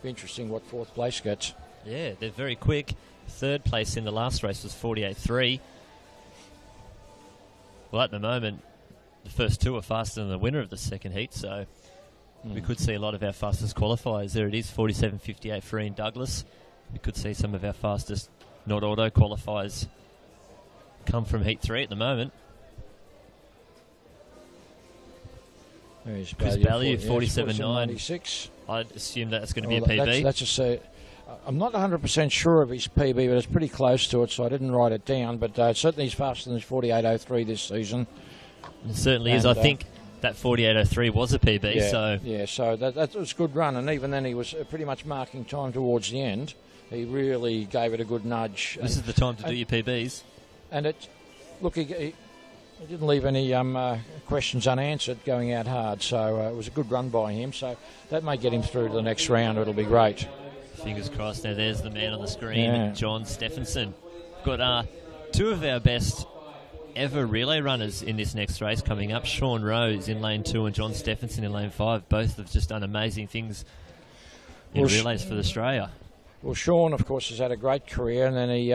Be interesting what fourth place gets. Yeah, they're very quick. Third place in the last race was 48.3. Well, at the moment, the first two are faster than the winner of the second heat, so we could see a lot of our fastest qualifiers. There it is, 47.58 for Ian Douglas. We could see some of our fastest not auto qualifiers come from heat 3 at the moment. There's Chris Ballieu, 47.96. I'd assume that's going to be a PB. That's I'm not 100% sure of his PB, but it's pretty close to it, so I didn't write it down. But certainly he's faster than his 48.03 this season. It certainly is. I think that 48.03 was a PB. Yeah, so that was a good run, and even then he was pretty much marking time towards the end. He really gave it a good nudge. This is the time to do your PBs. And he didn't leave any questions unanswered going out hard, so it was a good run by him. So that may get him through to the next round. It'll be great. Fingers crossed. Now there's the man on the screen, John Stephenson. Got two of our best ever relay runners in this next race coming up. Sean Rose in lane 2 and John Stephenson in lane 5. Both have just done amazing things in relays for Australia. Well, Sean, of course, has had a great career, and then he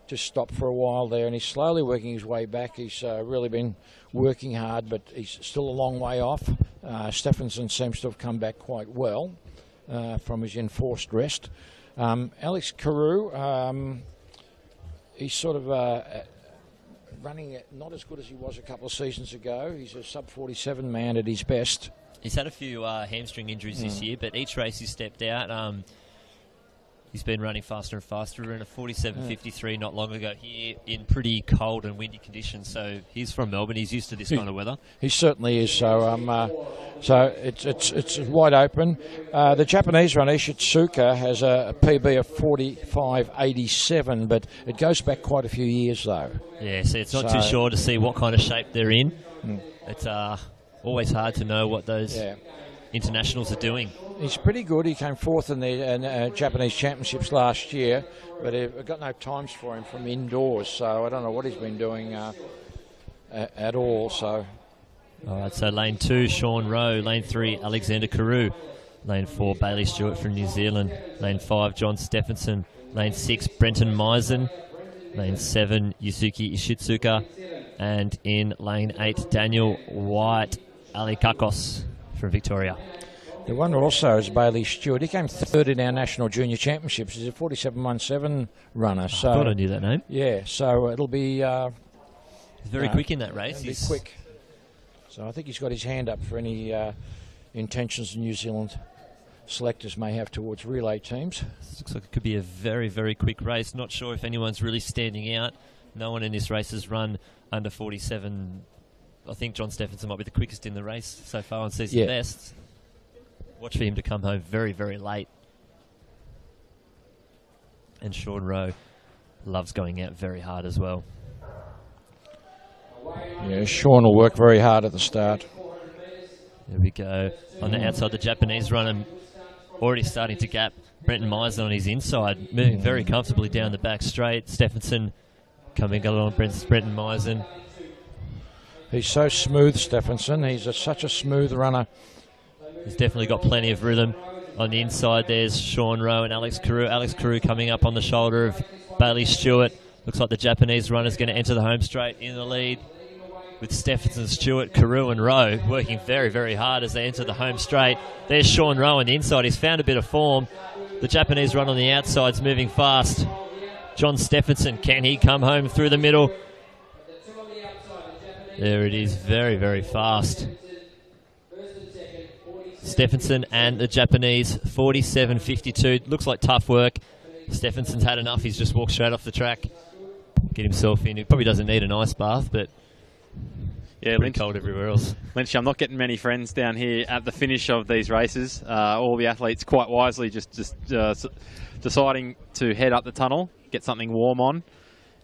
just stopped for a while there, and he's slowly working his way back. He's really been working hard, but he's still a long way off. Stephenson seems to have come back quite well from his enforced rest. Alex Carew, he's sort of running not as good as he was a couple of seasons ago. He's a sub-47 man at his best. He's had a few hamstring injuries this year, but each race he stepped out, he's been running faster and faster. We were in a 47.53 not long ago here in pretty cold and windy conditions. So he's from Melbourne. He's used to this kind of weather. He certainly is. So it's wide open. The Japanese runner Ishitsuka has a PB of 45.87, but it goes back quite a few years though. Yeah, so it's not too sure to see what kind of shape they're in. It's always hard to know what those internationals are doing. He's pretty good. He came fourth in the Japanese championships last year, but I've got no times for him from indoors, so I don't know what he's been doing at all. So, all right. So lane 2, Sean Rowe. Lane 3, Alexander Carew. Lane 4, Bailey Stewart from New Zealand. Lane 5, John Stephenson. Lane 6, Brenton Meisen. Lane 7, Yusuke Ishitsuka. And in lane 8, Daniel White Alikakos from Victoria. The one also is Bailey Stewart. He came third in our national junior championships. He's a 47.17 runner. So I thought I knew that name. Yeah, so it'll be... he's very quick in that race. He's quick. So I think he's got his hand up for any intentions New Zealand selectors may have towards relay teams. This looks like it could be a very, very quick race. Not sure if anyone's really standing out. No one in this race has run under 47. I think John Stephenson might be the quickest in the race so far on season best. Watch for him to come home very, very late. And Sean Rowe loves going out very hard as well. Yeah, Sean will work very hard at the start. There we go. On the outside, the Japanese runner already starting to gap Brenton Meisen on his inside, moving very comfortably down the back straight. Stephenson coming along Brenton Meisen. He's so smooth, Stephenson. He's such a smooth runner. He's definitely got plenty of rhythm. On the inside, there's Sean Rowe and Alex Carew. Alex Carew coming up on the shoulder of Bailey Stewart. Looks like the Japanese runner's going to enter the home straight in the lead with Stephenson, Stewart, Carew and Rowe working very, very hard as they enter the home straight. There's Sean Rowe on the inside. He's found a bit of form. The Japanese run on the outside's moving fast. John Stephenson, can he come home through the middle? There it is, very, very fast. Stephenson and the Japanese, 47.52. Looks like tough work. Stephenson's had enough. He's just walked straight off the track. Get himself in. He probably doesn't need an ice bath, but yeah, pretty cold everywhere else. Lynchy, I'm not getting many friends down here at the finish of these races. All the athletes quite wisely just deciding to head up the tunnel, get something warm on.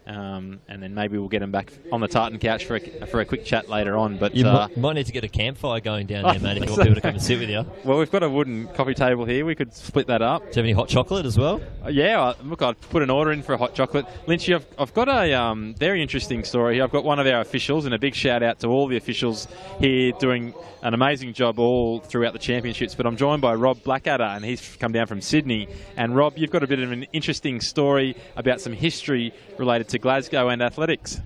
And then maybe we'll get them back on the tartan couch for a quick chat later on. But you might need to get a campfire going down there, mate, if you want people to come and sit with you. Well, we've got a wooden coffee table here. We could split that up. Do you have any hot chocolate as well? Yeah, look, I'd put an order in for a hot chocolate. Lynchy, I've got a very interesting story here. I've got one of our officials, and a big shout out to all the officials here doing an amazing job all throughout the championships. But I'm joined by Rob Blackadder, and he's come down from Sydney. And Rob, you've got a bit of an interesting story about some history related to Glasgow and athletics.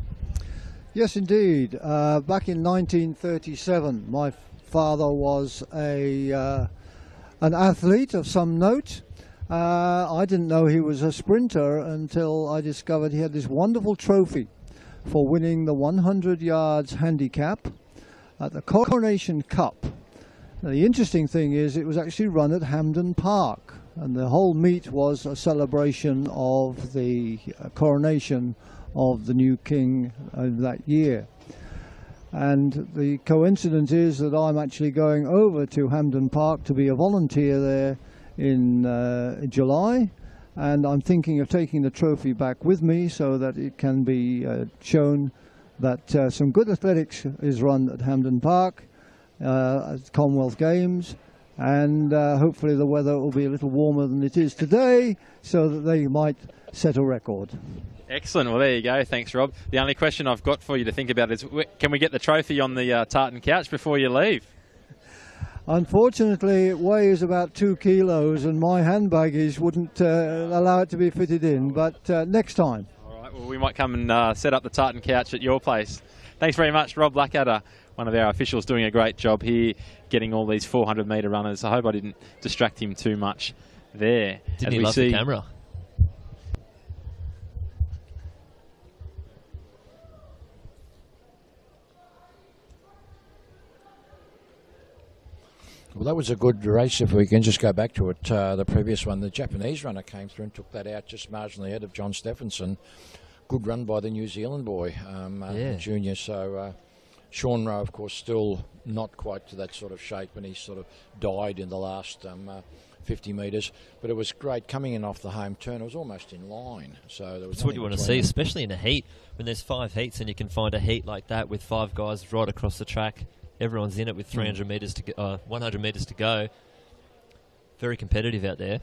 Yes, indeed. Back in 1937, my father was an athlete of some note. I didn't know he was a sprinter until I discovered he had this wonderful trophy for winning the 100 yards handicap at the Coronation Cup. Now, the interesting thing is it was actually run at Hampden Park, And the whole meet was a celebration of the coronation of the new king of that year. And the coincidence is that I'm actually going over to Hampden Park to be a volunteer there in July, and I'm thinking of taking the trophy back with me so that it can be shown that some good athletics is run at Hampden Park at Commonwealth Games, and hopefully the weather will be a little warmer than it is today so that they might set a record. Excellent. Well, there you go. Thanks, Rob. The only question I've got for you to think about is, can we get the trophy on the tartan couch before you leave? Unfortunately, it weighs about 2 kilos, and my hand baggage wouldn't allow it to be fitted in, but next time. All right. Well, we might come and set up the tartan couch at your place. Thanks very much, Rob Blackadder, one of our officials, doing a great job here, getting all these 400-metre runners. I hope I didn't distract him too much there. Didn't he love the camera? Well, that was a good race. If we can just go back to it, the previous one, the Japanese runner came through and took that out just marginally ahead of John Stephenson. Good run by the New Zealand boy, junior. So Sean Rowe, of course, still not quite to that sort of shape, and he sort of died in the last 50 metres. But it was great coming in off the home turn. It was almost in line. So there was that's what you want to see, especially in a heat. When there's 5 heats and you can find a heat like that with 5 guys right across the track. Everyone's in it with 300 metres to go, 100 metres to go. Very competitive out there.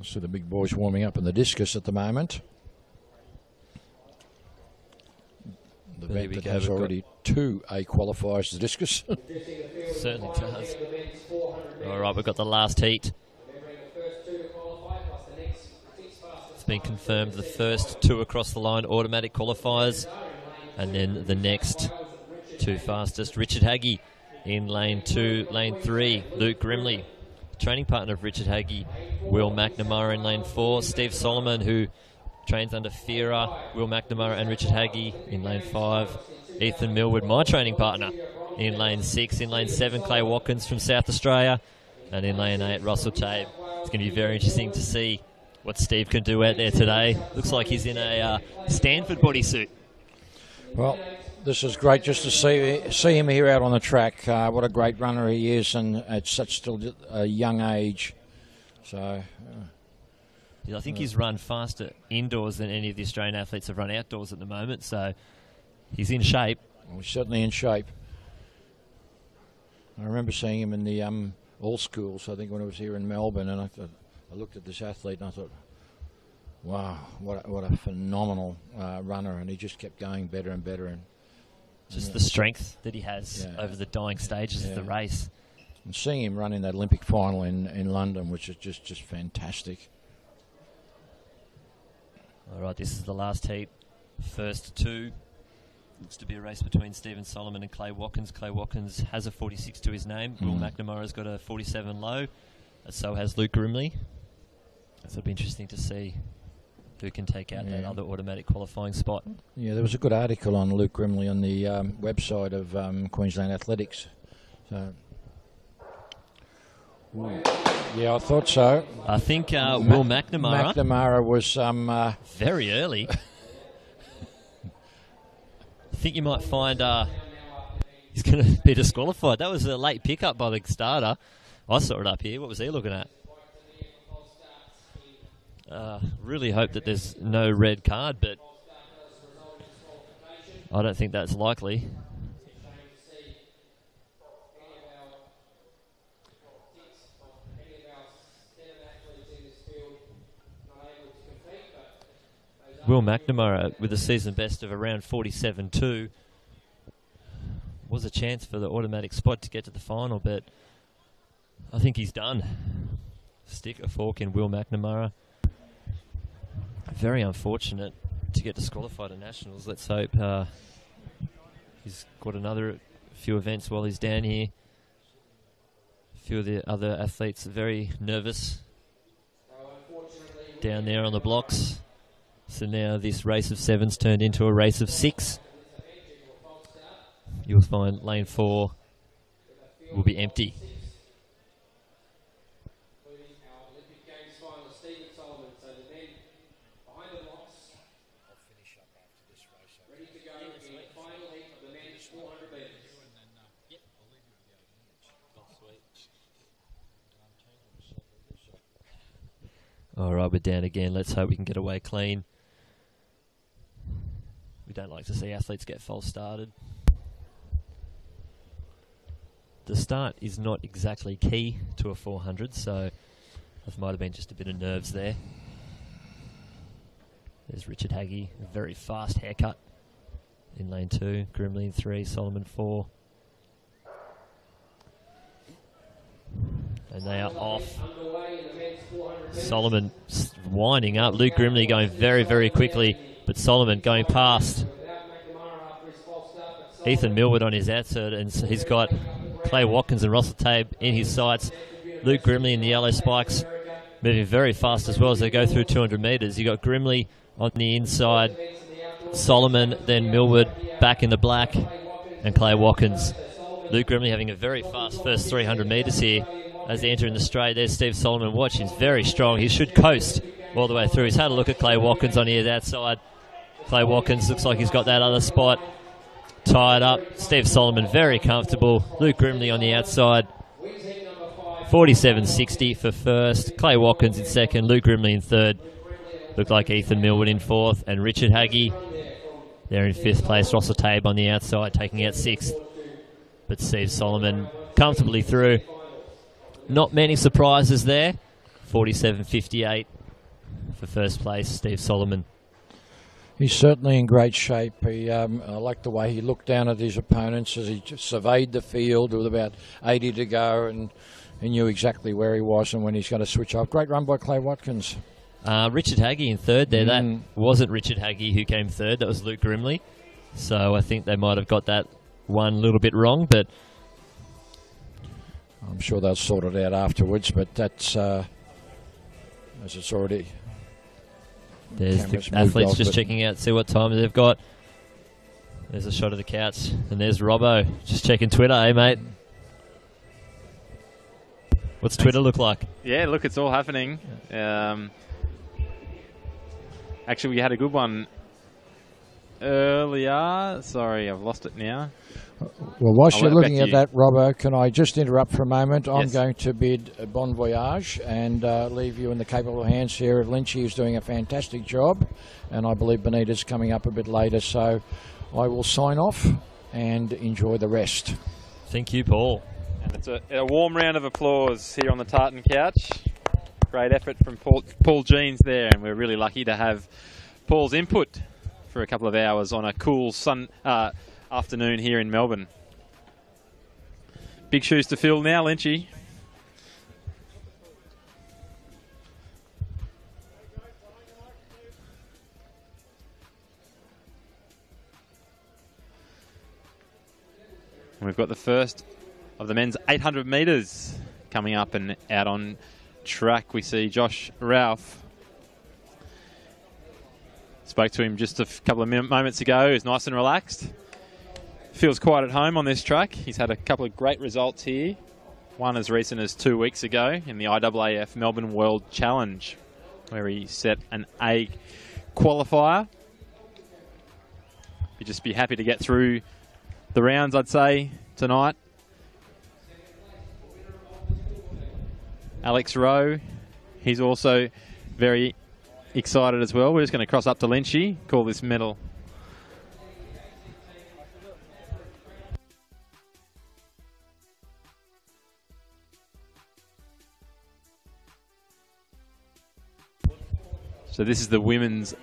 So the big boys warming up in the discus at the moment. The event that has already 2 A qualifiers to discus. Certainly does. All right, we've got the last heat. It's been confirmed the first 2 across the line, automatic qualifiers. And then the next 2 fastest, Richard Haggie in lane 2, lane 3, Luke Grimley, training partner of Richard Haggie, Will McNamara in lane 4, Steve Solomon, who trains under Fira, Will McNamara and Richard Haggie in lane 5, Ethan Millwood, my training partner, in lane 6, in lane 7, Clay Watkins from South Australia, and in lane 8, Russell Tabe. It's going to be very interesting to see what Steve can do out there today. Looks like he's in a Stanford bodysuit. Well, this is great just to see him here out on the track. What a great runner he is, and at such still a young age. So, I think he's run faster indoors than any of the Australian athletes have run outdoors at the moment. So he's in shape. Well, he's certainly in shape. I remember seeing him in the all schools. I think when I was here in Melbourne, and I looked at this athlete and I thought, wow, what a phenomenal runner, and he just kept going better and better. And just the strength that he has over the dying stages of the race. And seeing him run in that Olympic final in London, which is just fantastic. All right, this is the last heat. First 2. Looks to be a race between Stephen Solomon and Clay Watkins. Clay Watkins has a 46 to his name. Will McNamara's got a 47 low. So has Luke Grimley. So it'll be interesting to see who can take out that other automatic qualifying spot. Yeah, there was a good article on Luke Grimley on the website of Queensland Athletics. So, yeah, I thought so. I think Will McNamara. McNamara was very early. I think you might find he's going to be disqualified. That was a late pickup by the starter. I saw it up here. What was he looking at? Really hope that there's no red card, but I don't think that's likely. Will McNamara with a season best of around 47.2 was a chance for the automatic spot to get to the final, but I think he's done. Stick a fork in Will McNamara. Very unfortunate to get disqualified at Nationals. Let's hope he's got another few events while he's down here. A few of the other athletes are very nervous down there on the blocks. So now this race of 7's turned into a race of 6. You'll find lane 4 will be empty. Stephen Solomon. So the men behind the blocks. I'll finish up after this race. Ready to go in the final heat of the men's 400 metres. Yep, I'll leave you with the open hands. All right, we're down again. Let's hope we can get away clean. We don't like to see athletes get false started. The start is not exactly key to a 400, so there might have been just a bit of nerves there. There's Richard Haggie, a very fast haircut in lane 2, Grimley in 3, Solomon 4. And they are off. Solomon winding up. Luke Grimley going very, very quickly, but Solomon going past Ethan Millward on his outside, and so he's got Clay Watkins and Russell Tabe in his sights. Luke Grimley in the yellow spikes, moving very fast as well as they go through 200 metres. You got Grimley on the inside, Solomon, then Millward back in the black, and Clay Watkins. Luke Grimley having a very fast first 300 metres here as they enter in the straight. There's Steve Solomon. Watch, he's very strong. He should coast all the way through. He's had a look at Clay Watkins on his outside. Clay Watkins looks like he's got that other spot tied up. Steve Solomon very comfortable. Luke Grimley on the outside. 47.60 for first. Clay Watkins in second. Luke Grimley in third. Looked like Ethan Millward in fourth. And Richard Haggie there in fifth place. Russell Tabe on the outside taking out sixth. But Steve Solomon comfortably through. Not many surprises there. 47.58 for first place, Steve Solomon. He's certainly in great shape. I like the way he looked down at his opponents as he just surveyed the field with about 80 to go, and he knew exactly where he was and when he's going to switch off. Great run by Clay Watkins. Richard Haggie in third there. That wasn't Richard Haggie who came third. That was Luke Grimley. So I think they might have got that one a little bit wrong, but I'm sure they'll sort it out afterwards, but that's as it's already... There's the athletes just checking out, see what time they've got. There's a shot of the couch, and there's Robbo just checking Twitter, eh, mate? What's Twitter look like? Yeah, look, it's all happening. Actually, we had a good one earlier. Sorry, I've lost it now. Well, whilst you're looking at that, Robbo, can I just interrupt for a moment? I'm going to bid a bon voyage and leave you in the capable hands here of Lynchy, who's doing a fantastic job, and I believe Benita's coming up a bit later, so I will sign off and enjoy the rest. Thank you, Paul. And it's a warm round of applause here on the tartan couch. Great effort from Paul Jeans there, and we're really lucky to have Paul's input for a couple of hours on a cool afternoon here in Melbourne. Big shoes to fill now, Lynchy. And we've got the first of the men's 800 metres coming up and out on track. We see Josh Ralph. Spoke to him just a couple of moments ago. He's nice and relaxed. Feels quite at home on this track. He's had a couple of great results here. One as recent as 2 weeks ago in the IAAF Melbourne World Challenge, where he set an A qualifier. You'd just be happy to get through the rounds, I'd say, tonight. Alex Rowe, he's also very excited as well. We're just going to cross up to Lynchy, call this medal. So this is the women's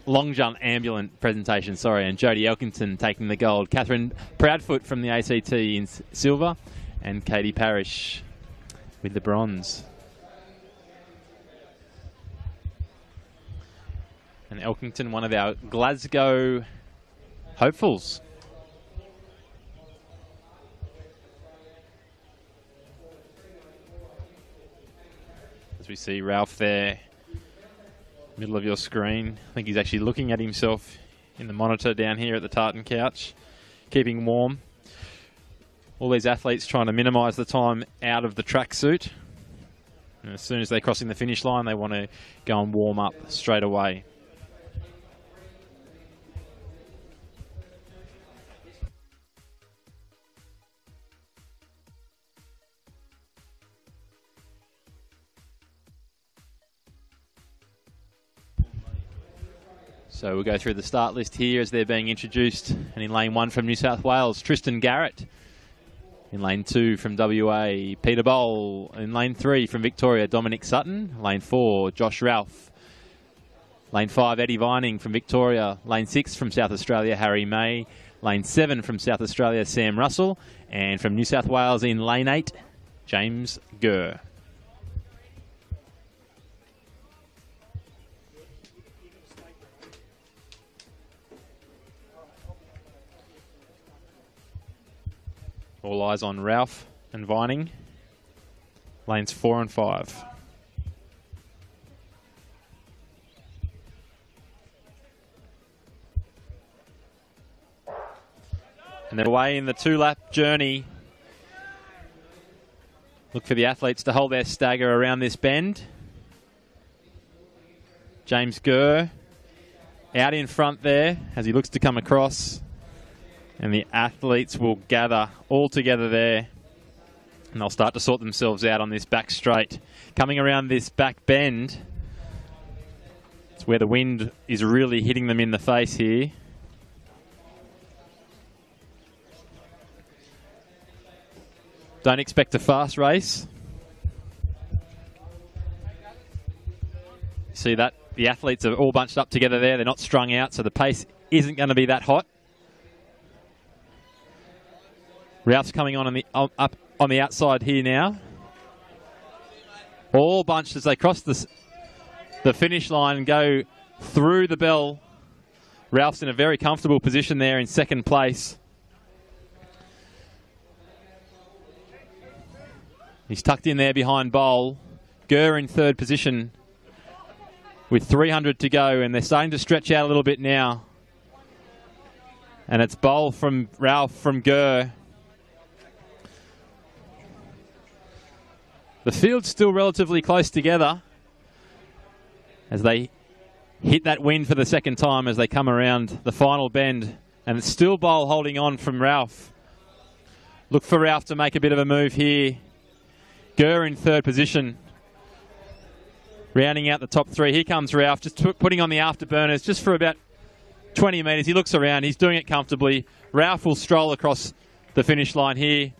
long jump ambulant presentation, and Jodie Elkington taking the gold. Catherine Proudfoot from the ACT in silver, and Katie Parrish with the bronze. And Elkington, one of our Glasgow hopefuls. As we see Ralph there, middle of your screen. I think he's actually looking at himself in the monitor down here at the tartan couch, keeping warm. All these athletes trying to minimise the time out of the tracksuit. And as soon as they're crossing the finish line, they want to go and warm up straight away. So we'll go through the start list here as they're being introduced. And in lane 1 from New South Wales, Tristan Garrett. In lane 2 from WA, Peter Bowl. In lane 3 from Victoria, Dominic Sutton. Lane 4, Josh Ralph. Lane 5, Eddie Vining from Victoria. Lane 6 from South Australia, Harry May. Lane 7 from South Australia, Sam Russell. And from New South Wales in lane 8, James Gurr. All eyes on Ralph and Vining. Lanes 4 and 5. And they're away in the 2-lap journey. Look for the athletes to hold their stagger around this bend. James Gurr out in front there as he looks to come across. And the athletes will gather all together there. And they'll start to sort themselves out on this back straight. Coming around this back bend, it's where the wind is really hitting them in the face here. Don't expect a fast race. See that? The athletes are all bunched up together there. They're not strung out, so the pace isn't going to be that hot. Ralph's coming on up on the outside here now. All bunched as they cross the finish line and go through the bell. Ralph's in a very comfortable position there in second place. He's tucked in there behind Bowl. Gurr in third position with 300 to go, and they're starting to stretch out a little bit now. And it's Bowl from Ralph from Gurr. The field's still relatively close together as they hit that wind for the second time as they come around the final bend. And it's still Bowl holding on from Ralph. Look for Ralph to make a bit of a move here. Gurr in third position. Rounding out the top 3. Here comes Ralph, just putting on the afterburners just for about 20 metres. He looks around. He's doing it comfortably. Ralph will stroll across the finish line here.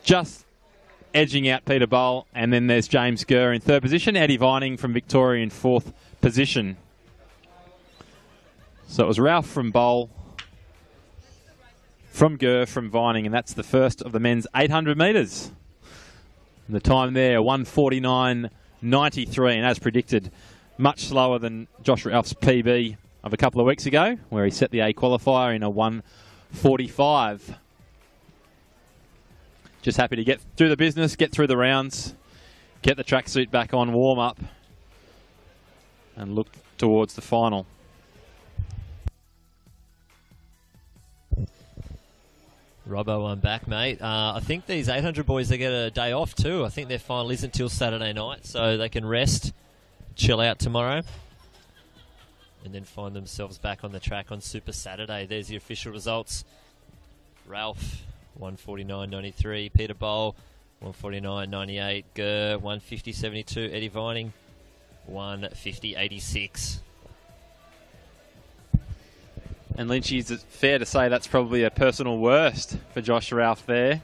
Just edging out Peter Bowl, and then there's James Gurr in third position. Eddie Vining from Victoria in fourth position. So it was Ralph from Bowl, from Gurr, from Vining, and that's the first of the men's 800 metres. And the time there, 1:49.93, and as predicted, much slower than Josh Ralph's PB of a couple of weeks ago, where he set the A qualifier in a 1:45. Just happy to get through the business, get through the rounds, get the tracksuit back on, warm up, and look towards the final. Robbo, I'm back, mate. I think these 800 boys, they get a day off too. I think their final isn't until Saturday night, so they can rest, chill out tomorrow, and then find themselves back on the track on Super Saturday. There's the official results. Ralph, 1:49.93. Peter Bowl, 1:49.98. Gurr, 1:50.72. Eddie Vining, 1:50.86. And Lynchy, is it fair to say that's probably a personal worst for Josh Ralph there?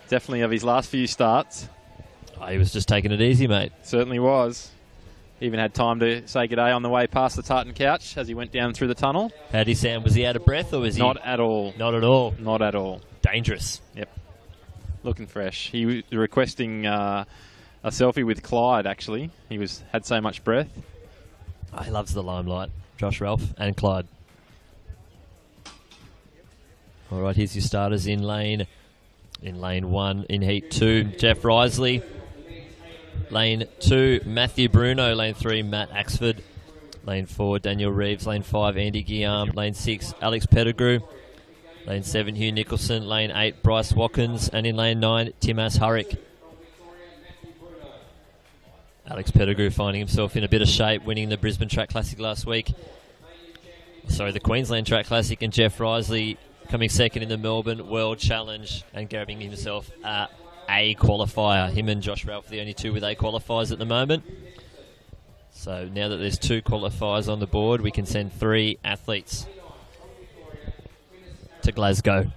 Definitely of his last few starts. Oh, he was just taking it easy, mate. Certainly was. Even had time to say good day on the way past the tartan couch as he went down through the tunnel. How'd he sound? Was he out of breath or was he? Not at all. Not at all. Not at all. Dangerous. Yep. Looking fresh. He was requesting a selfie with Clyde, actually. He had so much breath. Oh, he loves the limelight. Josh Ralph and Clyde. All right, here's your starters in lane 1 in heat 2. Jeff Risley. Lane 2, Matthew Bruno. Lane 3, Matt Axford. Lane 4, Daniel Reeves. Lane 5, Andy Guillaume. Lane 6, Alex Pettigrew. Lane 7, Hugh Nicholson. Lane 8, Bryce Watkins. And in lane 9, Timas Hurrick. Alex Pettigrew finding himself in a bit of shape, winning the Brisbane Track Classic last week. Sorry, the Queensland Track Classic, and Jeff Risley coming second in the Melbourne World Challenge and grabbing himself a qualifier. Him and Josh Ralph are the only two with A qualifiers at the moment. So now that there's 2 qualifiers on the board, we can send 3 athletes to Glasgow.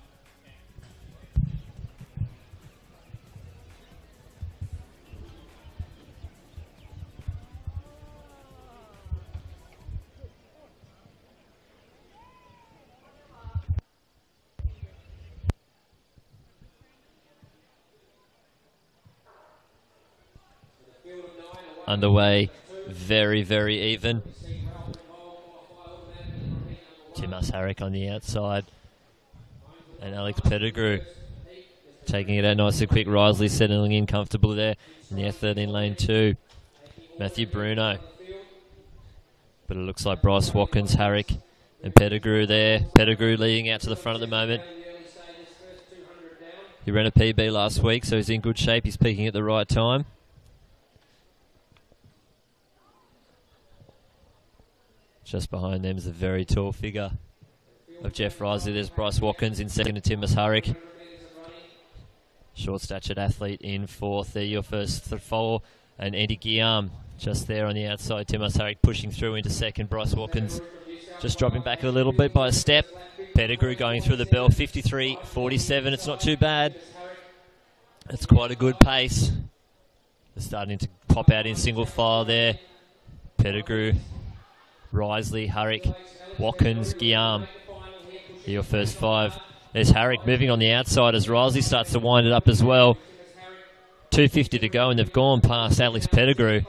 Underway, very, very even. Timas Harrick on the outside. And Alex Pettigrew taking it out nice and quick. Risley settling in comfortably there in the F13 lane 2. Matthew Bruno. But it looks like Bryce Watkins, Harrick and Pettigrew there. Pettigrew leading out to the front at the moment. He ran a PB last week, so he's in good shape. He's peaking at the right time. Just behind them is a very tall figure of Jeff Risley. There's Bryce Watkins in second and Timas Harrick. Short-statured athlete in fourth. There your first 4. And Eddie Guillaume just there on the outside. Timas Harrick pushing through into second. Bryce Watkins just dropping back a little bit by a step. Pettigrew going through the bell. 53.47. It's not too bad. It's quite a good pace. They're starting to pop out in single file there. Pettigrew, Risley, Harrick, Watkins, Guillaume. Your first 5. There's Harrick moving on the outside as Risley starts to wind it up as well. 2:50 to go and they've gone past Alex Pettigrew.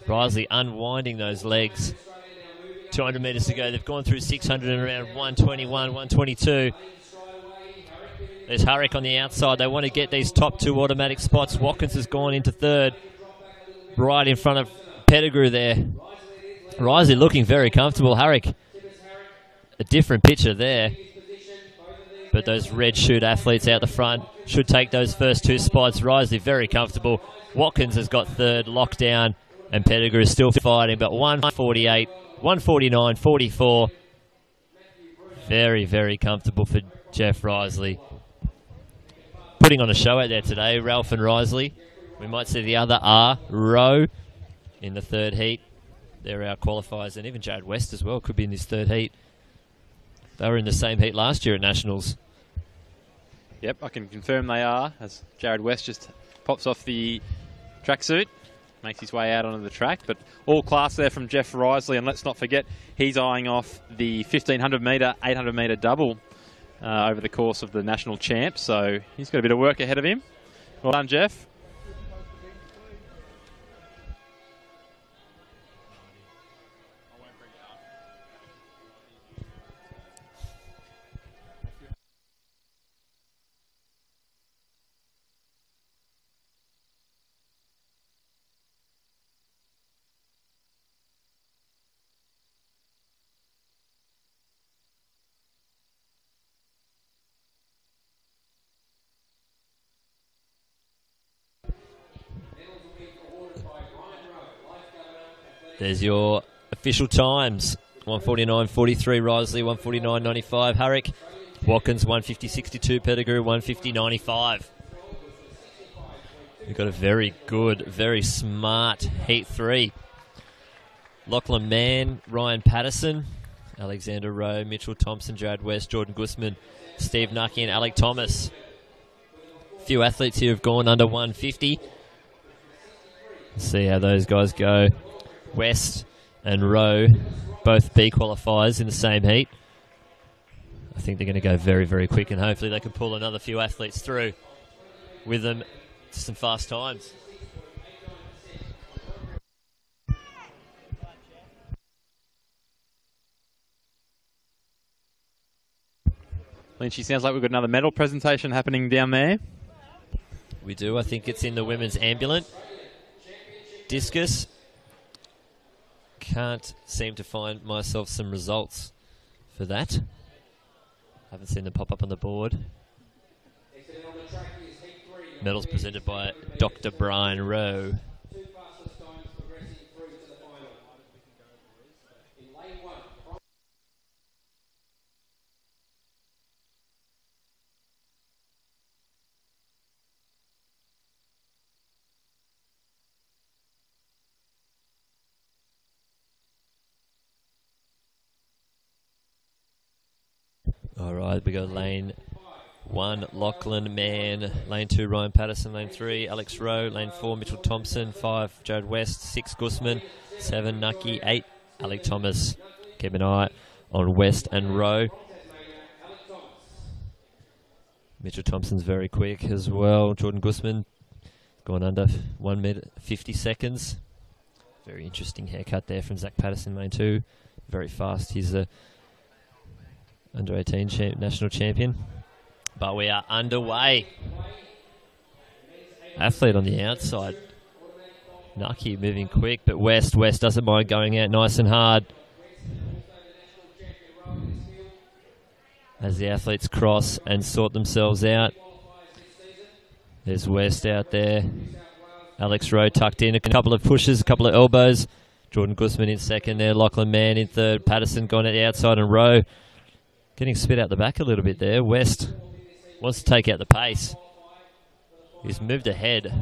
Risley unwinding those legs. 200 metres to go. They've gone through 600 and around 121, 122. There's Harrick on the outside. They want to get these top 2 automatic spots. Watkins has gone into third. Right in front of Pettigrew there. Risley looking very comfortable. Harrick, a different picture there. But those red shoot athletes out the front should take those first 2 spots. Risley very comfortable. Watkins has got third, locked down, and Pettigrew is still fighting. But 148, 149, 44. Very, very comfortable for Jeff Risley. Putting on a show out there today, Ralph and Risley. We might see the other row in the third heat. They're our qualifiers, and even Jared West as well could be in this third heat. They were in the same heat last year at Nationals. Yep, I can confirm they are, as Jared West just pops off the tracksuit, makes his way out onto the track. But all class there from Jeff Risley, and let's not forget, he's eyeing off the 1,500 metre, 800 metre double over the course of the National Champs, so he's got a bit of work ahead of him. Well done, Jeff. There's your official times. 149.43 Risley, 149.95 Harrick. Watkins 150.62, Pettigrew 150.95. We've got a very good, very smart Heat 3. Lachlan Mann, Ryan Patterson, Alexander Rowe, Mitchell Thompson, Jared West, Jordan Guzman, Steve Nucky and Alec Thomas. A few athletes here have gone under 150. Let's see how those guys go. West and Rowe, both B qualifiers in the same heat. I think they're going to go very, very quick, and hopefully they can pull another few athletes through with them to some fast times. Lynchy, sounds like we've got another medal presentation happening down there. We do. I think it's in the women's ambulant. Discus. Can't seem to find myself some results for that. Haven't seen them pop up on the board. Medals presented by Dr. Brian Rowe. progressing through to the final. In lane 1, All right, we got lane 1, Lachlan Mann. Lane 2, Ryan Patterson. Lane 3, Alex Rowe. Lane 4, Mitchell Thompson. 5, Jared West. 6, Guzman. 7, Nucky. 8, Alec Thomas. Keep an eye on West and Rowe. Mitchell Thompson's very quick as well. Jordan Guzman going under 1 minute 50 seconds. Very interesting haircut there from Zach Patterson, lane 2. Very fast. He's a under 18 national champion. But we are underway. Athlete on the outside. Nucky moving quick, but West doesn't mind going out nice and hard. As the athletes cross and sort themselves out. There's West out there. Alex Rowe tucked in, a couple of pushes, a couple of elbows. Jordan Guzman in second there, Lachlan Mann in third. Patterson gone at the outside, and Rowe getting spit out the back a little bit there. West wants to take out the pace. He's moved ahead.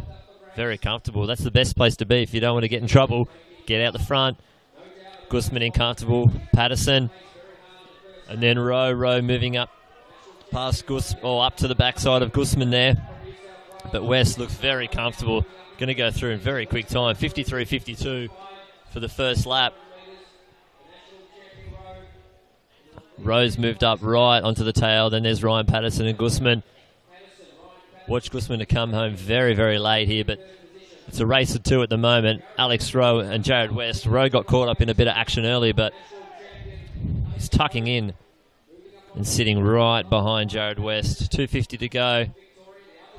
Very comfortable. That's the best place to be if you don't want to get in trouble. Get out the front. Guzman in comfortable. Patterson. And then Rowe moving up past up to the backside of Guzman there. But West looks very comfortable. Going to go through in very quick time. 53.52 for the first lap. Rowe's moved up right onto the tail. Then there's Ryan Patterson and Guzman. Watch Guzman to come home very, very late here, but it's a race of two at the moment. Alex Rowe and Jared West. Rowe got caught up in a bit of action earlier, but he's tucking in and sitting right behind Jared West. 2:50 to go.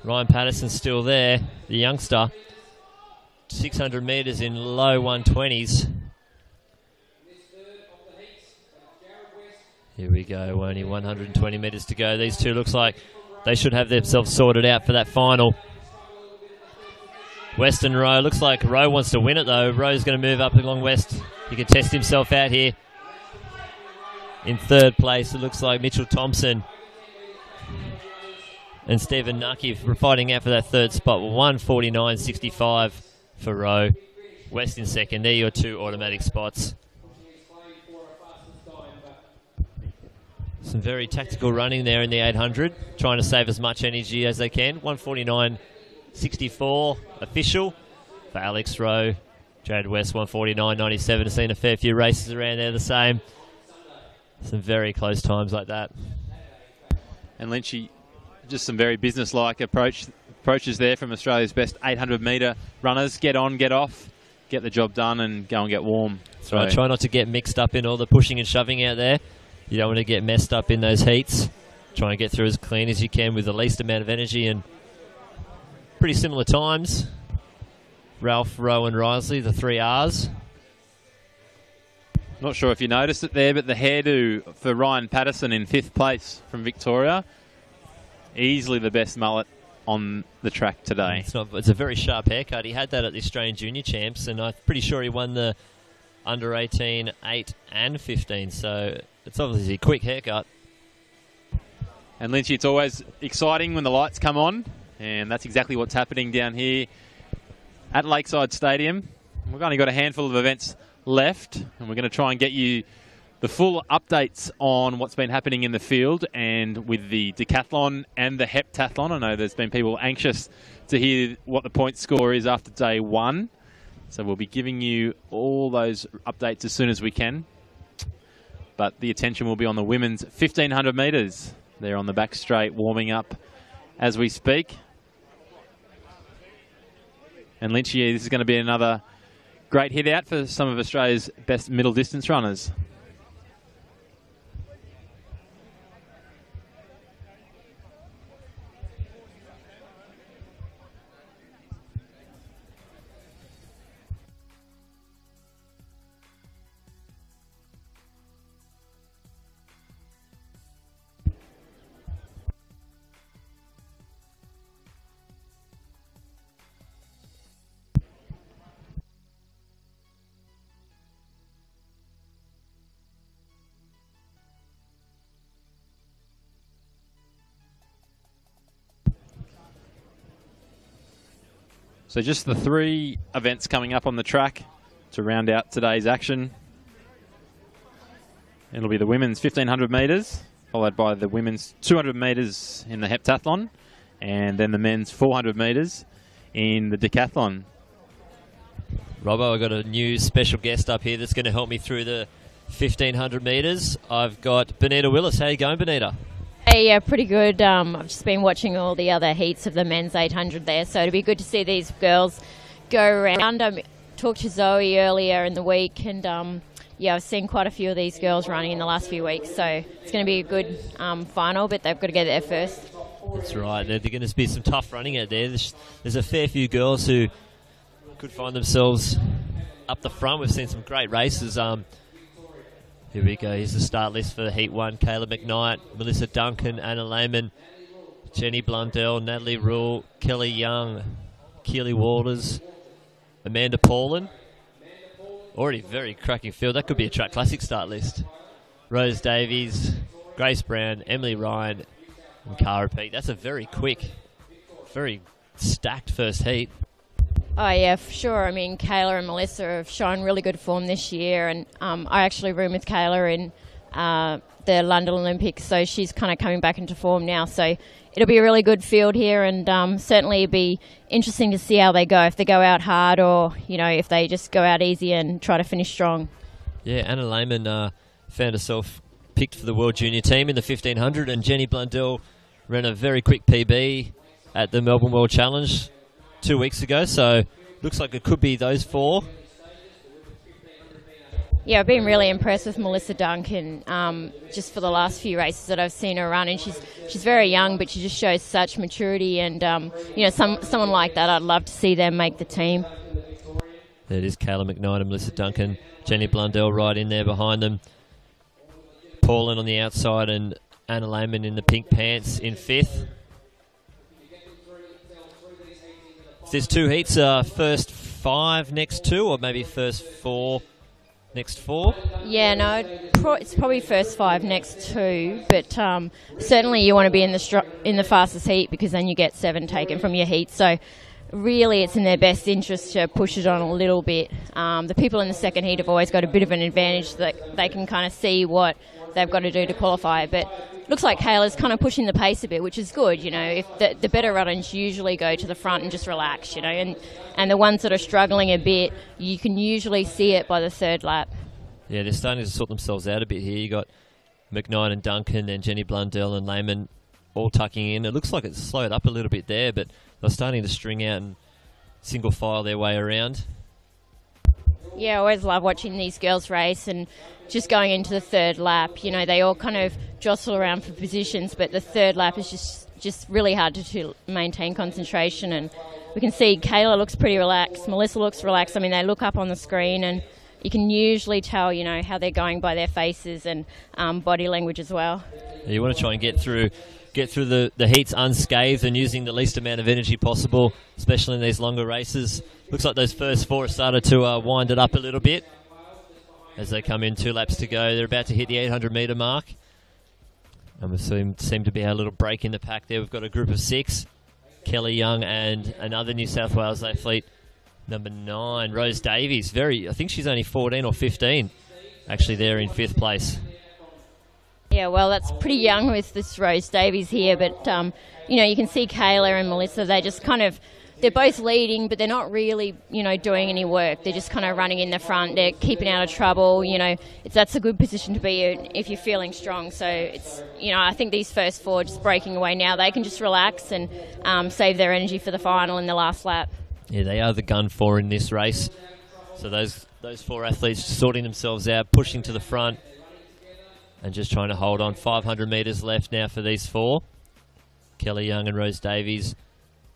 Ryan Patterson's still there, the youngster. 600 metres in low 120s. Here we go, only 120 metres to go. These two looks like they should have themselves sorted out for that final. West and Rowe, looks like Rowe wants to win it though. Rowe's going to move up along West. He can test himself out here. In third place, it looks like Mitchell Thompson and Stephen Nucky fighting out for that third spot. 1:49.65 for Rowe. West in second. There are your two automatic spots. Some very tactical running there in the 800, trying to save as much energy as they can. 1:49.64 official for Alex Rowe. Jared West 1:49.97. I've seen a fair few races around there the same. Some very close times like that. And Lynchy, just some very business-like approaches there from Australia's best 800-metre runners. Get on, get off, get the job done, and go and get warm. So I try not to get mixed up in all the pushing and shoving out there. You don't want to get messed up in those heats. Try and get through as clean as you can with the least amount of energy, and pretty similar times. Ralph, Rowe and Risley, the 3 Rs. Not sure if you noticed it there, but the hairdo for Ryan Patterson in 5th place from Victoria. Easily the best mullet on the track today. It's a very sharp haircut. He had that at the Australian Junior Champs, and I'm pretty sure he won the under 18, 8 and 15. So it's obviously a quick haircut. And Lynchy, it's always exciting when the lights come on, and that's exactly what's happening down here at Lakeside Stadium. We've only got a handful of events left, and we're going to try and get you the full updates on what's been happening in the field and with the Decathlon and the Heptathlon. I know there's been people anxious to hear what the point score is after day 1. So we'll be giving you all those updates as soon as we can. But the attention will be on the women's 1,500 metres. They're on the back straight, warming up as we speak. And Lynchy, this is going to be another great hit out for some of Australia's best middle distance runners. So just the 3 events coming up on the track to round out today's action. It'll be the women's 1,500 metres, followed by the women's 200 metres in the heptathlon, and then the men's 400 metres in the decathlon. Robbo, I've got a new special guest up here that's going to help me through the 1,500 metres. I've got Benita Willis. How you going, Benita? Hey, yeah, pretty good. I've just been watching all the other heats of the men's 800 there, so it'll be good to see these girls go around. I talked to Zoe earlier in the week, and yeah, I've seen quite a few of these girls running in the last few weeks, so it's going to be a good final, but they've got to get there first. That's right. There's going to be some tough running out there. There's a fair few girls who could find themselves up the front. We've seen some great races. Here we go. Here's the start list for Heat 1. Kayla McKnight, Melissa Duncan, Anna Lehman, Jenny Blundell, Natalie Rule, Kelly Young, Keely Waters, Amanda Paulin. Already very cracking field. That could be a track classic start list. Rose Davies, Grace Brown, Emily Ryan, and Cara Peake. That's a very quick, very stacked first heat. Oh, yeah, for sure. I mean, Kayla and Melissa have shown really good form this year, and I actually roomed with Kayla in the London Olympics, so she's kind of coming back into form now. So it'll be a really good field here, and certainly it'll be interesting to see how they go, if they go out hard or, you know, if they just go out easy and try to finish strong. Yeah, Anna Lehman found herself picked for the World Junior team in the 1,500, and Jenny Blundell ran a very quick PB at the Melbourne World Challenge 2 weeks ago, so looks like it could be those 4. Yeah, I've been really impressed with Melissa Duncan just for the last few races that I've seen her run, and she's very young, but she just shows such maturity, and you know, someone like that, I'd love to see them make the team. There it is, Kayla McKnight and Melissa Duncan, Jenny Blundell right in there behind them, Paulin on the outside, and Anna Lehman in the pink pants in 5th. There's 2 heats, first 5 next 2, or maybe first 4 next 4? Yeah, no, it's probably first 5 next 2, but certainly you want to be in the fastest heat, because then you get 7 taken from your heat. So really it's in their best interest to push it on a little bit. The people in the second heat have always got a bit of an advantage, that they can kind of see what they've got to do to qualify, but looks like Kayla's kind of pushing the pace a bit, which is good. You know, if the better runners usually go to the front and just relax, you know, and the ones that are struggling a bit, you can usually see it by the 3rd lap. Yeah, they're starting to sort themselves out a bit here. You got McKnight and Duncan and Jenny Blundell and Lehman all tucking in. It looks like it's slowed up a little bit there, but they're starting to string out and single file their way around. Yeah, I always love watching these girls race, and just going into the 3rd lap, you know, they all kind of jostle around for positions, but the 3rd lap is just really hard to maintain concentration, and we can see Kayla looks pretty relaxed, Melissa looks relaxed. I mean, they look up on the screen, and you can usually tell, you know, how they're going by their faces and body language as well. You want to try and get through the heats unscathed and using the least amount of energy possible, especially in these longer races. Looks like those first 4 have started to wind it up a little bit as they come in 2 laps to go. They're about to hit the 800 metre mark. And we seem to be a little break in the pack there. We've got a group of 6. Kelly Young and another New South Wales athlete, number 9, Rose Davies. I think she's only 14 or 15, actually there in 5th place. Yeah, well, that's pretty young with this Rose Davies here, but, you know, you can see Kayla and Melissa, they just kind of, they're both leading, but they're not really, you know, doing any work. They're just kind of running in the front. They're keeping out of trouble. You know, that's a good position to be in if you're feeling strong. So it's, you know, I think these first 4 just breaking away now, they can just relax and save their energy for the final in the last lap. Yeah, they are the gun 4 in this race. So those 4 athletes sorting themselves out, pushing to the front, and just trying to hold on. 500 metres left now for these 4. Kelly Young and Rose Davies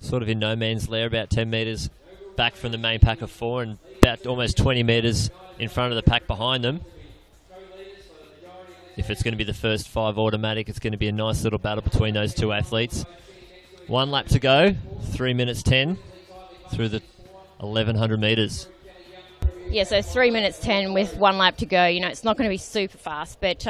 sort of in no man's land, about 10 metres back from the main pack of 4 and about almost 20 metres in front of the pack behind them. If it's going to be the first 5 automatic, it's going to be a nice little battle between those 2 athletes. 1 lap to go, 3 minutes 10 through the 1,100 metres. Yeah, so 3 minutes 10 with 1 lap to go. You know, it's not going to be super fast, but,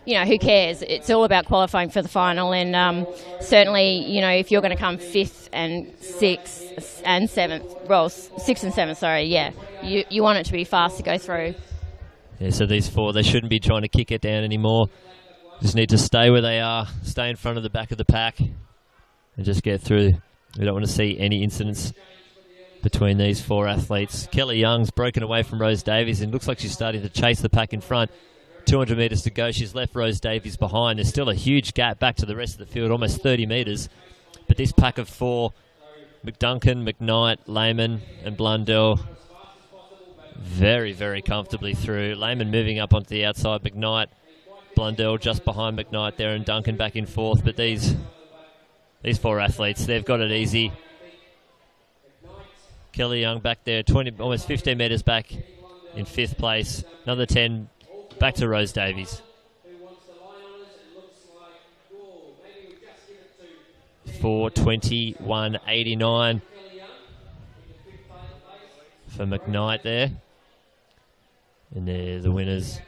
you know, who cares? It's all about qualifying for the final, and certainly, you know, if you're going to come 5th and 6th and 7th, well, 6th and 7th, sorry, yeah, you want it to be fast to go through. Yeah, so these 4, they shouldn't be trying to kick it down anymore. Just need to stay where they are, stay in front of the back of the pack, and just get through. We don't want to see any incidents between these 4 athletes. Kelly Young's broken away from Rose Davies and looks like she's starting to chase the pack in front. 200 metres to go. She's left Rose Davies behind. There's still a huge gap back to the rest of the field, almost 30 metres. But this pack of 4, McDuncan, McKnight, Lehman and Blundell, very, very comfortably through. Lehman moving up onto the outside. McKnight, Blundell just behind McKnight there, and Duncan back in 4th. But these 4 athletes, they've got it easy. Kelly Young back there, almost 15 metres back in 5th place. Another 10 back to Rose Davies. 4:21.89 for McKnight there. And they're the winners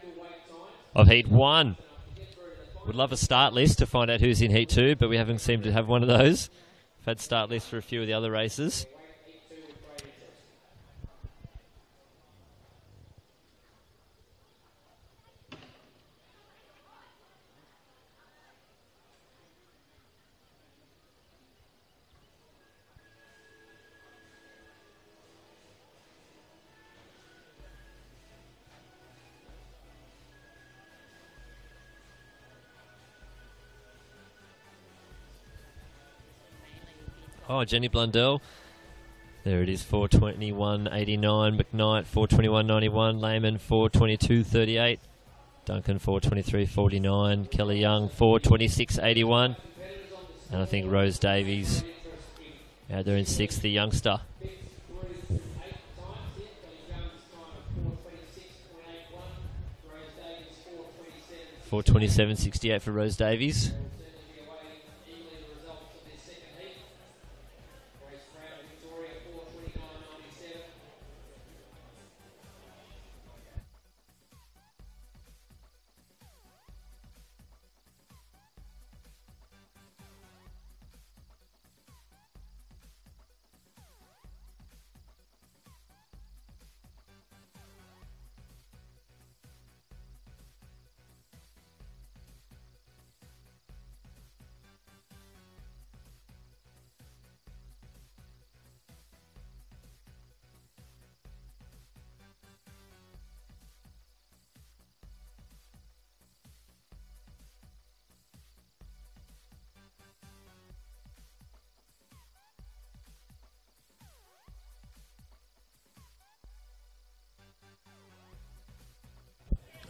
of Heat 1. Would love a start list to find out who's in Heat 2, but we haven't seemed to have one of those. We've had start lists for a few of the other races. Oh, Jenny Blundell. There it is, 4:21.89. McKnight, 4:21.91. Lehman, 4:22.38. Duncan, 4:23.49. Kelly Young, 4:26.81. And I think Rose Davies out there in 6th, the youngster. 4:27.68 for Rose Davies.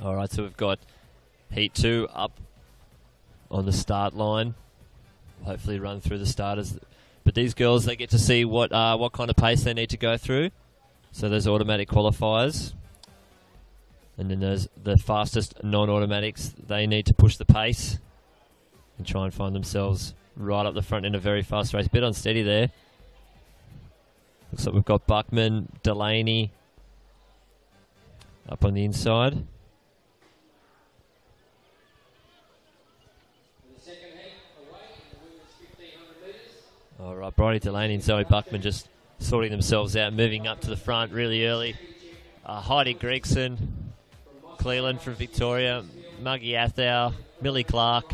All right, so we've got Heat 2 up on the start line. Hopefully run through the starters. But these girls, they get to see what kind of pace they need to go through. So there's automatic qualifiers. And then there's the fastest non-automatics. They need to push the pace and try and find themselves right up the front in a very fast race. Bit unsteady there. Looks like we've got Buckman, Delaney up on the inside. All right, Bridie Delaney and Zoe Buckman just sorting themselves out, moving up to the front really early. Heidi Gregson, Cleland from Victoria, Muggy Athau, Millie Clark,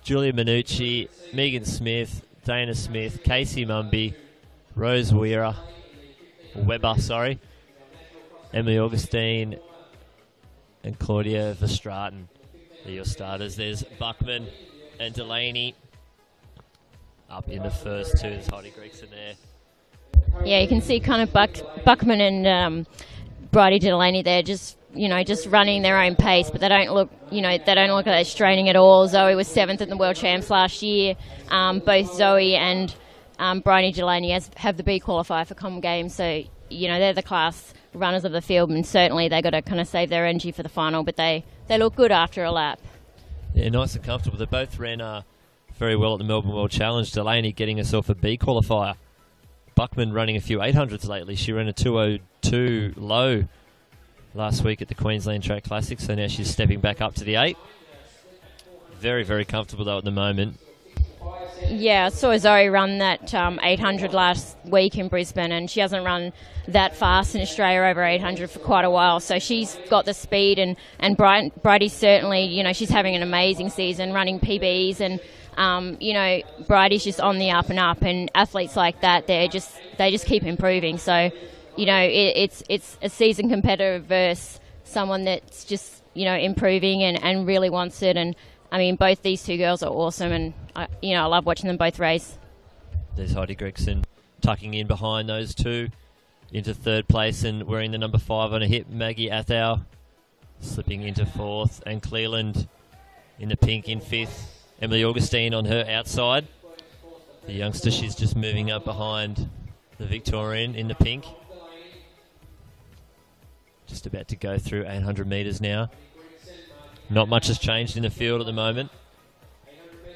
Julia Minucci, Megan Smith, Dana Smith, Casey Mumby, Rose Weber, Emily Augustine, and Claudia Verstraeten. They're your starters. There's Buckman and Delaney up in the first 2. There's Heidi Gregson there. Yeah, you can see kind of Buckman and Bridie Delaney there, just running their own pace, but they don't look like they're straining at all. Zoe was 7th in the World Champs last year. Both Zoe and Bridie Delaney have the B qualifier for Comm Games, so they're the class runners of the field, and certainly they got to kind of save their energy for the final. But they look good after a lap. Yeah, nice and comfortable. They both ran very well at the Melbourne World Challenge. Delaney getting herself a B qualifier. Buckman running a few 800s lately. She ran a too low last week at the Queensland Track Classic, so now she's stepping back up to the 8. Very, very comfortable though at the moment. Yeah, I saw Zoe run that 800 last week in Brisbane, and she hasn't run that fast in Australia over 800 for quite a while. So she's got the speed, and Bridie's certainly, you know, she's having an amazing season running PBs, and you know, Bridie's just on the up and up. And athletes like that, they just keep improving. So, you know, it's a seasoned competitor versus someone that's just, you know, improving and really wants it. And I mean, both these two girls are awesome, and I love watching them both race. There's Heidi Gregson tucking in behind those two into third place and wearing the number 5 on her hip. Maggie Athau slipping into 4th, and Cleland in the pink in 5th. Emily Augustine on her outside. The youngster, she's just moving up behind the Victorian in the pink. Just about to go through 800 metres now. Not much has changed in the field at the moment.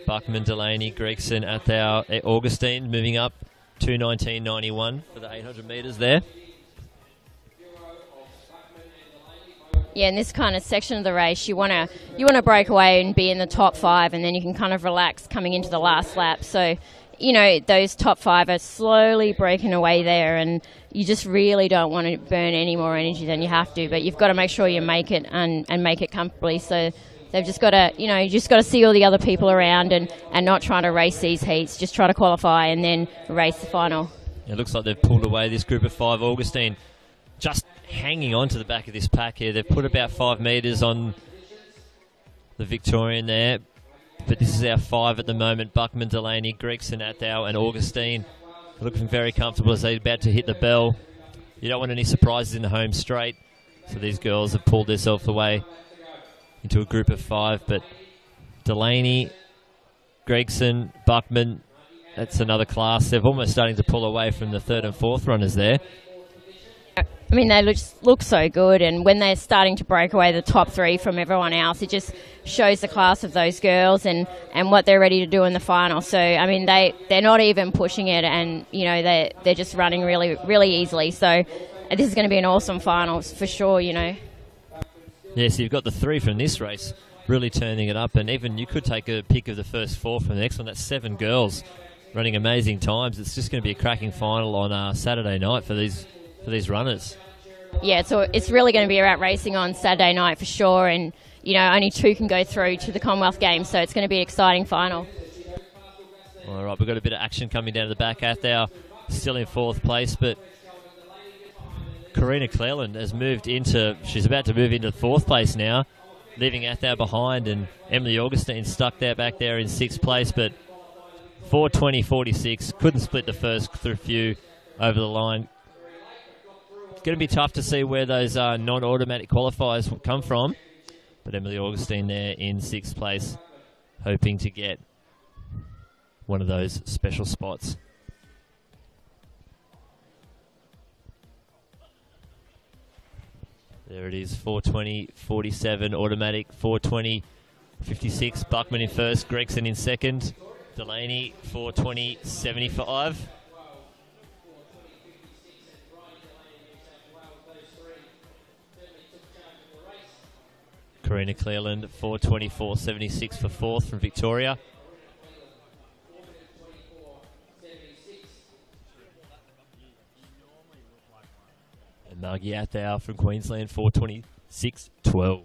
Buckman, Delaney, Gregson, Athau, Augustine moving up 2:19.91 for the 800 metres there. Yeah, in this kind of section of the race, you want to break away and be in the top 5, and then you can kind of relax coming into the last lap. So, you know, those top 5 are slowly breaking away there, and you just really don't want to burn any more energy than you have to. But you've got to make sure you make it and make it comfortably. So they've just got to, you know, you just got to see all the other people around and not try to race these heats. Just try to qualify and then race the final. It looks like they've pulled away this group of 5. Augustine just hanging on to the back of this pack here. They've put about 5 metres on the Victorian there. But this is our 5 at the moment. Buckman, Delaney, Gregson, Athau and Augustine looking very comfortable as they're about to hit the bell. You don't want any surprises in the home straight. So these girls have pulled themselves away into a group of 5. But Delaney, Gregson, Buckman, that's another class. They're almost starting to pull away from the 3rd and 4th runners there. I mean, they look so good, and when they're starting to break away the top 3 from everyone else, it just shows the class of those girls and what they're ready to do in the final. So, I mean, they're not even pushing it, and, you know, they're just running really, really easily. So this is going to be an awesome final for sure, you know. Yeah, so you've got the 3 from this race really turning it up, and even you could take a pick of the first 4 from the next one. That's 7 girls running amazing times. It's just going to be a cracking final on Saturday night for these runners. Yeah, so it's really going to be about racing on Saturday night for sure, and, you know, only 2 can go through to the Commonwealth Games, so it's going to be an exciting final. All right, we've got a bit of action coming down to the back. Athau still in 4th place, but Karina Cleland has she's about to move into 4th place now, leaving Athau behind, and Emily Augustine stuck there back there in 6th place, but 4:20.46, couldn't split the first few over the line. Going to be tough to see where those non-automatic qualifiers will come from, but Emily Augustine there in 6th place, hoping to get one of those special spots. There it is, 4:20.47 automatic, 4:20.56. Buckman in first, Gregson in second, Delaney 4:20.75. Karina Cleland, 4:24.76 for 4th from Victoria. And Margie Athau from Queensland, 4:26.12.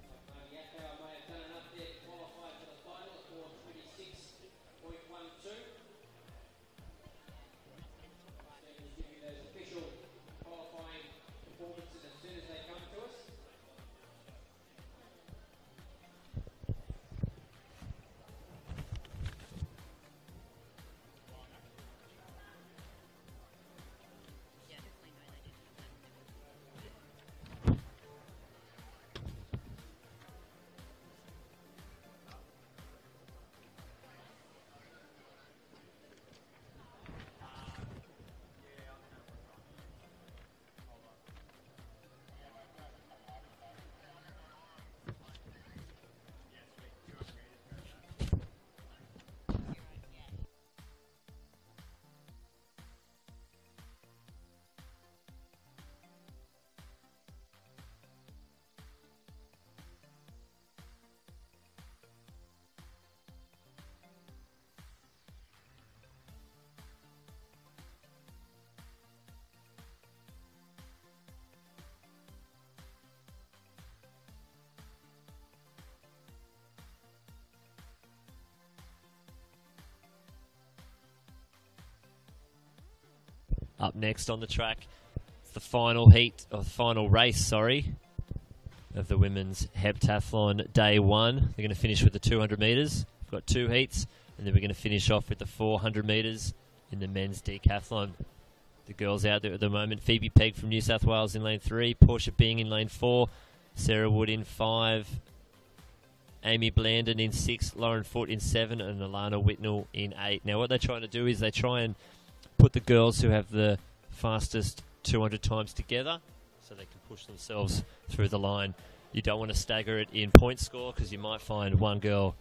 Up next on the track, it's the final heat, or the final race, sorry, of the women's heptathlon day 1. They're going to finish with the 200 metres. We've got 2 heats, and then we're going to finish off with the 400 metres in the men's decathlon. The girls out there at the moment: Phoebe Pegg from New South Wales in lane 3, Portia Bing in lane 4, Sarah Wood in 5, Amy Blandon in 6, Lauren Foote in 7, and Alana Whitnell in 8. Now what they're trying to do is they try and put the girls who have the fastest 200 times together so they can push themselves through the line. You don't want to stagger it in point score because you might find one girl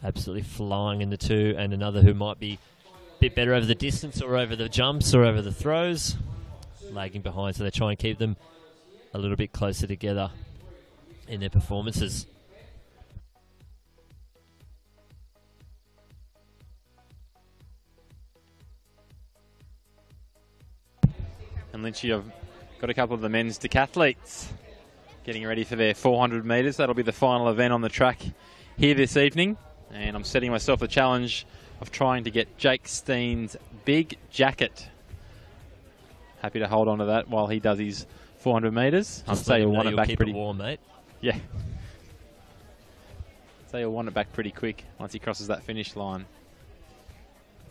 absolutely flying in the 2 and another who might be a bit better over the distance or over the jumps or over the throws, lagging behind. So they try and keep them a little bit closer together in their performances. And Lynchy, I've got a couple of the men's decathletes getting ready for their 400 metres. That'll be the final event on the track here this evening. And I'm setting myself the challenge of trying to get Jake Steen's big jacket. Happy to hold on to that while he does his 400 metres. I'd say he'll want it back pretty warm, mate. Yeah. So he'll want it back pretty quick once he crosses that finish line.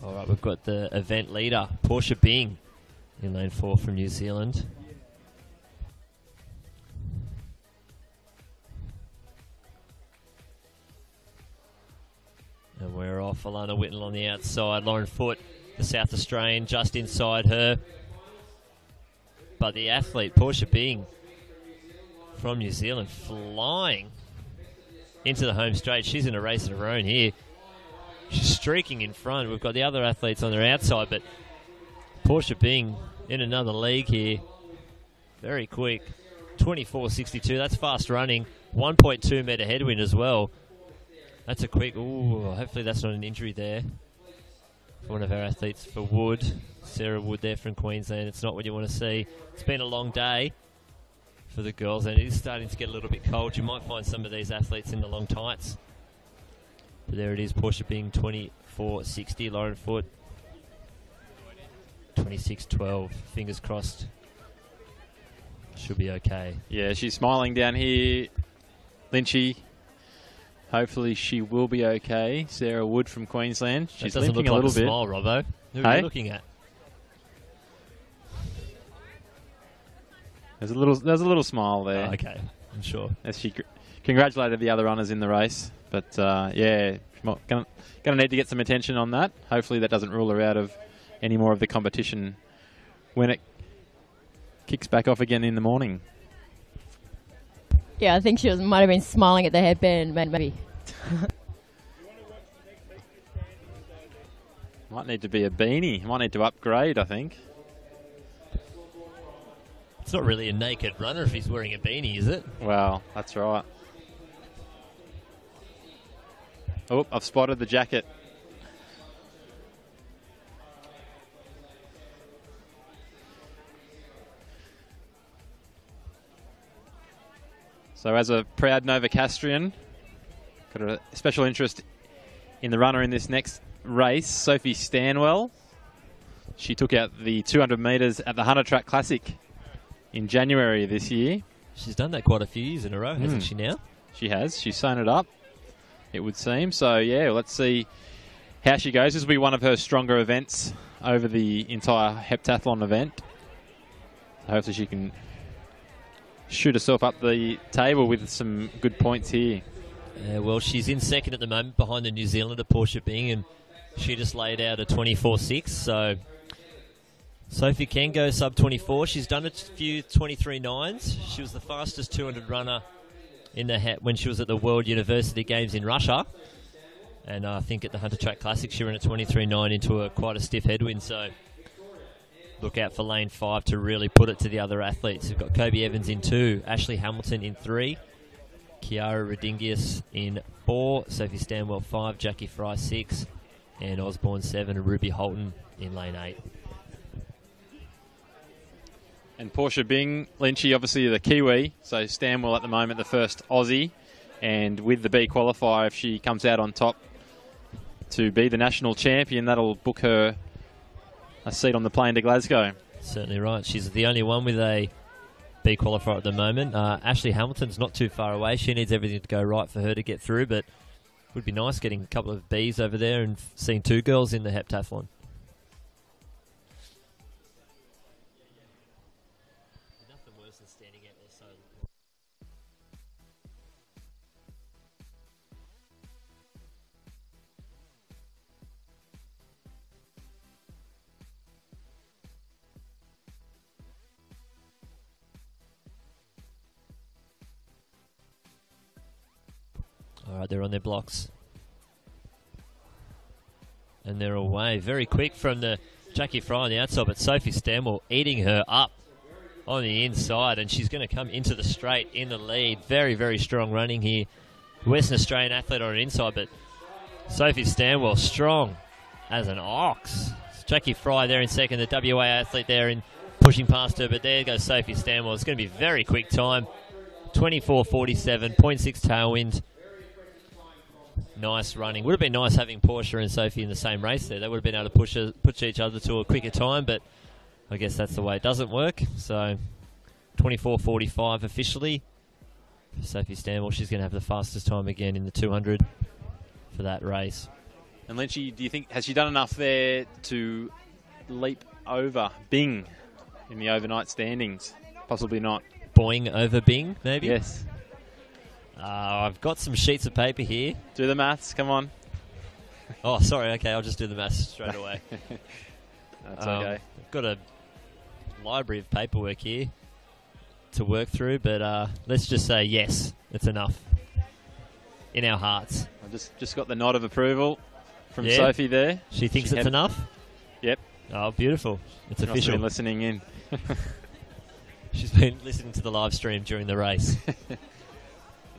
All right, we've got the event leader, Portia Bing, in lane 4 from New Zealand. And we're off. Alana Whitnell on the outside. Lauren Foote, the South Australian, just inside her. But the athlete, Portia Bing, from New Zealand, flying into the home straight. She's in a race of her own here. She's streaking in front. We've got the other athletes on their outside, but Portia Bing in another league here. Very quick. 24.62. That's fast running. 1.2 metre headwind as well. That's a quick... Ooh, hopefully that's not an injury there for one of our athletes for Wood. Sarah Wood there from Queensland. It's not what you want to see. It's been a long day for the girls, and it is starting to get a little bit cold. You might find some of these athletes in the long tights. But there it is, Portia Bing, 24.60. Lauren Foote, 26.12. Fingers crossed. Should be okay. Yeah, she's smiling down here, Lynchy. Hopefully she will be okay. Sarah Wood from Queensland. She's limping a little bit. Smile, Robbo. Who are you looking at? There's a little smile there. Oh, okay, I'm sure. As she congratulated the other runners in the race, but yeah, going to need to get some attention on that. Hopefully that doesn't rule her out of any more of the competition when it kicks back off again in the morning. Yeah, I think she might have been smiling at the headband, maybe. Might need to be a beanie. Might need to upgrade, I think. It's not really a naked runner if he's wearing a beanie, is it? Well, that's right. Oh, I've spotted the jacket. So as a proud Novocastrian, got a special interest in the runner in this next race, Sophie Stanwell. She took out the 200 metres at the Hunter Track Classic in January this year. She's done that quite a few years in a row, hasn't she now? She has. She's sewn it up, it would seem. So, yeah, let's see how she goes. This will be one of her stronger events over the entire heptathlon event. Hopefully she can shoot herself up the table with some good points here. Well, she's in second at the moment behind the New Zealander, Portia Bing, and she just laid out a 24.6, so Sophie can go sub-24. She's done a few 23.9s. She was the fastest 200 runner in the when she was at the World University Games in Russia, and I think at the Hunter Track Classic she ran a 23.9 into quite a stiff headwind, so look out for lane 5 to really put it to the other athletes. We've got Kobe Evans in 2, Ashley Hamilton in 3, Kiara Rodingius in 4, Sophie Stanwell 5, Jackie Fry 6, and Osborne 7, and Ruby Holton in lane 8. And Portia Bing, Lynchy, obviously the Kiwi, so Stanwell at the moment the first Aussie, and with the B qualifier, if she comes out on top to be the national champion, that'll book her a seat on the plane to Glasgow. Certainly right. She's the only one with a B qualifier at the moment. Ashley Hamilton's not too far away. She needs everything to go right for her to get through, but it would be nice getting a couple of Bs over there and seeing 2 girls in the heptathlon. Nothing worse than standing out there so. All right, they're on their blocks. And they're away. Very quick from the Jackie Fry on the outside, but Sophie Stanwell eating her up on the inside, and she's going to come into the straight in the lead. Very, very strong running here. Western Australian athlete on her inside, but Sophie Stanwell strong as an ox. Jackie Fry there in second, the WA athlete there in pushing past her, but there goes Sophie Stanwell. It's going to be very quick time. 24.47, 0.6 tailwind. Nice running. Would have been nice having Portia and Sophie in the same race there. They would have been able to push each other to a quicker time, but I guess that's the way it doesn't work. So 24.45 officially. Sophie Stanwell, she's going to have the fastest time again in the 200 for that race. And Lynchy, do you think, has she done enough there to leap over Bing in the overnight standings? Possibly not. Boing over Bing, maybe? Yes. I've got some sheets of paper here. Do the maths, come on. Oh, sorry, okay, I'll just do the maths straight away. That's okay. I've got a library of paperwork here to work through, but let's just say yes, it's enough in our hearts. I just got the nod of approval from Sophie there. She thinks it's enough? Yep. Oh, beautiful. It's She must have official. been listening in. She's been listening to the live stream during the race.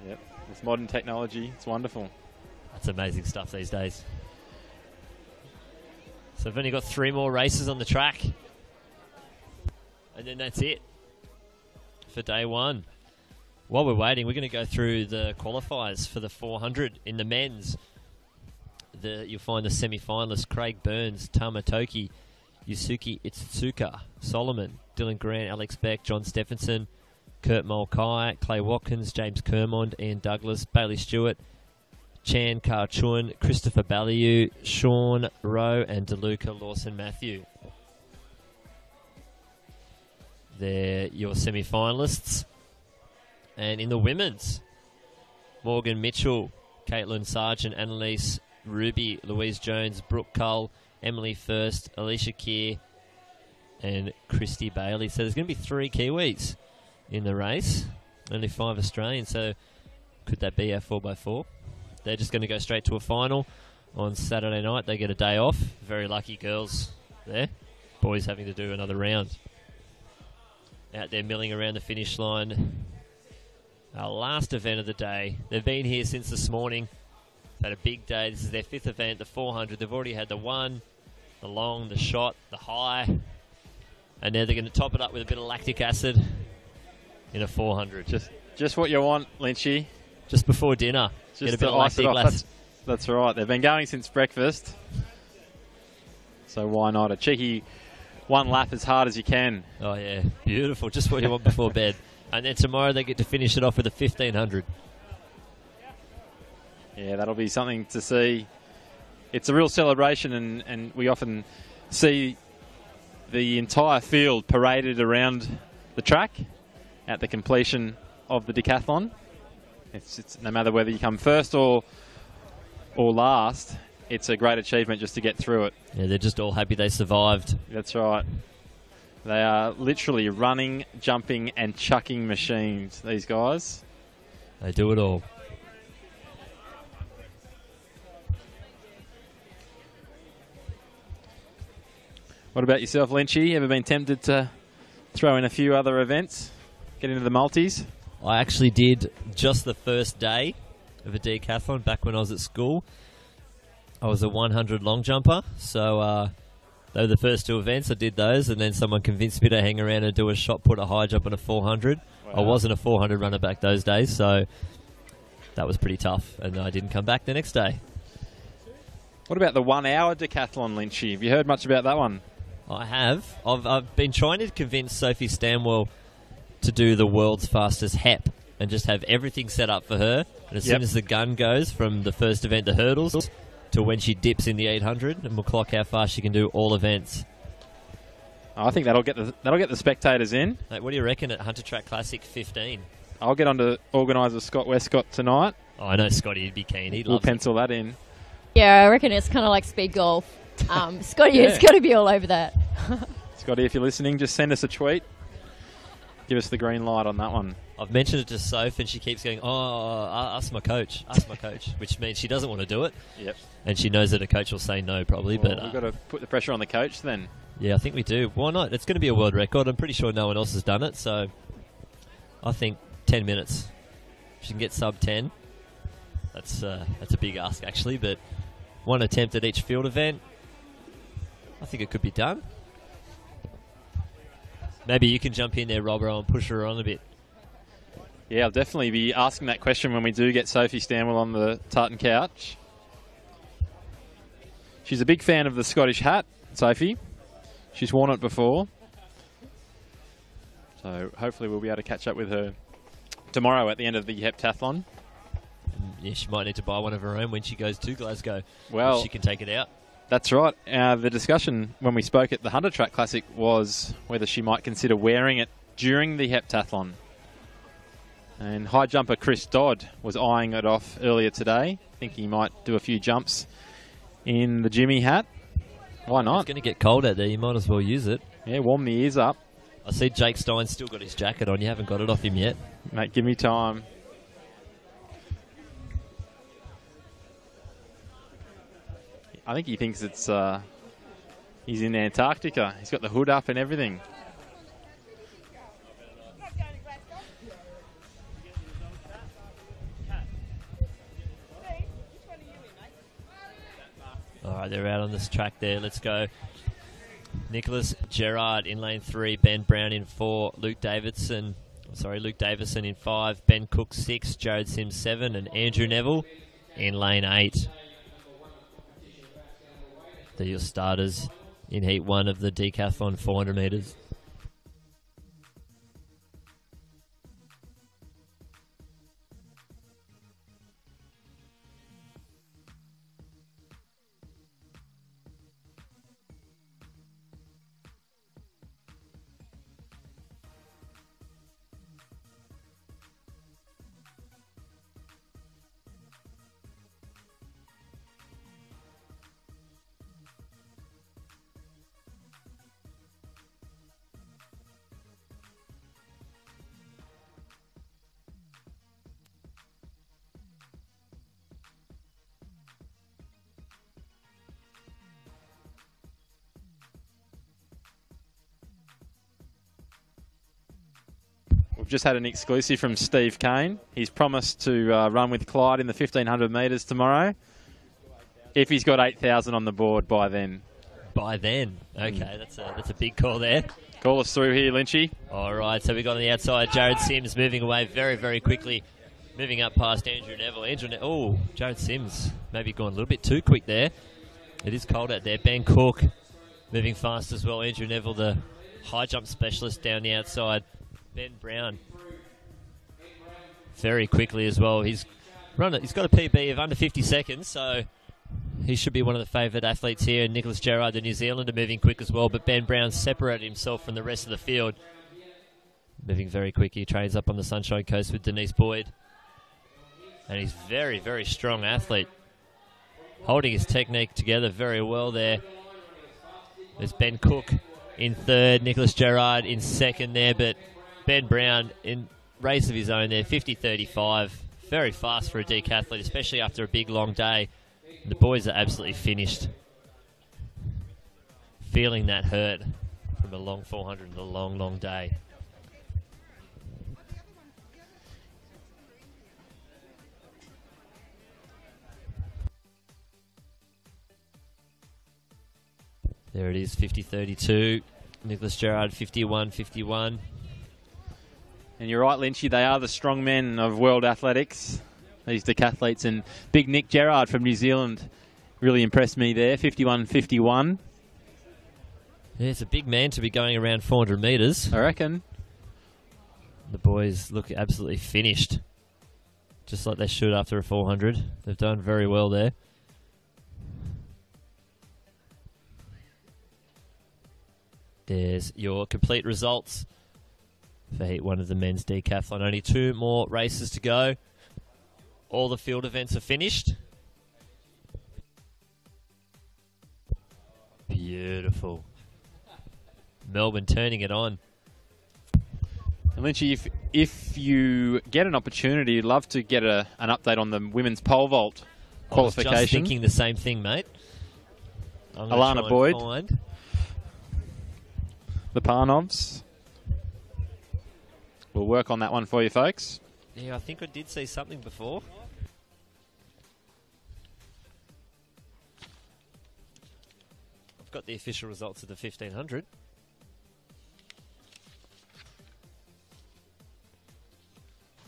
Yep. With modern technology, it's wonderful. That's amazing stuff these days. So I've only got 3 more races on the track. And then that's it for day 1. While we're waiting, we're going to go through the qualifiers for the 400 in the men's. You'll find the semi-finalists: Craig Burns, Tamatoki, Yusuke Itsuka, Solomon, Dylan Grant, Alex Beck, John Stephenson, Kurt Mulcahy, Clay Watkins, James Kermond, Ian Douglas, Bailey Stewart, Chan Kar-Chun, Christopher Ballieu, Sean Rowe, and DeLuca Lawson-Matthew. They're your semi-finalists. And in the women's, Morgan Mitchell, Caitlin Sargent, Annalise Ruby, Louise Jones, Brooke Cull, Emily First, Alicia Keir, and Christy Bailey. So there's going to be 3 Kiwis in the race, only 5 Australians. So could that be our 4x4? They're just going to go straight to a final on Saturday night. They get a day off. Very lucky girls there. Boys having to do another round. Out there milling around the finish line. Our last event of the day. They've been here since this morning. They've had a big day. This is their 5th event, the 400. They've already had the 1, the long, the shot, the high. And now they're going to top it up with a bit of lactic acid in a 400. Just what you want, Lynchy. Just before dinner. Just get a bit of ice it lactic off. acid. That's right. They've been going since breakfast. So why not? A cheeky 1 lap as hard as you can. Oh, yeah. Beautiful. Just what you want before bed. And then tomorrow they get to finish it off with a 1500. Yeah, that'll be something to see. It's a real celebration, and we often see the entire field paraded around the track at the completion of the decathlon. It's no matter whether you come first or last, it's a great achievement just to get through it. Yeah, they're just all happy they survived. That's right. They are literally running, jumping, and chucking machines, these guys. They do it all. What about yourself, Lynchy? Ever been tempted to throw in a few other events? Get into the multis? I actually did just the first day of a decathlon back when I was at school. I was a 100 long jumper, so they were the first 2 events. I did those, and then someone convinced me to hang around and do a shot put, a high jump, and a 400. Wow. I wasn't a 400 runner back those days, so that was pretty tough, and I didn't come back the next day. What about the 1 hour decathlon, Lynchy? Have you heard much about that one? I have. I've been trying to convince Sophie Stanwell to do the world's fastest Hep and just have everything set up for her. And as soon as the gun goes from the first event, the hurdles, to when she dips in the 800, and we'll clock how fast she can do all events. I think that'll get the spectators in. Mate, what do you reckon at Hunter Track Classic 15? I'll get on to organiser Scott Westcott tonight. Oh, I know Scotty would be keen. We'll pencil that in. Yeah, I reckon it's kind of like speed golf. Scotty has got to be all over that. Scotty, if you're listening, just send us a tweet. Give us the green light on that one. I've mentioned it to Soph, and she keeps going, ask my coach, which means she doesn't want to do it. Yep. And she knows that a coach will say no, probably. Well, but we've got to put the pressure on the coach then. Yeah, I think we do. Why not? It's going to be a world record. I'm pretty sure no one else has done it, so I think 10 minutes. If she can get sub 10, that's a big ask, actually, but one attempt at each field event, I think it could be done. Maybe you can jump in there, Robbo, and push her on a bit. Yeah, I'll definitely be asking that question when we do get Sophie Stanwell on the tartan couch. She's a big fan of the Scottish hat, Sophie. She's worn it before. So hopefully we'll be able to catch up with her tomorrow at the end of the Heptathlon. Yeah, she might need to buy one of her own when she goes to Glasgow. Well, she can take it out. That's right. The discussion when we spoke at the Hunter Track Classic was whether she might consider wearing it during the Heptathlon. And high jumper Chris Dodd was eyeing it off earlier today, thinking he might do a few jumps in the Jimmy hat. Why not? It's going to get cold out there. You might as well use it. Yeah, warm the ears up. I see Jake Stein's still got his jacket on. You haven't got it off him yet. Mate, give me time. I think he thinks it's he's in Antarctica. He's got the hood up and everything. All right, they're out on this track there. Let's go. Nicholas Gerard in lane 3, Ben Brown in 4, Luke Davison in 5, Ben Cook 6, Jared Sims 7, and Andrew Neville in lane 8. They're your starters in Heat 1 of the Decathlon 400 metres. We've just had an exclusive from Steve Kane. He's promised to run with Clyde in the 1500 metres tomorrow. If he's got 8,000 on the board by then. By then? Okay, that's a big call there. Call us through here, Lynchy. All right, so we got on the outside Jared Sims moving away very, very quickly. Moving up past Andrew Neville. Jared Sims maybe gone a little bit too quick there. It is cold out there. Ben Cook moving fast as well. Andrew Neville, the high jump specialist down the outside. Ben Brown very quickly as well. He's got a PB of under 50 seconds, so he should be one of the favoured athletes here. And Nicholas Gerard, the New Zealander, moving quick as well. But Ben Brown separated himself from the rest of the field. Moving very quick. He trains up on the Sunshine Coast with Denise Boyd. And he's very, very strong athlete. Holding his technique together very well there. There's Ben Cook in third. Nicholas Gerard in second there. But Ben Brown in race of his own there. 50-35. Very fast for a decathlete, especially after a big, long day. The boys are absolutely finished. Feeling that hurt from a long 400 and a long, long day. There it is, 50-32. Nicholas Gerard, 51-51. And you're right, Lynchy, they are the strong men of world athletics, these decathletes. And big Nick Gerard from New Zealand really impressed me there, 51-51. Yeah, it's a big man to be going around 400 metres. I reckon. The boys look absolutely finished. Just like they should after a 400. They've done very well there. There's your complete results for Heat 1 of the men's decathlon. Only 2 more races to go. All the field events are finished. Beautiful. Melbourne turning it on. And Lynchy, if you get an opportunity, you'd love to get an update on the women's pole vault qualification. I was just thinking the same thing, mate. Alana Boyd. The Parnovs. We'll work on that one for you, folks. Yeah, I think I did see something before. I've got the official results of the 1500.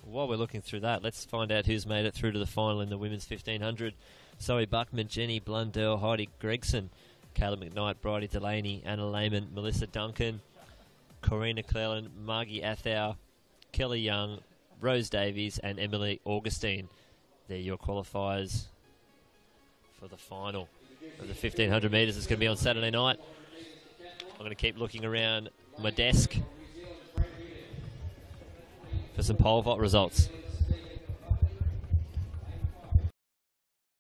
While we're looking through that, let's find out who's made it through to the final in the women's 1500. Zoe Buckman, Jenny Blundell, Heidi Gregson, Caleb McKnight, Bridie Delaney, Anna Lehman, Melissa Duncan, Corina Cleland, Margie Athau, Kelly Young, Rose Davies, and Emily Augustine. They're your qualifiers for the final of the 1500 metres. It's going to be on Saturday night. I'm going to keep looking around my desk for some pole vault results.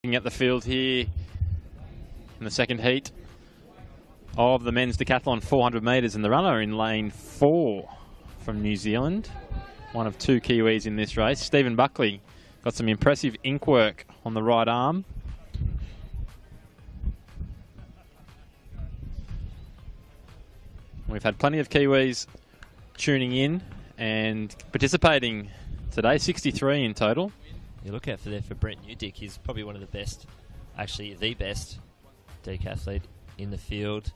Looking at the field here in the second heat of the men's decathlon 400 metres, and the runner in lane 4 from New Zealand, one of 2 Kiwis in this race. Stephen Buckley got some impressive ink work on the right arm. We've had plenty of Kiwis tuning in and participating today, 63 in total. You look out for there for Brent Newdick. He's probably one of the best, actually the best decathlete in the field.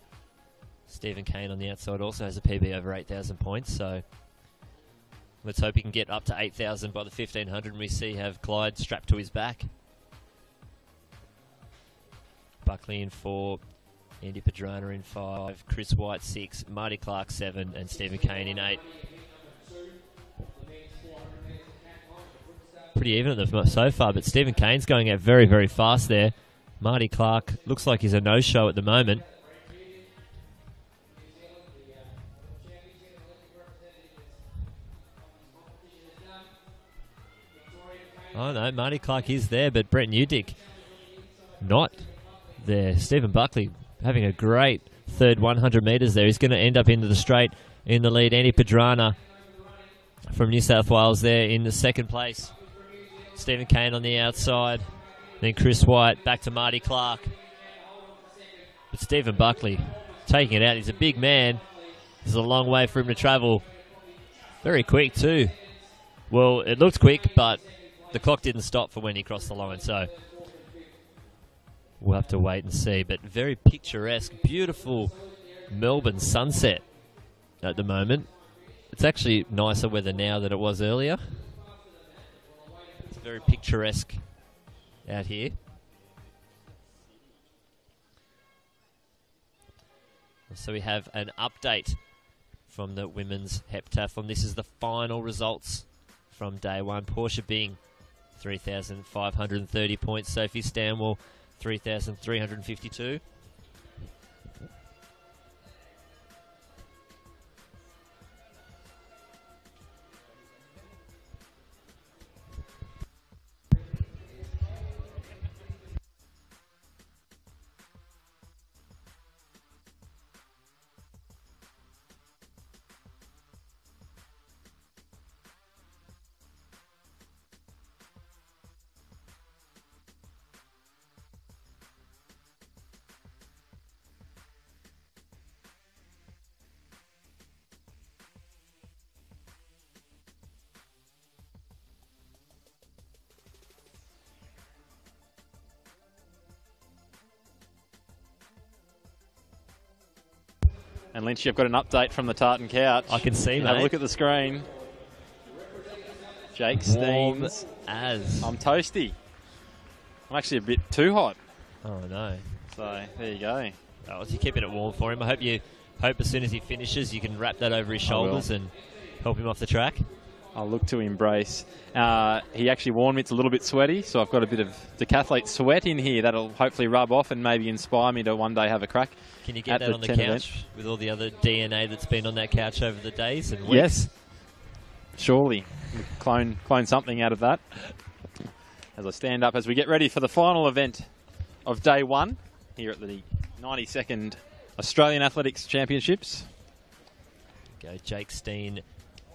Stephen Kane on the outside also has a PB over 8,000 points, so let's hope he can get up to 8,000 by the 1500, and we have Clyde strapped to his back. Buckley in 4, Andy Padrana in 5, Chris White 6, Marty Clark 7, and Stephen Kane in 8. Pretty even at the so far, but Stephen Kane's going out very, very fast there. Marty Clark looks like he's a no-show at the moment. Oh no, Marty Clark is there, but Brett Newdick not there. Stephen Buckley having a great third 100 metres there. He's going to end up into the straight in the lead. Andy Padrana from New South Wales there in the second place. Stephen Kane on the outside. Then Chris White back to Marty Clark. But Stephen Buckley taking it out. He's a big man. There's a long way for him to travel. Very quick too. Well, it looked quick, but the clock didn't stop for when he crossed the line, so we'll have to wait and see. But very picturesque, beautiful Melbourne sunset at the moment. It's actually nicer weather now than it was earlier. It's very picturesque out here. So we have an update from the women's heptathlon. This is the final results from day 1. Portia Bing, 3,530 points. Sophie Stanwell, 3,352. And Lynch, you've got an update from the Tartan couch. I can see, mate. Have a look at the screen. Jake Steens. As. I'm toasty. I'm actually a bit too hot. Oh, no. So, there you go. Oh, you're keeping it warm for him. I hope you hope as soon as he finishes you can wrap that over his shoulders and help him off the track. I'll look to embrace. He actually warned me it's a little bit sweaty, so I've got a bit of decathlete sweat in here that'll hopefully rub off and maybe inspire me to one day have a crack. Can you get that on the couch event with all the other DNA that's been on that couch over the days and weeks? Yes, surely. Clone something out of that. As I stand up as we get ready for the final event of day one here at the 92nd Australian Athletics Championships. Go Jake Steen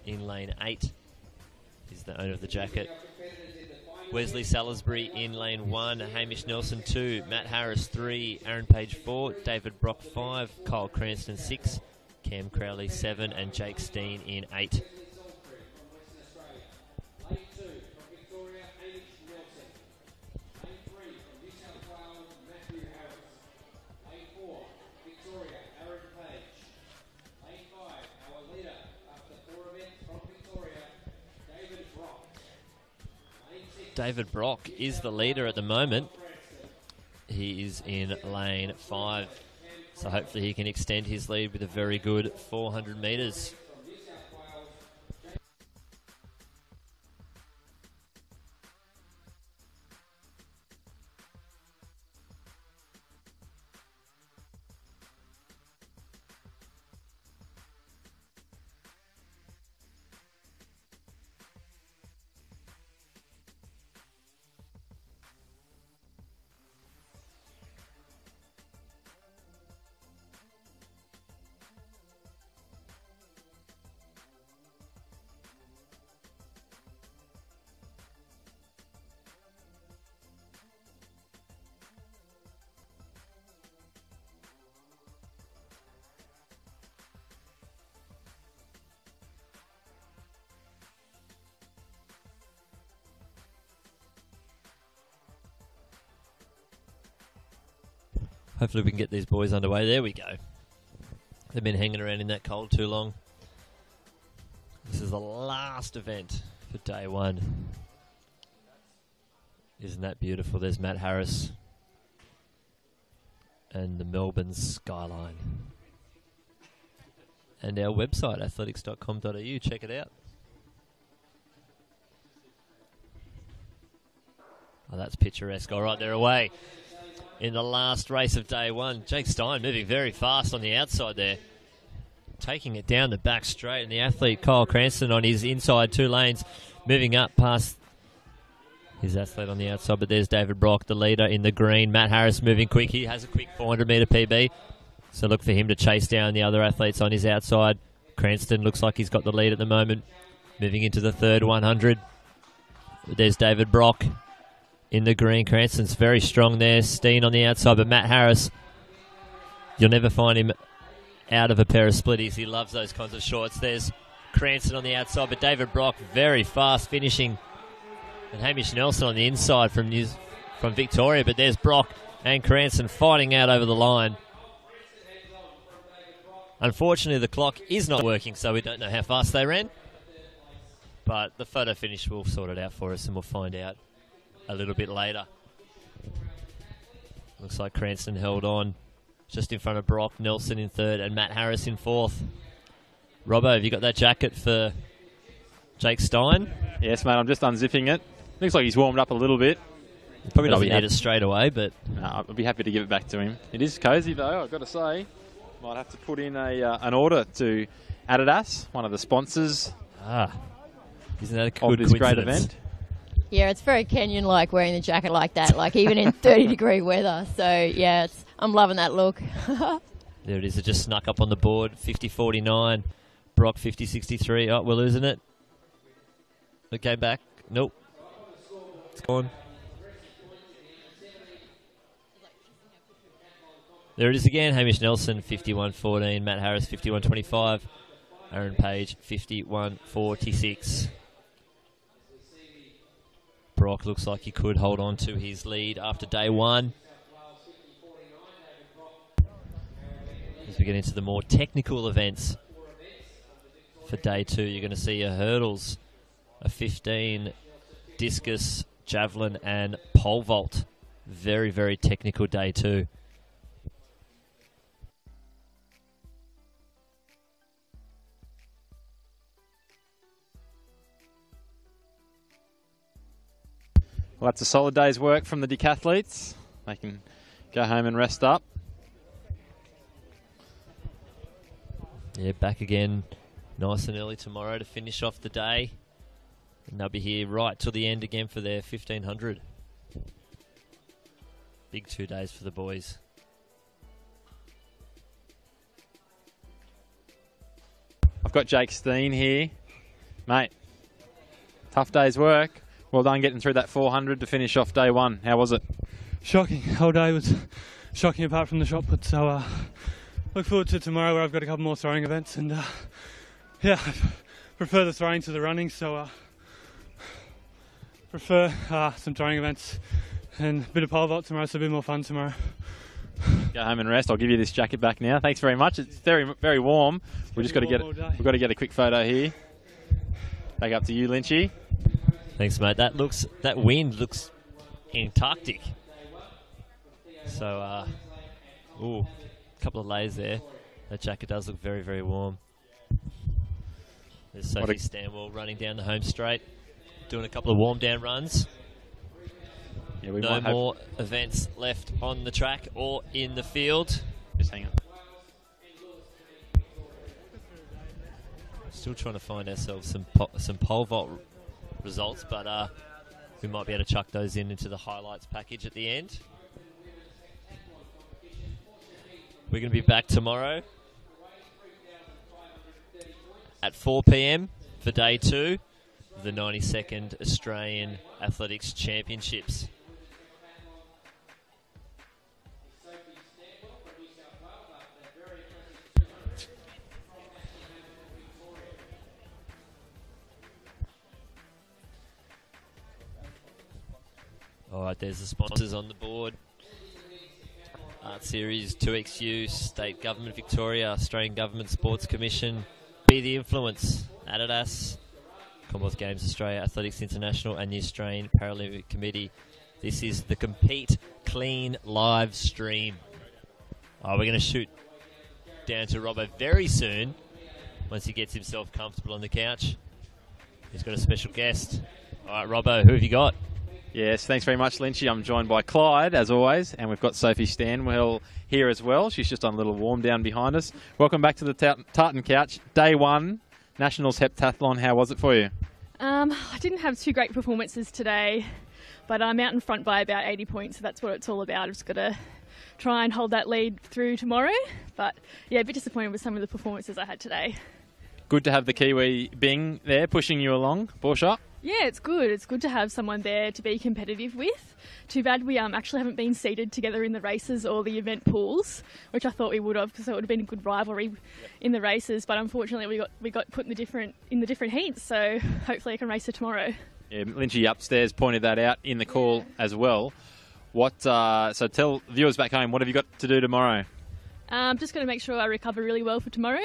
in lane 8. He's the owner of the jacket. Wesley Salisbury in lane 1. Hamish Nelson 2. Matt Harris 3. Aaron Page 4. David Brock 5. Kyle Cranston 6. Cam Crowley 7. And Jake Steen in 8. David Brock is the leader at the moment. He is in lane 5. So hopefully he can extend his lead with a very good 400 metres. Hopefully we can get these boys underway. There we go. They've been hanging around in that cold too long. This is the last event for day one. Isn't that beautiful? There's Matt Harris and the Melbourne skyline. And our website, athletics.com.au. Check it out. Oh, that's picturesque. All right, they're away. In the last race of day one, Jake Stein moving very fast on the outside there. Taking it down the back straight. And the athlete, Kyle Cranston, on his inside 2 lanes. Moving up past his athlete on the outside. But there's David Brock, the leader in the green. Matt Harris moving quick. He has a quick 400-metre PB. So look for him to chase down the other athletes on his outside. Cranston looks like he's got the lead at the moment. Moving into the third 100. There's David Brock in the green. Cranston's very strong there. Steen on the outside, but Matt Harris, you'll never find him out of a pair of splitties. He loves those kinds of shorts. There's Cranston on the outside, but David Brock very fast finishing. And Hamish Nelson on the inside from Victoria, but there's Brock and Cranston fighting out over the line. Unfortunately, the clock is not working, so we don't know how fast they ran. But the photo finish will sort it out for us, and we'll find out a little bit later. Looks like Cranston held on just in front of Brock, Nelson in third, and Matt Harris in fourth. Robbo, have you got that jacket for Jake Stein? Yes, mate, I'm just unzipping it. Looks like he's warmed up a little bit. Probably doesn't need it straight away, but no, I'd be happy to give it back to him. It is cosy, though, I've got to say. Might have to put in an order to Adidas, one of the sponsors. Isn't that a good of this great event? Yeah, it's very Kenyan-like wearing the jacket like that, like even in 30-degree weather. So, yeah, I'm loving that look. There it is. It just snuck up on the board. 50-49. Brock 50-63. Oh, we're losing it. It came back. Nope. It's gone. There it is again. Hamish Nelson 51-14. Matt Harris 51-25. Aaron Page 51-46. Brock looks like he could hold on to his lead after day one. As we get into the more technical events for day two, you're going to see a hurdles, a 15, discus, javelin, and pole vault. Very, very technical day two. Well, that's a solid day's work from the decathletes. They can go home and rest up. Yeah, back again nice and early tomorrow to finish off the day. And they'll be here right till the end again for their 1500. Big 2 days for the boys. I've got Jake Steen here. Mate, tough day's work. Well done getting through that 400 to finish off day one. How was it? Shocking. The whole day was shocking apart from the shot put. So look forward to tomorrow where I've got a couple more throwing events. And yeah, I prefer the throwing to the running. So prefer some throwing events and a bit of pole vault tomorrow. So a bit more fun tomorrow. Go home and rest. I'll give you this jacket back now. Thanks very much. It's very, very warm. We've just got to get a quick photo here. Back up to you, Lynchy. Thanks, mate. That wind looks Antarctic. So, a couple of layers there. That jacket does look very, very warm. There's Sophie Stanwell running down the home straight, doing a couple of warm down runs. Yeah, no more events left on the track or in the field. Just hang on. Still trying to find ourselves some pole vault results, but we might be able to chuck those into the highlights package at the end. We're going to be back tomorrow at 4 p.m. for day 2 of the 92nd Australian Athletics Championships. All right, there's the sponsors on the board. Art Series, 2XU, State Government Victoria, Australian Government Sports Commission, Be the Influence, Adidas, Commonwealth Games Australia, Athletics International, and the Australian Paralympic Committee. This is the Compete Clean live stream. We're going to shoot down to Robbo very soon, once he gets himself comfortable on the couch. He's got a special guest. All right, Robbo, who have you got? Yes, thanks very much, Lynchy. I'm joined by Clyde, as always, and we've got Sophie Stanwell here as well. She's just on a little warm down behind us. Welcome back to the Tartan Couch. Day 1, Nationals Heptathlon. How was it for you? I didn't have too great performances today, but I'm out in front by about 80 points, so that's what it's all about. I've just got to try and hold that lead through tomorrow. But yeah, a bit disappointed with some of the performances I had today. Good to have the Kiwi Bing there pushing you along, Borsha. Yeah, it's good. It's good to have someone there to be competitive with. Too bad we actually haven't been seated together in the races or the event pools, which I thought we would have, because it would have been a good rivalry in the races. But unfortunately, we got put in the different heats. So hopefully, I can race her tomorrow. Yeah, Lynchy upstairs pointed that out in the call as well. So tell viewers back home, what have you got to do tomorrow? I'm just going to make sure I recover really well for tomorrow.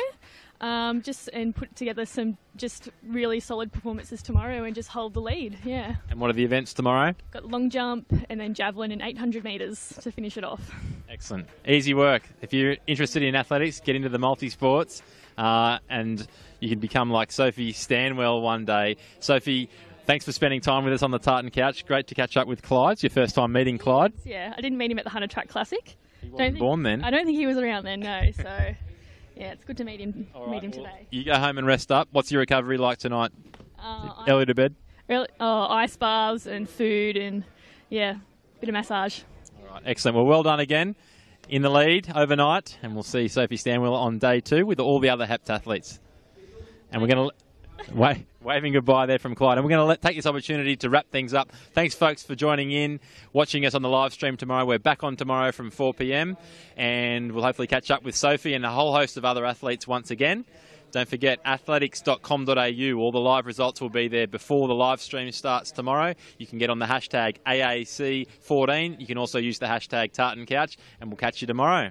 And put together some just really solid performances tomorrow and just hold the lead, yeah. And what are the events tomorrow? Got long jump and then javelin and 800 metres to finish it off. Excellent. Easy work. If you're interested in athletics, get into the multi-sports and you can become like Sophie Stanwell one day. Sophie, thanks for spending time with us on the Tartan Couch. Great to catch up with Clyde. It's your first time meeting Clyde. Yeah, I didn't meet him at the Hunter Track Classic. He wasn't born then. I don't think he was around then, no, so... Yeah, it's good to meet him today. You go home and rest up. What's your recovery like tonight? Early to bed? Ice baths and food and, yeah, bit of massage. All right, excellent. Well done again. In the lead overnight, and we'll see Sophie Stanwell on day 2 with all the other heptathletes. And we're going to... Waving goodbye there from Clyde. And we're going to take this opportunity to wrap things up. Thanks, folks, for joining in, watching us on the live stream tomorrow. We're back on tomorrow from 4 p.m. and we'll hopefully catch up with Sophie and a whole host of other athletes once again. Don't forget, athletics.com.au. All the live results will be there before the live stream starts tomorrow. You can get on the hashtag AAC14. You can also use the hashtag Tartan Couch, and we'll catch you tomorrow.